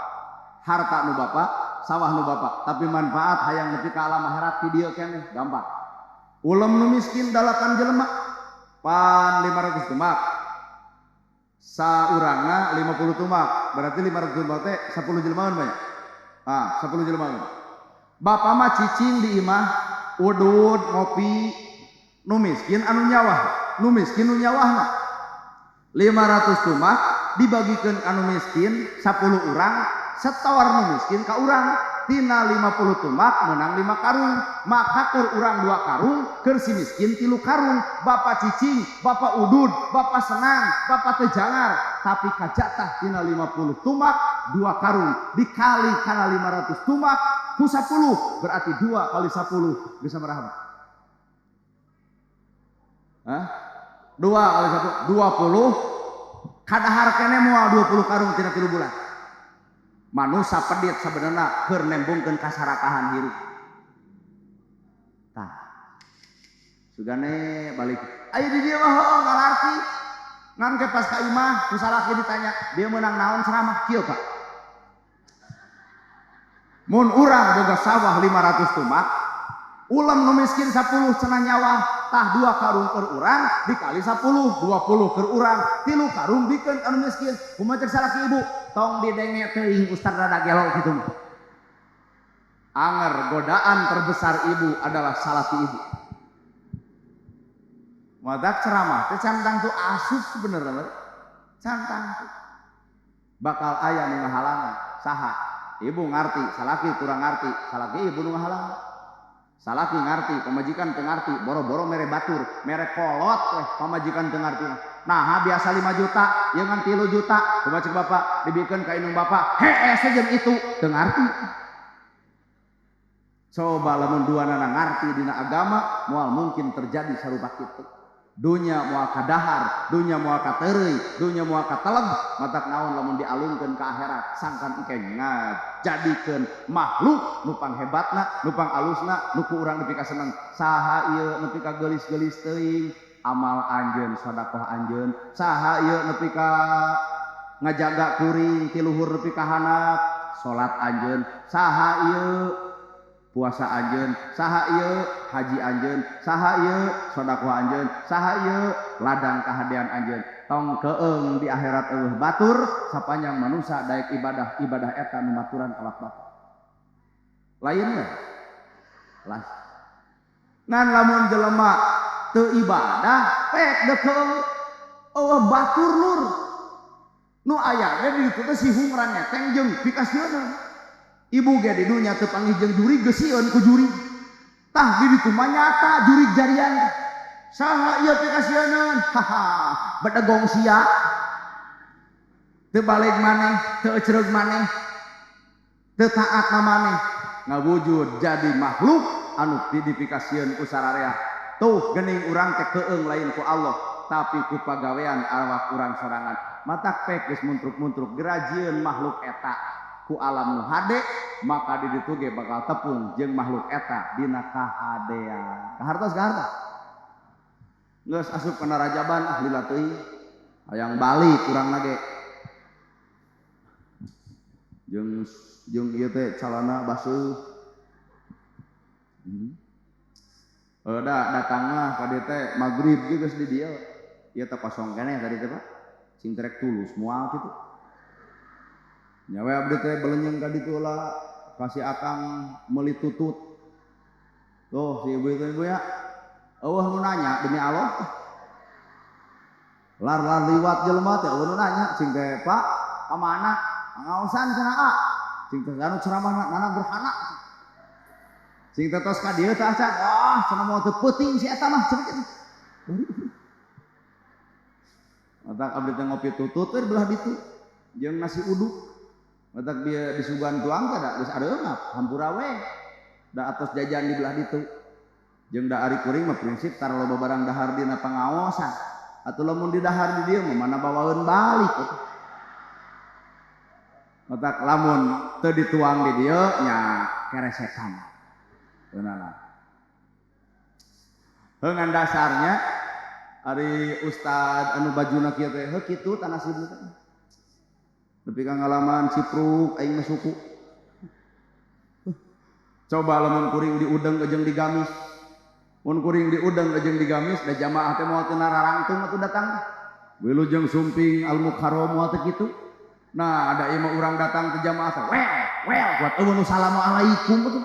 harta nu bapak sawah nu bapak tapi manfaat hayang nepi ka alam akhirat di dieu keneh gampang ulem nu miskin dalakan jelema pan 500 tumak saurangna 50 tumak berarti 500 tumak teh 10 jelemaeun bae 10 jelemaeun. Bapak mah cicing di imah udud ngopi nu miskin anu nyawah nu miskin nu nyawahna 500 tumak dibagikeun anu miskin 10 urang setawar nu miskin ka urang tina 50 tumak menang 5 karung maka keur urang 2 karung keur si miskin 3 karung bapak cicing bapak udud bapak senang bapak teu jangar tapi kajatah tina 50 tumak 2 karung dikali kana 500 tumak ku 10 berarti 2 kali 10 bisa berapa? Hah? 2 kali 1 20 kadahar keneh moal 20 karung tina 3 bulan. Manusia pedit sebenarnya keur nembungkeun kasarakahan hirup. Tah. Sugane balik. Aya di dieu mah heuh ngalarti. Ngan ke pas ka imah ku salaki ditanya dia menang naon ceramah kieu Pak. Mun urang boga sawah 500 tumak ulam nu miskin 10 cenah nyawa tah 2 karung keur urang dikali 10 20 keur urang 3 karung bikeun anu miskin kumaha cek salaki ibu tong didenge teuing ustaz rada gelo kitu mah. Anger godaan terbesar ibu adalah salaki ibu. Madak ceramah teh cantang tu asup sebenarnya cantang tu bakal aya nu ngahalangan saha ibu ngarti salaki kurang ngarti salaki ibu nu ngahalangan salaki ngarti pamajikan teu ngarti boro-boro mere batur mere kolot weh pamajikan teu ngarti nah biasa 5 juta ieu ngan 3 juta coba cek bapak dibikeun ka indung bapak hee sejen itu teu ngarti. Coba lamun duanana ngarti dina agama moal mungkin terjadi sarupa kitu. Dunya moal kadahar, dunya moal kateureuy, dunya moal kateleg, matak naon lamun dialungkeun ka akhirat sangkan engke ngajadikeun makhluk nu panghebatna, nu pangalusna, nu ku urang nepi ka seneng. Saha ieu nepi ka geulis-geulis teuing amal anjeun, sedekah anjeun. Saha ieu nepi ka ngajaga kuring ti luhur nepi ka handap, salat anjeun. Saha ieu puasa anjeun, saha ieu haji anjeun, saha ieu sedekah anjeun, saha ieu ladang kahadean anjeun. Tong keung di akhirat eueuh batur sapanjang manusia daek ibadah eta nu maturan awak bapak. Lain we. Lah. Ngan lamun jelema teu ibadah pek deu keung eueuh batur lur. Nu aya ge di ditu teh si hungran nyeteng jeung pikasieuna. Ibu ge di dunya teu panggih jeung juri geusieun ku juri. Tah di ditu mah nyata juri jarian. Saha ieu pikasieun? Haha, bedegong sia. Teu balik maneh, teu ecereug maneh. Teu taat na maneh. Ngawujud jadi makhluk anu dipikasieun ku sararea. Tuh geuning urang teh keung lain ku Allah, tapi ku pagawean awak urang sorangan. Matak pek geus muntruk-muntruk gerajieun makhluk eta ku alam nu hade maka di ditu ge bakal tepung jeung makhluk eta dina kahadean. Kahartos geus asup kana rajaban lila teuing hayang balik urangna ge jeung ieu teh calana basuh. Datang mah ka dieu teh magrib ge geus di dieu. Ieu teh kosong keneh tadi teh Pak. Sing terek tulus moal kitu. Nyawa abdi teh belenyeng ka ditu lah kasih akang meuli tutut. Tuh si ibu itu ibu ya. Eueuh nu nanya demi Allah. Lar liwat jelema teh eueuh nu nanya cing teh Pak ka mana? Ngaosan cenah A. Cing teh anu ceramah nana gerhana. Cing teh tos ka dieu teh acan. Wah, cenah moal teu peuting si eta mah cenah kitu. Matak abdi teh ngopi tutut teh belah ditu. Jeung nasi uduk. Matak dia disuguhan tuang teh da geus areungap hampura we. Da atos jajan di belah ditu. Jeung da ari kuring mah prinsip tara loba barang dahar dina pangaosan. Atuh lamun di dahar di dieu mah mana bawaeun balik. Matak lamun teu dituang di dieu nya keresekan. Beunana. Heungan dasarnya ari ustad anu bajuna kieu teh heuh kitu tanah sibuk teh. Nepi ka ngalaman cipruk aing mah suku. Coba lamun kuring diudeng jeung digamis. Mun kuring diudeng jeung digamis da jamaah teh moal teu nararangtung atuh datang. Wilujeng sumping al-mukharom moal teh kitu. Nah, ada ieu mah urang datang ke jamaah teh. Wel, buat eueuh nu assalamualaikum atuh.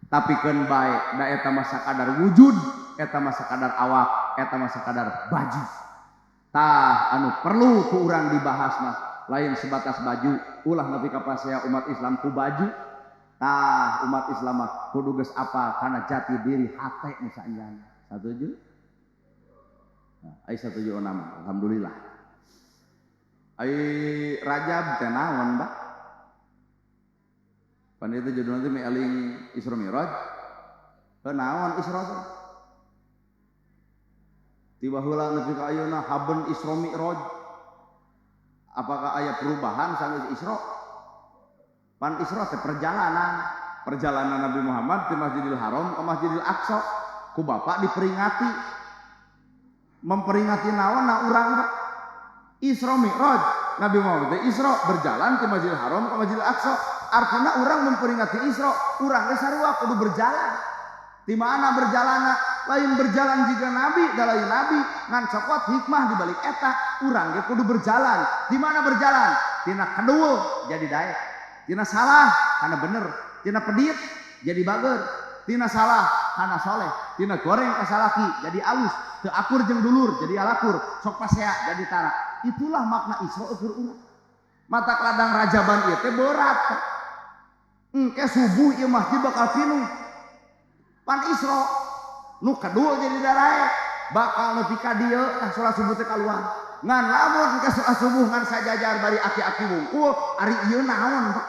Tapi keun bae, da eta mah sakadar wujud, eta mah sakadar awak, eta mah sakadar baju. Tah anu perlu ku urang dibahas mah lain sebatas baju, ulah nepi ka pasea umat Islam ku baju. Tah umat Islam mah kudu geus apal kana jati diri hate nu saenjana. Satuju? Nah, ai satuju onam, alhamdulillah. Ai Rajab teh naon, Mbak? Pan itu judulna teh eling Isra Mi'raj. Teu naon Isra teh? Tiba heula nepi ka ayeuna haben Isra Mi'raj. Apakah aya perubahan sanes Isra? Pan Isra teh perjalanan Nabi Muhammad di Masjidil Haram ke Masjidil Aqsa ku Bapak diperingati. memperingati naon na urang Isra Mi'raj. Nabi Muhammad Isra berjalan ke Masjidil Haram ke Masjidil Aqsa. Artinya orang memperingati Isra, urang ge sarua kudu berjalan. Di mana berjalan? Lain berjalan jika Nabi, da lain Nabi ngan cokot hikmah di balik eta, urang ge kudu berjalan. Di mana berjalan? Tina kedul jadi daek. Tina salah kana bener, tina pedit jadi bager, tina salah kana soleh, tina goreng kasalaki jadi alus, teu akur jeung dulur jadi alakur, sok pasea jadi tara. Itulah makna Isra keur urang. Mata ladang rajaban ieu teh berat. Engke subuh ieu masjid bakal pinuh. Pan Isra nu kedua jadi darae bakal nepi ka dieu tah salat subuh teh kaluar. Ngan lamun engke salat subuh ngan sajajar bari aki-aki wungkul ari ieu naon Pak?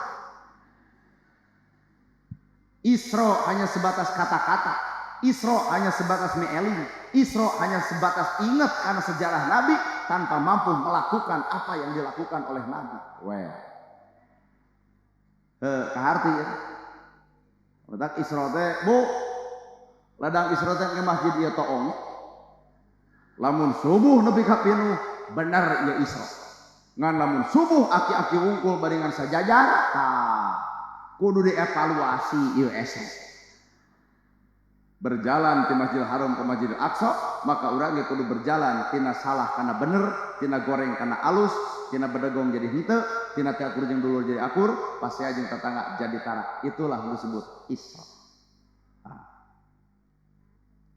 Isra hanya sebatas kata-kata. Isra hanya sebatas meeling. Isra hanya sebatas ingat karena sejarah Nabi tanpa mampu melakukan apa yang dilakukan oleh Nabi. Weh. Kaharti ya. Letak Isra teh, Bu. Ladang Isra teh ke masjid ieu toong. Lamun subuh nepi ka pinuh, bener ieu Isra. Ngan lamun subuh aki-aki wungkul barengan sajajar, kudu dievaluasi ieu ese. Berjalan di Masjidil Haram ke Masjidil Aqsa, maka urang ge kudu berjalan tina salah kana bener, tina goreng kana alus, tina bedegong jadi henteu, tina teu akur jeung dulur jadi akur, pasea jeung tetangga jadi tara. Itulah disebut Isra.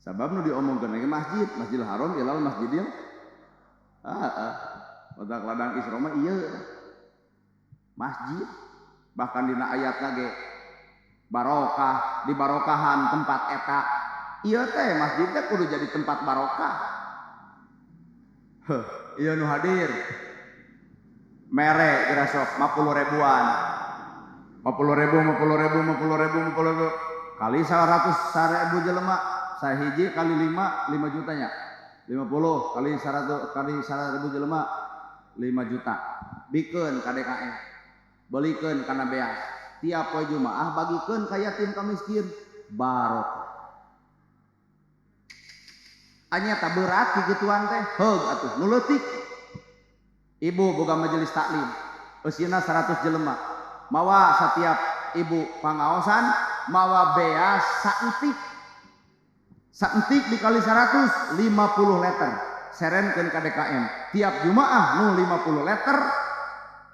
Sabab nu diomongkeun ge masjid, Masjidil Haram ilal Masjidil otak ladang Isra mah ieu masjid. Bahkan dina ayatna ge barokah, di barokahan tempat eta. Ieu teh masjid teh kudu jadi tempat barokah. Ieu nu hadir mere geura sok 50 ribuan. 50 ribu kali 100.000 jelema, sahiji kali 5 jutanya. 50 kali 100 kali 100.000 jelema 5 juta. Bikeun ka DKM. Belikeun kana beas. Tiap poe Jumaah bagikeun ka yatim ka miskin, barokah. Anya tak berat kigituan teh, heug atuh nu leutik. Ibu boga majelis taklim, eusina 100 jelema. Mawa setiap ibu pangaosan, mawa beas saeutik. Saeutik dikali 100, 50 liter. Serenkeun ka DKM. Tiap Jumaah nu 50 liter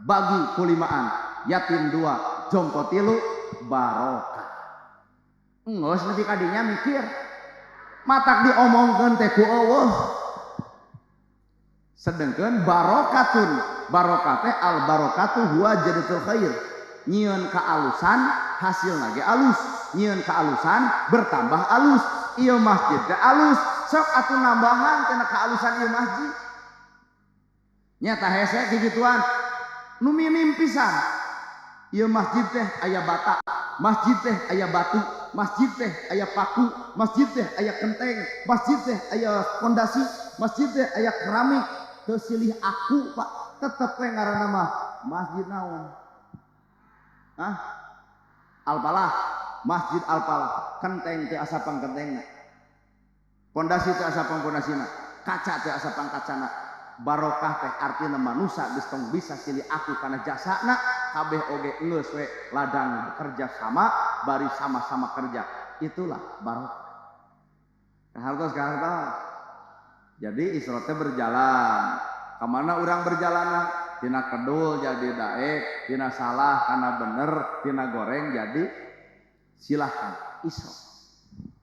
bagi kulimaan. Yatim 2, jompo 3, barokah. Geus nepi ka dinya mikir. Matak diomongkeun teh ku Allah. Sedengkeun barokatun, barokah teh al barokatu huwa jadatul khair. Nyieun kaalusan hasilna ge alus, nyieun kaalusan bertambah alus. Ieu masjid teh alus, sok atuh nambahan tina kaalusan ieu masjid. Nyata hese kigituan nu minim pisan. Ieu masjid teh aya bata, masjid teh aya batu, masjid teh aya paku, masjid teh aya kenteng, masjid teh aya fondasi, masjid teh aya keramik. Teu silih aku Pak, tetep we ngaranna mah masjid naon? Al-Falah, Masjid Al-Falah. Kenteng teu asapang kentengna. Fondasi teu asapang fondasina, kaca teu asapang kacana. Barokah teh artina manusia geus tong bisa silih aku kana jasana, kabeh oge geus we ladang bekerja sama, bari sama-sama kerja. Itulah barokah. Kahartos. Jadi Isra teh berjalan. Kamana urang berjalan? Tina kedul jadi daek, tina salah kana bener, tina goreng jadi silahkan Isra.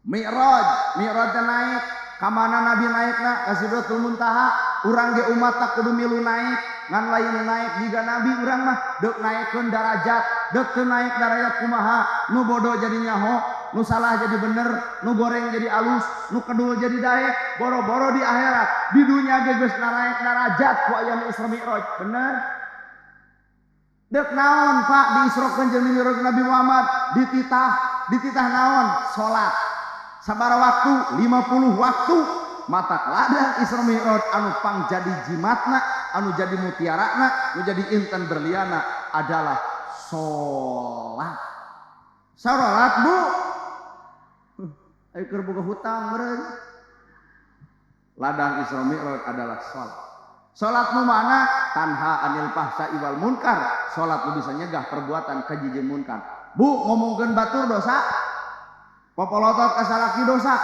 Mi'raj teh naik. Kamana Nabi naikna ka Sidratul Muntaha, urang ge umat tak kudu milu naik, ngan lain naik jiga Nabi urang mah deuk naikkeun darajat, deuk teu naik darajat kumaha, nu bodoh jadi nyaho, nu salah jadi bener, nu goreng jadi alus, nu kedul jadi daek, boro-boro di akhirat, di dunia ge geus naik darajat ku aya Isra Mi'raj, bener? Deuk naon Pak diisrokeun jeung Mi'raj Nabi Muhammad, dititah naon? Salat. Sabaraha waktu 50 waktu mata ladang Isra Mi'raj anu pang jadi jimatna, anu jadi mutiarana, anu jadi intan berliana adalah salat. Salat Bu. Ayo keur boga hutang meureun. Ladang Isra Mi'raj adalah salat. Salat nu mana? Tanha anil fahsya'i wal munkar. Salat nu bisa nyegah perbuatan keji jeung munkar. Bu, ngomongkeun batur dosa. Popolotot ka salaki dosa.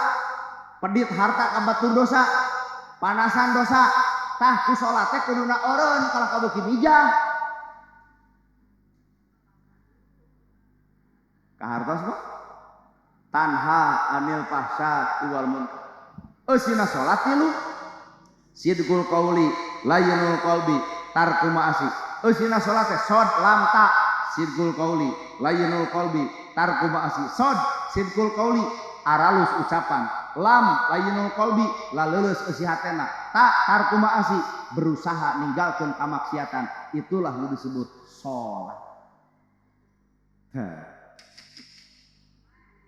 Pedit harta ka batur dosa. Panasan dosa. Tah ku salat teh kuduna eureun kalau kabeuki mijah. Ka hartos mah tanha anil fahsya'i wal munkar. Eusina salat tilu. Sidqul qauli layyinul qalbi tarku ma'asi. Eusina salat teh sod lam ta sidqul qauli layyinul qalbi tarku ma'asi. Sod sidqul qauli aralus ucapan, lam layyinul qalbi laleuleus eusi hatena, ta tarku ma'asi berusaha ninggalkeun kamaksiatan. Itulah nu disebut salat.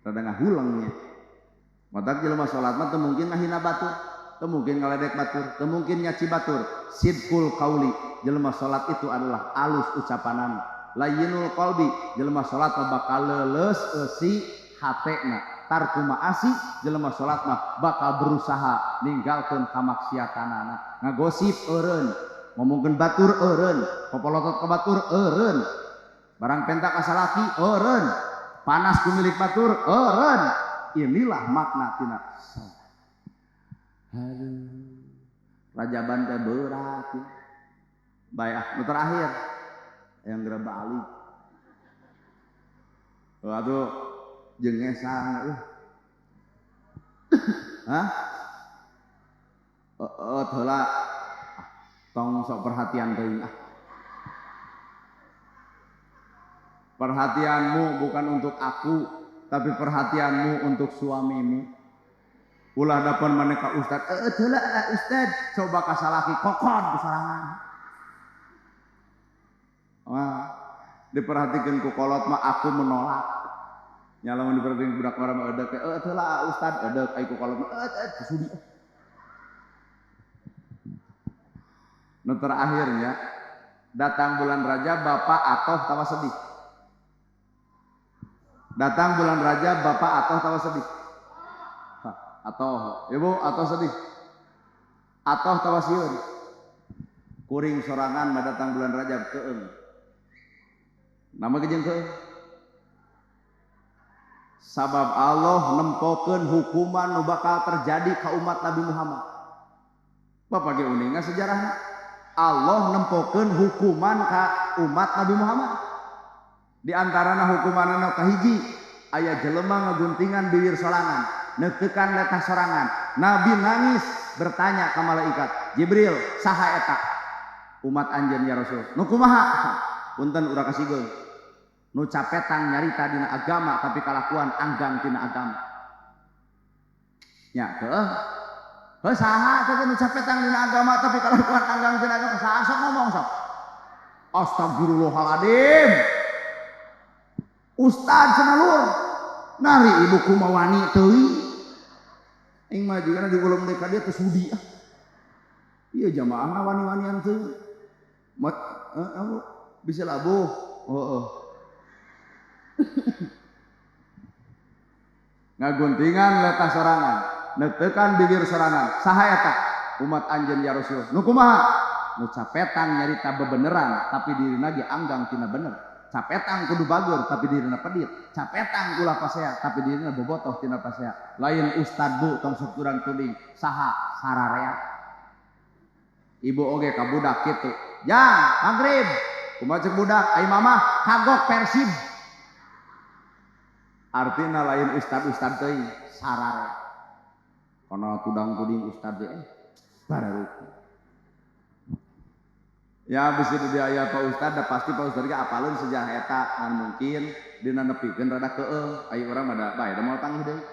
Rada ngahulengnya. Matak jelema salat mah teu mungkin ngahina batur. Teu mungkin ngaledek batur, teu mungkin nyaci batur. Sidqul qauli, jelema salat itu adalah alus ucapanan. Layyinul qalbi, jelema salat mah bakal leuleus eusi hatena. Tarku ma'asi, jelema salat mah bakal berusaha ninggalkeun kamaksiatanana. Ngagosip eureun, ngomongkeun batur eureun, popolotot ka batur eureun. Barang pentak ka salaki eureun, panas ku milik batur eureun. Inilah makna tina salat. Aduh, rajaban teh berat. Baik, nu terakhir yang geura balik. Aduh, jengesan hah? Heula tong sok perhatian teuing ah. Perhatianmu bukan untuk aku, tapi perhatianmu untuk suamimu. Ulah dapan maneh ka ustad, heula ustad, coba ka salaki kokon kusarangan. Wah, diperhatikeun ku kolot mah aku menolak. Nya lamun diperhatikeun budak orang mah eudeuh teh, heula ustad eudeuh ai ku kolot mah sudi. Nu terakhirnya, datang bulan Rajab bapak atoh tawa sedih. Datang bulan Rajab bapak atoh tawa sedih. Atoh, ibu atoh sedih. Atoh tawa sieun. Kuring sorangan mah datang bulan Rajab keung. Nama gejeung keung. Sabab Allah nempokeun hukuman nu bakal terjadi ka umat Nabi Muhammad. Bapak ge uninga sejarahna. Allah nempokeun hukuman ka umat Nabi Muhammad. Di antarana hukumanna kahiji aya jelema ngaguntingan bibir sorangan, neukeun letah sorangan. Nabi nangis bertanya ka malaikat, Jibril, saha eta? Umat anjeun ya Rasul. Nu kumaha? Punten urang kasigeuh. Nu capetang nyarita dina agama tapi kalakuan anggang tina agama. Nya teuh. Heuh saha teh nu capetang dina agama tapi kalakuan anggang tina agama? Saha sok ngomong sok? Astagfirullahaladzim. Ustad sanalur nari ibu kumawani teuing ing mah juga di ulang deka dia teh sudi ah. Iya jamaah wani-wanian teuing mat bisa labuh ngaguntingan letah sorangan neutekan bibir sorangan saha eta umat anjeun ya Rasul nu kumaha nu capetan nyarita bebeneran tapi dirina ge anggang tina bener. Capetang kudu bagur tapi dirina pedit. Capetang ulah pasea tapi dirina bobotoh tina pasea. Lain ustad bu tong sukuran tuding saha sararea. Ibu oge ka budak kitu. Jang, magrib. Kumaha ceuk budak? Ai mamah kagok Persib. Artina lain ustad-ustad teuing sararea. Kono tudang tuding ustad teh bararuku. Ya bisa di ayat Pak Ustad, dah pasti Pak Ustad ga apalun sejarah eta kan mungkin dina nepikeun rada keeuh, aya urang mah bae da moal panggih deui.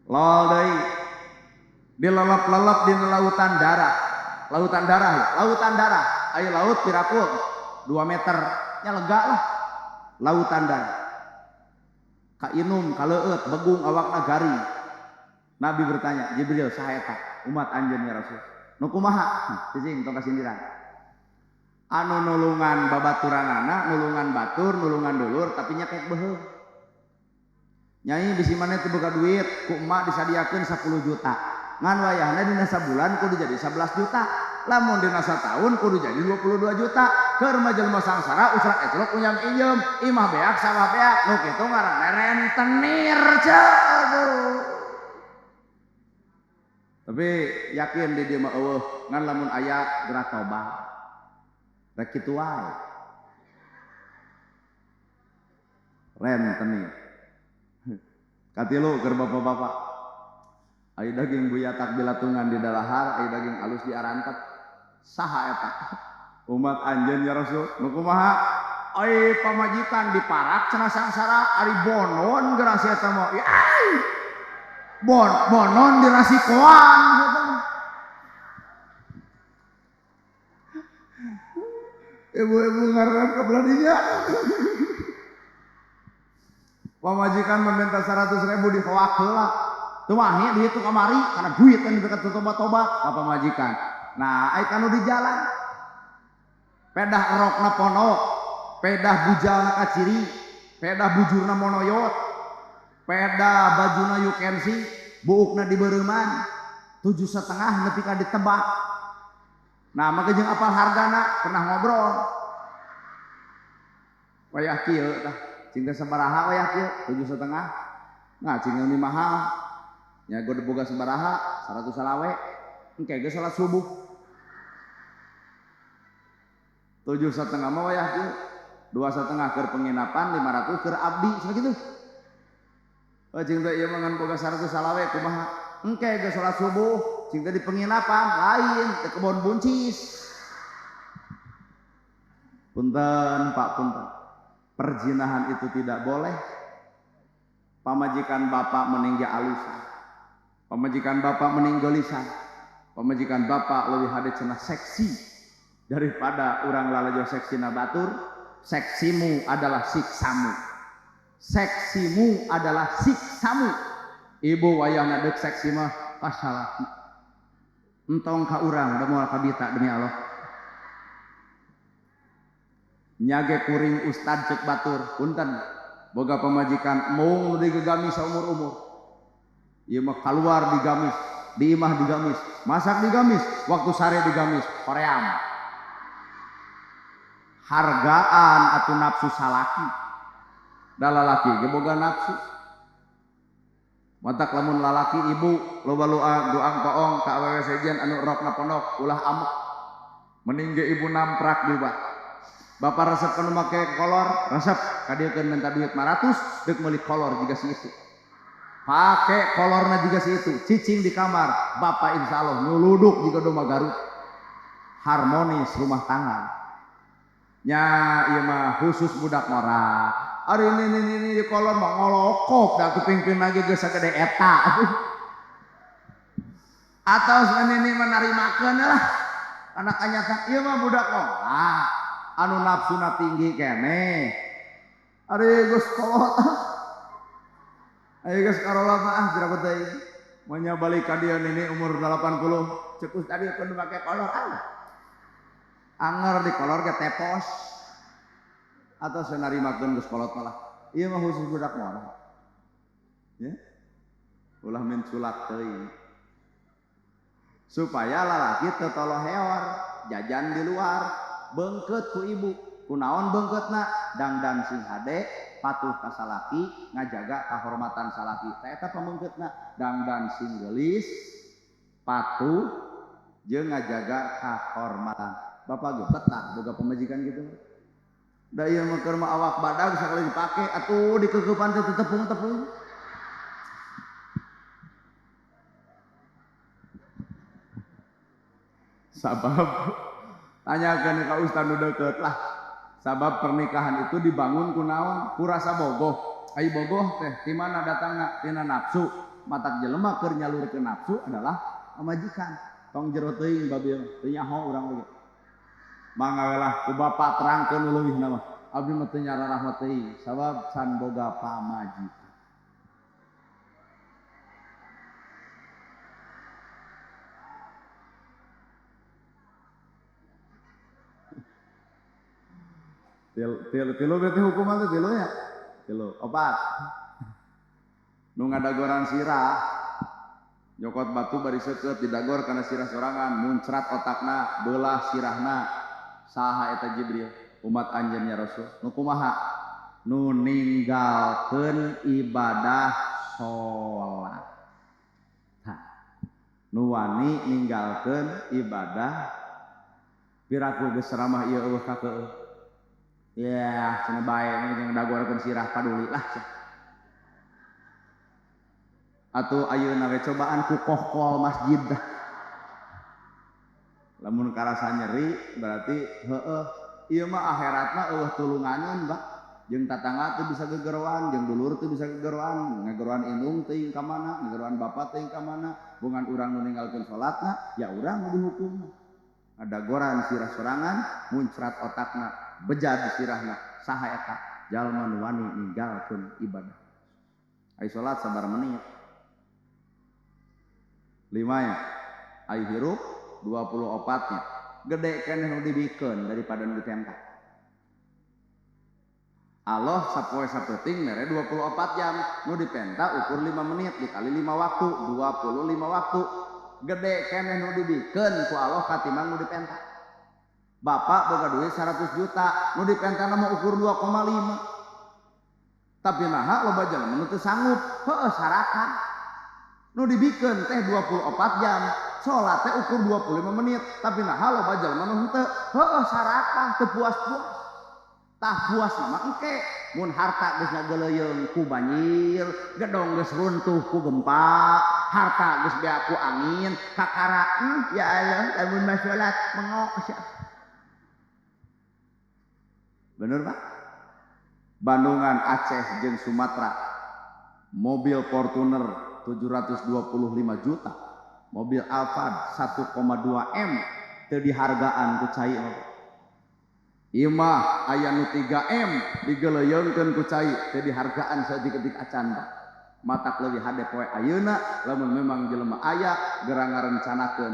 Lol deui. Dilelep-lelep dina lautan darah. Lautan darah ya, lautan darah. Aya laut pirakul 2 meter nya lega lah. Lautan darah. Ka inum, kaleueut, begung awakna garing. Nabi bertanya, Jibril saha eta? Umat anjeun ya Rasul. Nu kumaha? Cicing tong kasindiran. Anu nulungan babaturanana, nulungan batur, nulungan dulur tapi nyakek beuheung. Nyai bisi maneh teu boga duit, ku emak disadiakeun 10 juta. ngan wayahna dina sabulan kudu jadi 11 juta, lamun dina satahun kudu jadi 22 juta. Keur majelma sangsara usrak eclok unyam injem, imah beak sawah beak, nu kitu ngaranna rentenir aduh. Tapi yakin di dieu mah eueuh ngan lamun aya gerak tobat. Rek kitu wae. Rentenir. Katilu keur bapak-bapak. Aya daging buyatak bilatungan di dalahar, aya daging alus di arantep. Saha eta? Umat anjeun ya Rasul. Nu kumaha? Ai pamajikan diparak cenah sangsara ari bonon gerasi eta mah. Ai. Bonon dirasikoan eta mah. Ibu-ibu ngaran ka beladinya. Pamajikan meminta 100.000 dihoak heula. Teu mah di itu kamari karena duit kan dekat tobat-tobat ka pamajikan. Nah, ai kanu di jalan. Pedah rokna ponok, pedah bujalna kaciri, pedah bujurna monoyot, pedah bajuna you can see, buukna dibeureman, 7,5 nepi ka ditebak. Nah, maka jeung apal hargana pernah ngobrol. Wayah kieu tah, cing teh sabaraha wayah kieu? 7,5. Nah, cing nu mahal. Nya gode boga sabaraha? 100 salawe. Engke ge salat subuh. 7,5 mah wayah kieu. 2,5 keur penginapan, 500 keur abdi, sakitu. Cing teh ieu mah ngan boga 100 salawe kumaha? Engke ge salat subuh, cing teh di penginapan lain, di kebon buncis. Punten Pak, punten. Perzinahan itu tidak boleh. Pamajikan bapak meninggi alusan, pamajikan bapak meningggalisan, pamajikan bapak lebih hade cenah seksi daripada orang lalajo seksina batur. Seksimu adalah siksamu, seksimu adalah siksamu. Ibu wayahna deuk seksi mah kasalaki entong ka urang da moal kabita demi Allah. Nyage kuring ustad cek batur, punten boga pamajikan mung digegamis saumur-umur. Ieu mah kaluar digamis, di imah digamis, masak digamis, waktu sare digamis, hoream. Hargaan atuh nafsu salaki. Da lalaki ge boga nafsu. Matak lamun lalaki ibu loba doang koong ka awewe sejen anu rokna pondok ulah amek. Mending ge ibu namprak di bawah. Bapak resep kanu make kolor, resep kadiekeun minta duit 500, deuk meuli kolor jiga si itu. Pake kolorna jiga si itu, cicing di kamar, bapak insyaallah nyuluduk jiga domba Garut. Harmonis rumah tangga. Nya ieu mah khusus budak ngora. Ari ini di kolor mah ngolokok da kupingpin lagi geus sagede eta. Atau ini menarimakeun lah. Anak anyata ieu mah budak ngora. Anu nafsuna tinggi kene. Ari geus kolot. Ayo geus karolot mah jeragot deui. Monya balik ka dieu nini umur 80, cekus tadi kudu make kolor anger di kolor ke tepos. Atau senarimakeun geus kolot malah. Ieu mah khusus budak ngora. Ya. Ulah menculak teuing. Supaya lalaki teu tolo heor, jajan di luar. Bengket ku ibu, kunaon bengketna dangdan sing hade, patuh ka salaki, ngajaga kahormatan salaki. Tah eta pamengketna dangdan sing geulis, patuh jeung ngajaga kahormatan. Bapak ge betah boga pamajikan gitu. Da ieu mah keur mah awak badag sakali dipake atuh dikeukepan teh tepung-tepung. Sabab tanyakan ka ustaz nu deukeut lah. Sabab pernikahan itu dibangun ku naon? Ku rasa bogoh. Ai bogoh teh di mana datangna? Tina nafsu. Matak jelema keur nyalurkeun nafsu adalah pamajikan. Tong jero teuing babil, teu nyaho urang oge. Mangga lah ku bapa terangkeun leuwihna mah. Abdi mah teu nyararah mah teuing sabab can boga pamajikan. Tilu berarti hukuman itu tilu ya? Tilu, opat. Nu ngadagoran sirah, nyokot batu bari seukeut didagor kana sirah sorangan muncrat otakna beulah sirahna saha eta Jibril umat anjeunnya Rasul nu kumaha nu ninggalkeun ibadah salat nu wani ninggalkeun ibadah piraku geus ceramah ieu eueuh ka keueuh ya cenah bae yang dagorkeun sirah paduli lah atuh ayeuna we cobaan ku kohkol masjid dah lamun karasa nyeri berarti heueuh ieu mah akhiratna eueuh tulunganeun Mbak jeung tatangga teu bisa gegeroan jeung dulur teu bisa gegeroan ngageroan indung teuing ka mana ngageroan bapa teuing ka mana bungan urang nu ninggalkeun salatna ya urang nu dihukum ngadagoran sirah sorangan muncrat otakna bejad sirahna saha eta jalma nu wani ninggalkeun ibadah ai salat sabar menit 5 nya ai hirup 24 nya gede keneh nu dibikeun daripada nu ditentang Allah sapoe sapeting mere 24 jam nu dipenta ukur 5 menit dikali 5 waktu 25 waktu gede keneh nu dibikeun ku Allah katimbang nu dipenta bapak boga duit 100 juta nu dipenta mah ukur 2,5 tapi naha loba jalma nu teu sanggup heueuh sarakah nu dibikeun teh 24 jam salat teh ukur 25 menit tapi naha loba jalma nu henteu heueuh sarakah teu puas-puas tah puas mah engke mun harta geus ngageleuyeung ku banjir gedong geus runtuh ku gempa harta geus bea ku angin kakara ya Allah lamun mah salat mengok bener Pak Bandungan Aceh jeung Sumatera mobil Fortuner 725 juta mobil Alphard 1,2 M teu dihargaan ku cai imah aya nu 3 M digeleuyeungkeun ku cai teu dihargaan saeutik-eutik acan matak leuwih hade poe ayeuna lamun memang jelema aya gerang ngarencanakeun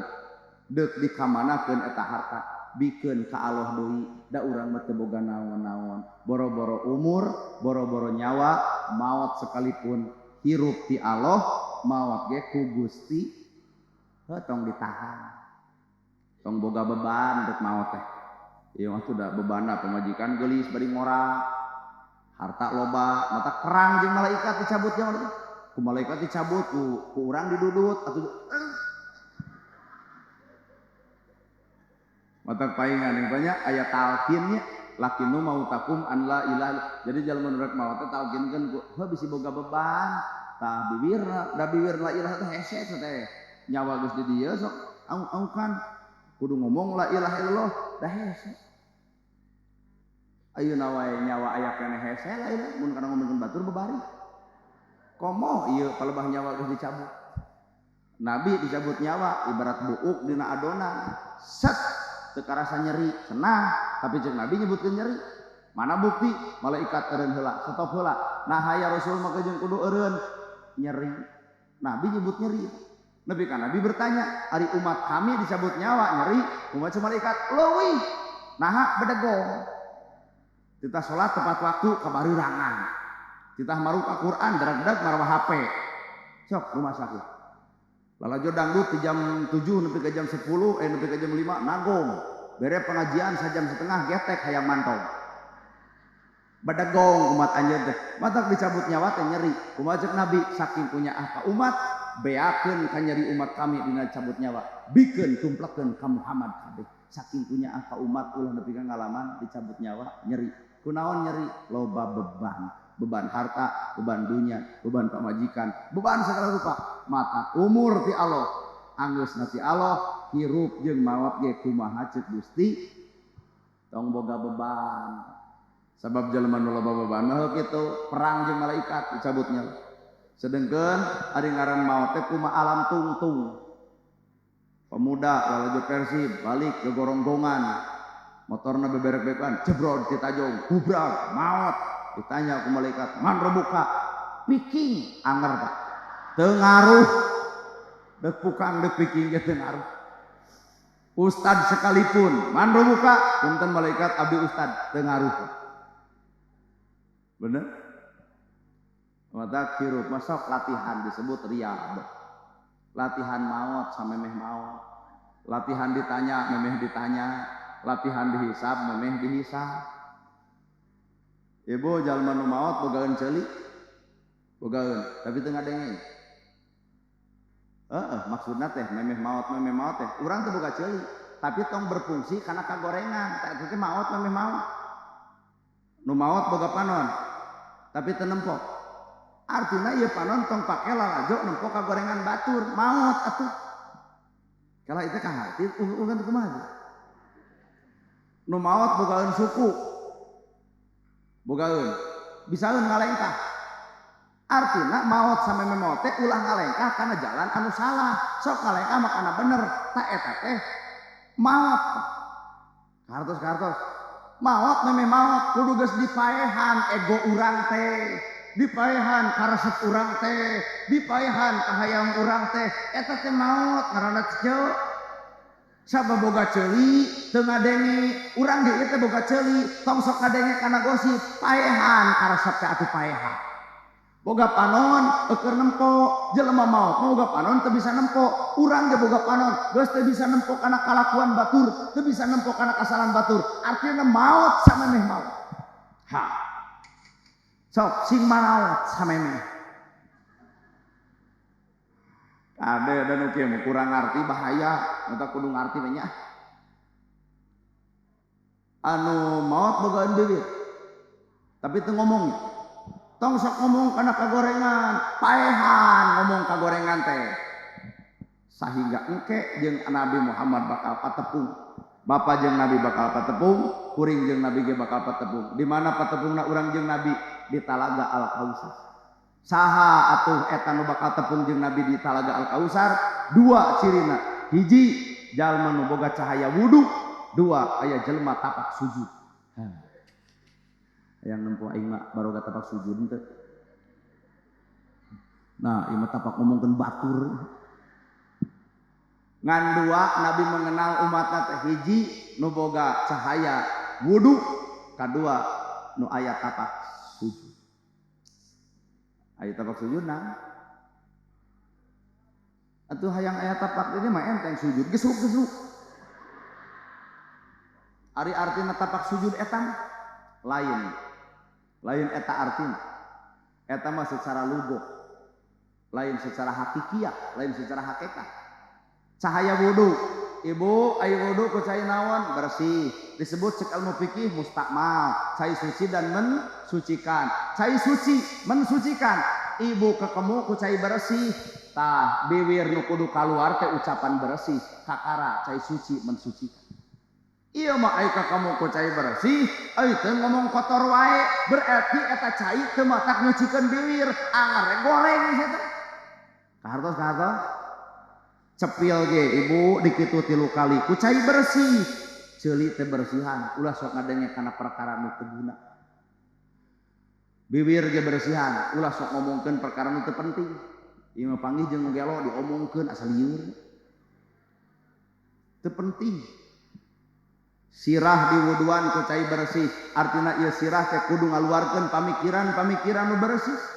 deuk dikamanakeun eta harta bikeun ka Allah deui da urang mah teu boga naon-naon boro-boro umur boro-boro nyawa maot sekalipun hirup ti Allah maot ge ku Gusti tong ditahan tong boga beban deuk maot teh ieu mah teh da bebanna pamajikan geulis bari ngora harta loba mata perang jeung malaikat dicabut nya ku malaikat dicabut ku urang didudut atuh mata paingan yang banyak ayat talqinnya lakinu mautakum an la ilaha jadi jalma nu rek maot teh talqinkeun ku heuh bisi boga beban tah bibirna da bibir la ilaha teh hese teh nyawa geus di dieu sok au-aukan kudu ngomong la ilaha illallah da hese ayeuna wae nyawa aya keneh hese la ilaha mun kana ngomongkeun batur bebari komo ieu palebah nyawa geus dicabut nabi dicabut nyawa ibarat buuk dina adonan set teu karasa nyeri cenah tapi jeung nabi nyebutkeun nyeri mana bukti malaikat eureun heula stop heula nah hayya rasul mah jeung kudu eureun nyeri nabi nyebut nyeri nabi kan nabi bertanya ari umat kami dicabut nyawa nyeri kumaha malaikat leuwih naha bedegong kita sholat tepat waktu kabarirangan kita maruka Quran darag-darag marawah HP sok rumah sakit lalajo dangdut di jam 7 nepi ke jam 10 nepi ke jam 5 nagong bere pengajian sajam setengah getek hayang mantong bedegong umat anjeun teh matak dicabut nyawa teh nyeri kumaha ceuk nabi saking punya ka umat beakeun ka nyeri umat kami dina cabut nyawa bikeun tumplekeun ka Muhammad kabeh saking punya ka umat ulah nepi ka ngalaman dicabut nyawa nyeri kunaon nyeri loba beban harta beban dunia beban pamajikan beban segala rupa mata umur ti Allah anggeusna ti Allah hirup jeung maot ge kumaha ceuk Gusti tong boga beban sabab jalma nu loba beban mah kitu perang jeung malaikat dicabut nyawa sedengkeun ari ngaran maot teh kumaha alam tungtung pemuda lalajo Persib balik ke goronggongan motorna beberek-berekan jebrol di tajong bubrak maot ditanya ku malaikat man rebuka piking anger Pak teu ngaruh deuk pukang deuk piking ge teu ngaruh ustad sekalipun man rebuka punten malaikat abdi ustad teu ngaruh bener mata hirup masuk latihan disebut riyadhah latihan maot samemeh maot, latihan ditanya memeh ditanya, latihan dihisab memeh dihisab. Ibu jalma nu maot bogaeun ceuli, bogaeun, tapi teu ngadenge. Maksudna teh memeh maot teh, urang teu boga ceuli, tapi tong berfungsi karena kagorengan, tak teh maot memeh maot. Nu maot boga panon, tapi teu nempok. Artina ieu panon tong pake lalajo nempok kagorengan batur, maot atuh. Kala itu kaharti ugan kumaha. Nu maot bogaeun suku. Bogaeun bisaeun ngalengkah. Artina maot sampai maot teh ulah ngalengkah kana jalan anu salah. Sok ngalengkah mah kana bener. Ta eta teh maot. Kartos. Maot memeh maot kudu geus dipaehan ego urang teh. Dipaehan karesep urang teh, dipaehan kahayang urang teh, eta teh maot ngaranna teu. Sabab boga ceuli teu ngadenge, urang ge ieu teh boga ceuli, tong sok ngadenge kana gosip, paehan karesep teh atuh paehan. Boga panon keur nempo, jelema maot boga panon teu bisa nempo, urang ge boga panon geus teu bisa nempo kana kalakuan batur, teu bisa nempo kana kasalahan batur, artinya maot samemeh maot. Sok sing maot samemeh. Ada nu kieu kurang ngarti bahaya, eta kudu ngarti we nya. Anu maot bogaeun bibir. Tapi teu ngomong. Tong sok ngomong kana kagorengan, paehan ngomong kagorengan teh. Sahingga engke jeung Nabi Muhammad bakal patepung. Bapa jeung Nabi bakal patepung, kuring jeung Nabi ge bakal patepung. Di mana patepungna urang jeung Nabi? Di Talaga Al-Kausar. Saha atuh eta nu bakal tepung jeung Nabi di Talaga Al-Kausar? Dua cirina. Hiji, jalma nu boga cahaya wudu. Dua, aya jelma tapak sujud. Yang nempo aing mah baroga tapak sujud teh. Nah, ieu mah tapak ngomongkeun batur. Ngan dua Nabi mengenal umatna teh hiji nu boga cahaya wudu, kadua nu aya tapak sujud. Aya tapak sujud nah. Atuh hayang aya tapak ini mah enteng sujud gesruk-gesruk. Ari artina tapak sujud eta lain. Lain eta artina. Eta mah secara lugah. Lain secara hakikiyah, lain secara hakikat. Cahaya wudu, ibu air wudu ku cai naon bersih, disebut cek ilmu fikih mustakmal, cai suci dan mensucikan. Cai suci mensucikan, ibu kekemu ku cai bersih, tah bibir nu kudu kaluar teh ucapan bersih, kakara cai suci mensucikan. Iya mah ai kekemu ku cai bersih, ai teu ngomong kotor wae, berarti eta cai teu matak nyucikeun bibir, anggar goreng sia teh. Kahartos cepil ge ibu dikitu 3 kali ku cai bersih, ceuli teh bersihan ulah sok ngadenge kana perkara nu teu guna. Bibir ge bersihan ulah sok ngomongkeun perkara nu teu penting. Ieu mah panggih jeung gelo diomongkeun asal lieur teu penting. Sirah diwuduan ku cai bersih, artina ieu sirah teh kudu ngaluarkeun pamikiran nu bersih.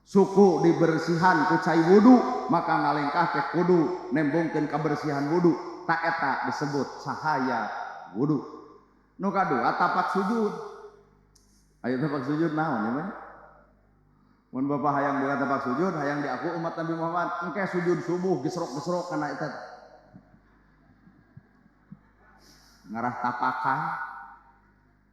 Suku dibersihan ku cai wudu, maka ngalengkah teh kudu nembongkeun kabersihan wudu. Ta eta disebut cahaya wudu. Nu kadua tapak sujud. Aya tapak sujud naon ya mah? Mun Bapak hayang boga tapak sujud, hayang diaku umat Nabi Muhammad, engke sujud subuh gesrok-gesrok kana eta. Ngarah tapakan.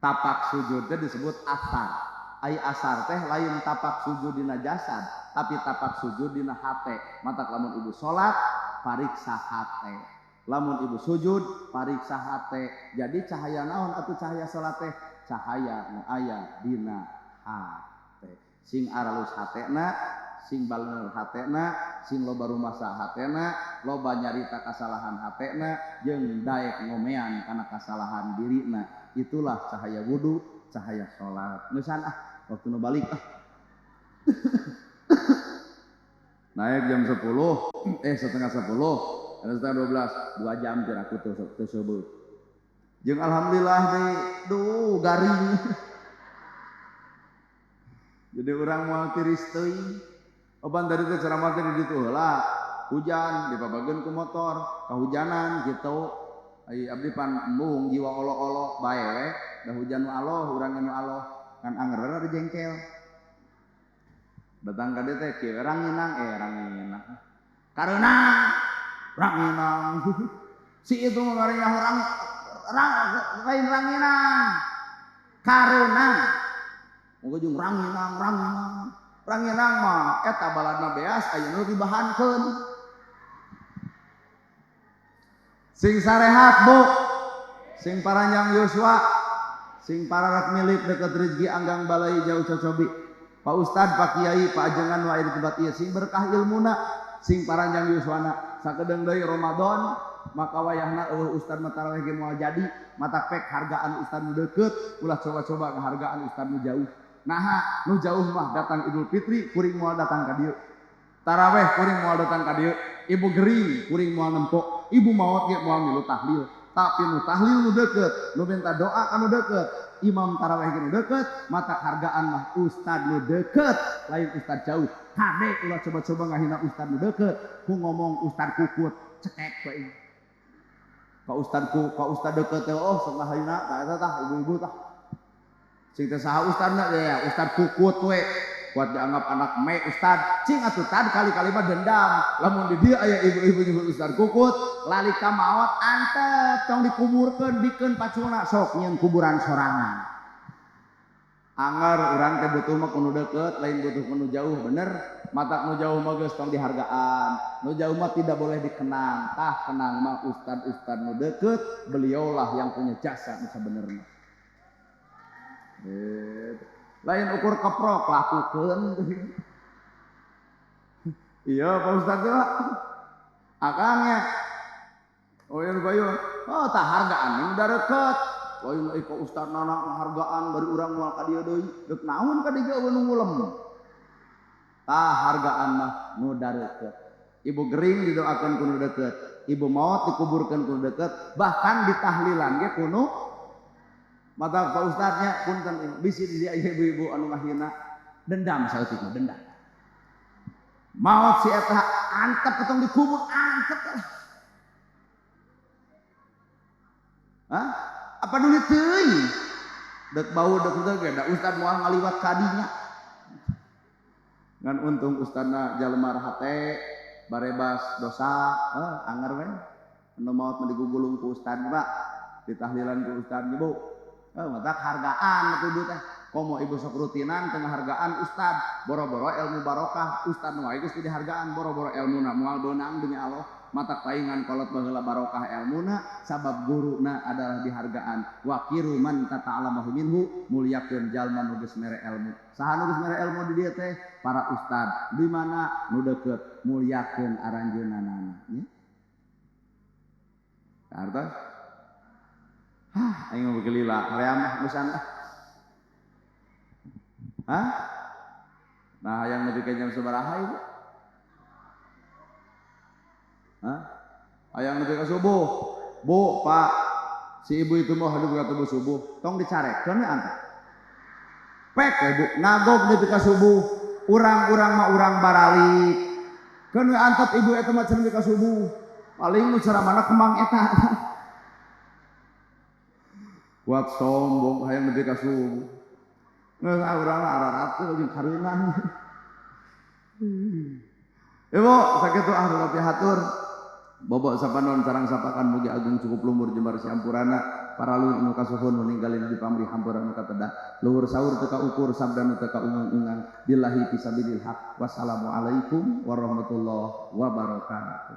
Tapak sujud teh disebut asar. Ai asar teh lain tapak sujud dina jasad, tapi tapak sujud dina hate. Matak lamun ibu salat pariksa hate, lamun ibu sujud pariksa hate. Jadi cahaya naon atuh cahaya salat teh? Cahaya nu aya dina hate. Sing aralus hatena, sing baleur hatena, sing loba rumasa hatena, loba nyarita kasalahan hatena, jeung daek ngomean kana kasalahan dirina. Itulah cahaya wudu, cahaya salat. Nusan waktu nu balik naik jam 10 setengah 10 ada setengah 12 2 jam kira aku teu sebut jeung alhamdulillah deh garing jadi orang mau tiris teuing oban tadi teh ceramah teh di ditu heula hujan dipabageun ku motor kahujanan gitu ai abdi pan embung jiwa olo-olo bae we da hujan nu aloh urang nu aloh kan anger ada jengkel datang ka dieu teh kieu ranginang kareunang ranginang si itu ngaranna lain ranginang kareunang ujung ranginang mah eta baladna beas ayeuna dibahankeun sing sarehat bu sing paranjang Yuswa sing pararak milik deket rezeki anggang balai jauh cocobi Pak Ustad Pak Kiai Pak Ajengan wa iri tibat ieu sing berkah ilmuna sing paranjang Yuswana sakedeung deui Ramadan maka wayahna Ustad mah tarawih ge moal jadi mata pek hargaan Ustad nu deukeut ulah coba-coba hargaan Ustad nu jauh nah nu jauh mah datang Idul Fitri kuring moal datang ka dieu taraweh kuring moal datang ka dieu ibu gering kuring moal nempok ibu maot ge moal milu tahlil tapi nu tahlil nu deukeut nu minta doa anu deukeut imam taraweh ge nu deukeut mata hargaan mah ustad nu deukeut lain ustad jauh hade ulah coba-coba ngahina ustad nu deukeut ku ngomong ustad kukut cekek bae ka ustad deukeut teh oh sok ngahina tah ibu-ibu tah sing teh saha ustadna ya ustad kukut we buat dianggap anak me ustad cing atuh tad kali-kali mah dendam lamun di dieu aya ibu-ibu nyebut ustad kukut lali ka maot antep tong dikuburkeun bikeun pacuna sok nyeun kuburan sorangan anger urang teh butuh mah kudu deukeut lain butuh kudu jauh bener matak nu jauh mah geus tong dihargaan nu jauh mah tidak boleh dikenang tah kenang mah ustad nu deukeut beliaulah yang punya jasa nu sabenerna lain ukur keprok lakukeun iya Pak Ustad teh akangnya oyun bayun oh tah hargaan nu da deukeut oyun ka Ustad nana hargaan bari urang moal ka dieu deui deuk naon ka dieu nu ngulem tah hargaan mah nu da deukeut ibu gering didoakeun ku nu deukeut ibu maot dikuburkeun ku nu deukeut bahkan ditahlilan ge kuno mata Pak Ustadznya punten bisi di ibu-ibu anu ngahina dendam saeutik mah dendam maot si eta antep ketong dikubur antep hah apa dulu teuing dek bau dek ge da ustad moal ngaliwat kadinya ngan untung ustadna jalema rahate barebas dosa anger we anu maot mah digugulung ku ustad Pak ditahlilan ku ustad Bu matak hargaan kudu teh komo ibu sok rutinan tengah hargaan ustad boro-boro ilmu barokah ustad nu wae geus dihargaan boro-boro ilmuna moal beunang demi Allah matak paingan kolot baheula barokah ilmuna sabab guruna adalah dihargaan wa kiruman tata'allamahu minhu mulyakeun jalma nu geus mere ilmu saha nu geus mere ilmu di dieu teh para ustad di mana nu deukeut mulyakeun aranjeunana nya artos aing mau gelila hoream musan hah nah yang nepi ka jam sabaraha ibu hah hayang nepi ka subuh Bu Pak si ibu itu mau hadir ka subuh tong dicarekeun we anta pek Bu ngagog nepi ka subuh urang-urang mah urang baralik keun we antep ibu eta mah cenah ka subuh paling nu ceramana kemang eta kuat sombong hayang nepi ka subuh geus urang ararat teh jeung kareunan ibu sakitu ahli hatur bobok sapanon sareng sapakan mugi agung cukup lumur jembar sampurana para luhur nu kasuhun ninggalin di pamrih hampura nu katedah luhur saur teu ka ukur sabda nu teu ka ungang-ungang billahi fisabilil haq wassalamu alaikum warahmatullahi wabarakatuh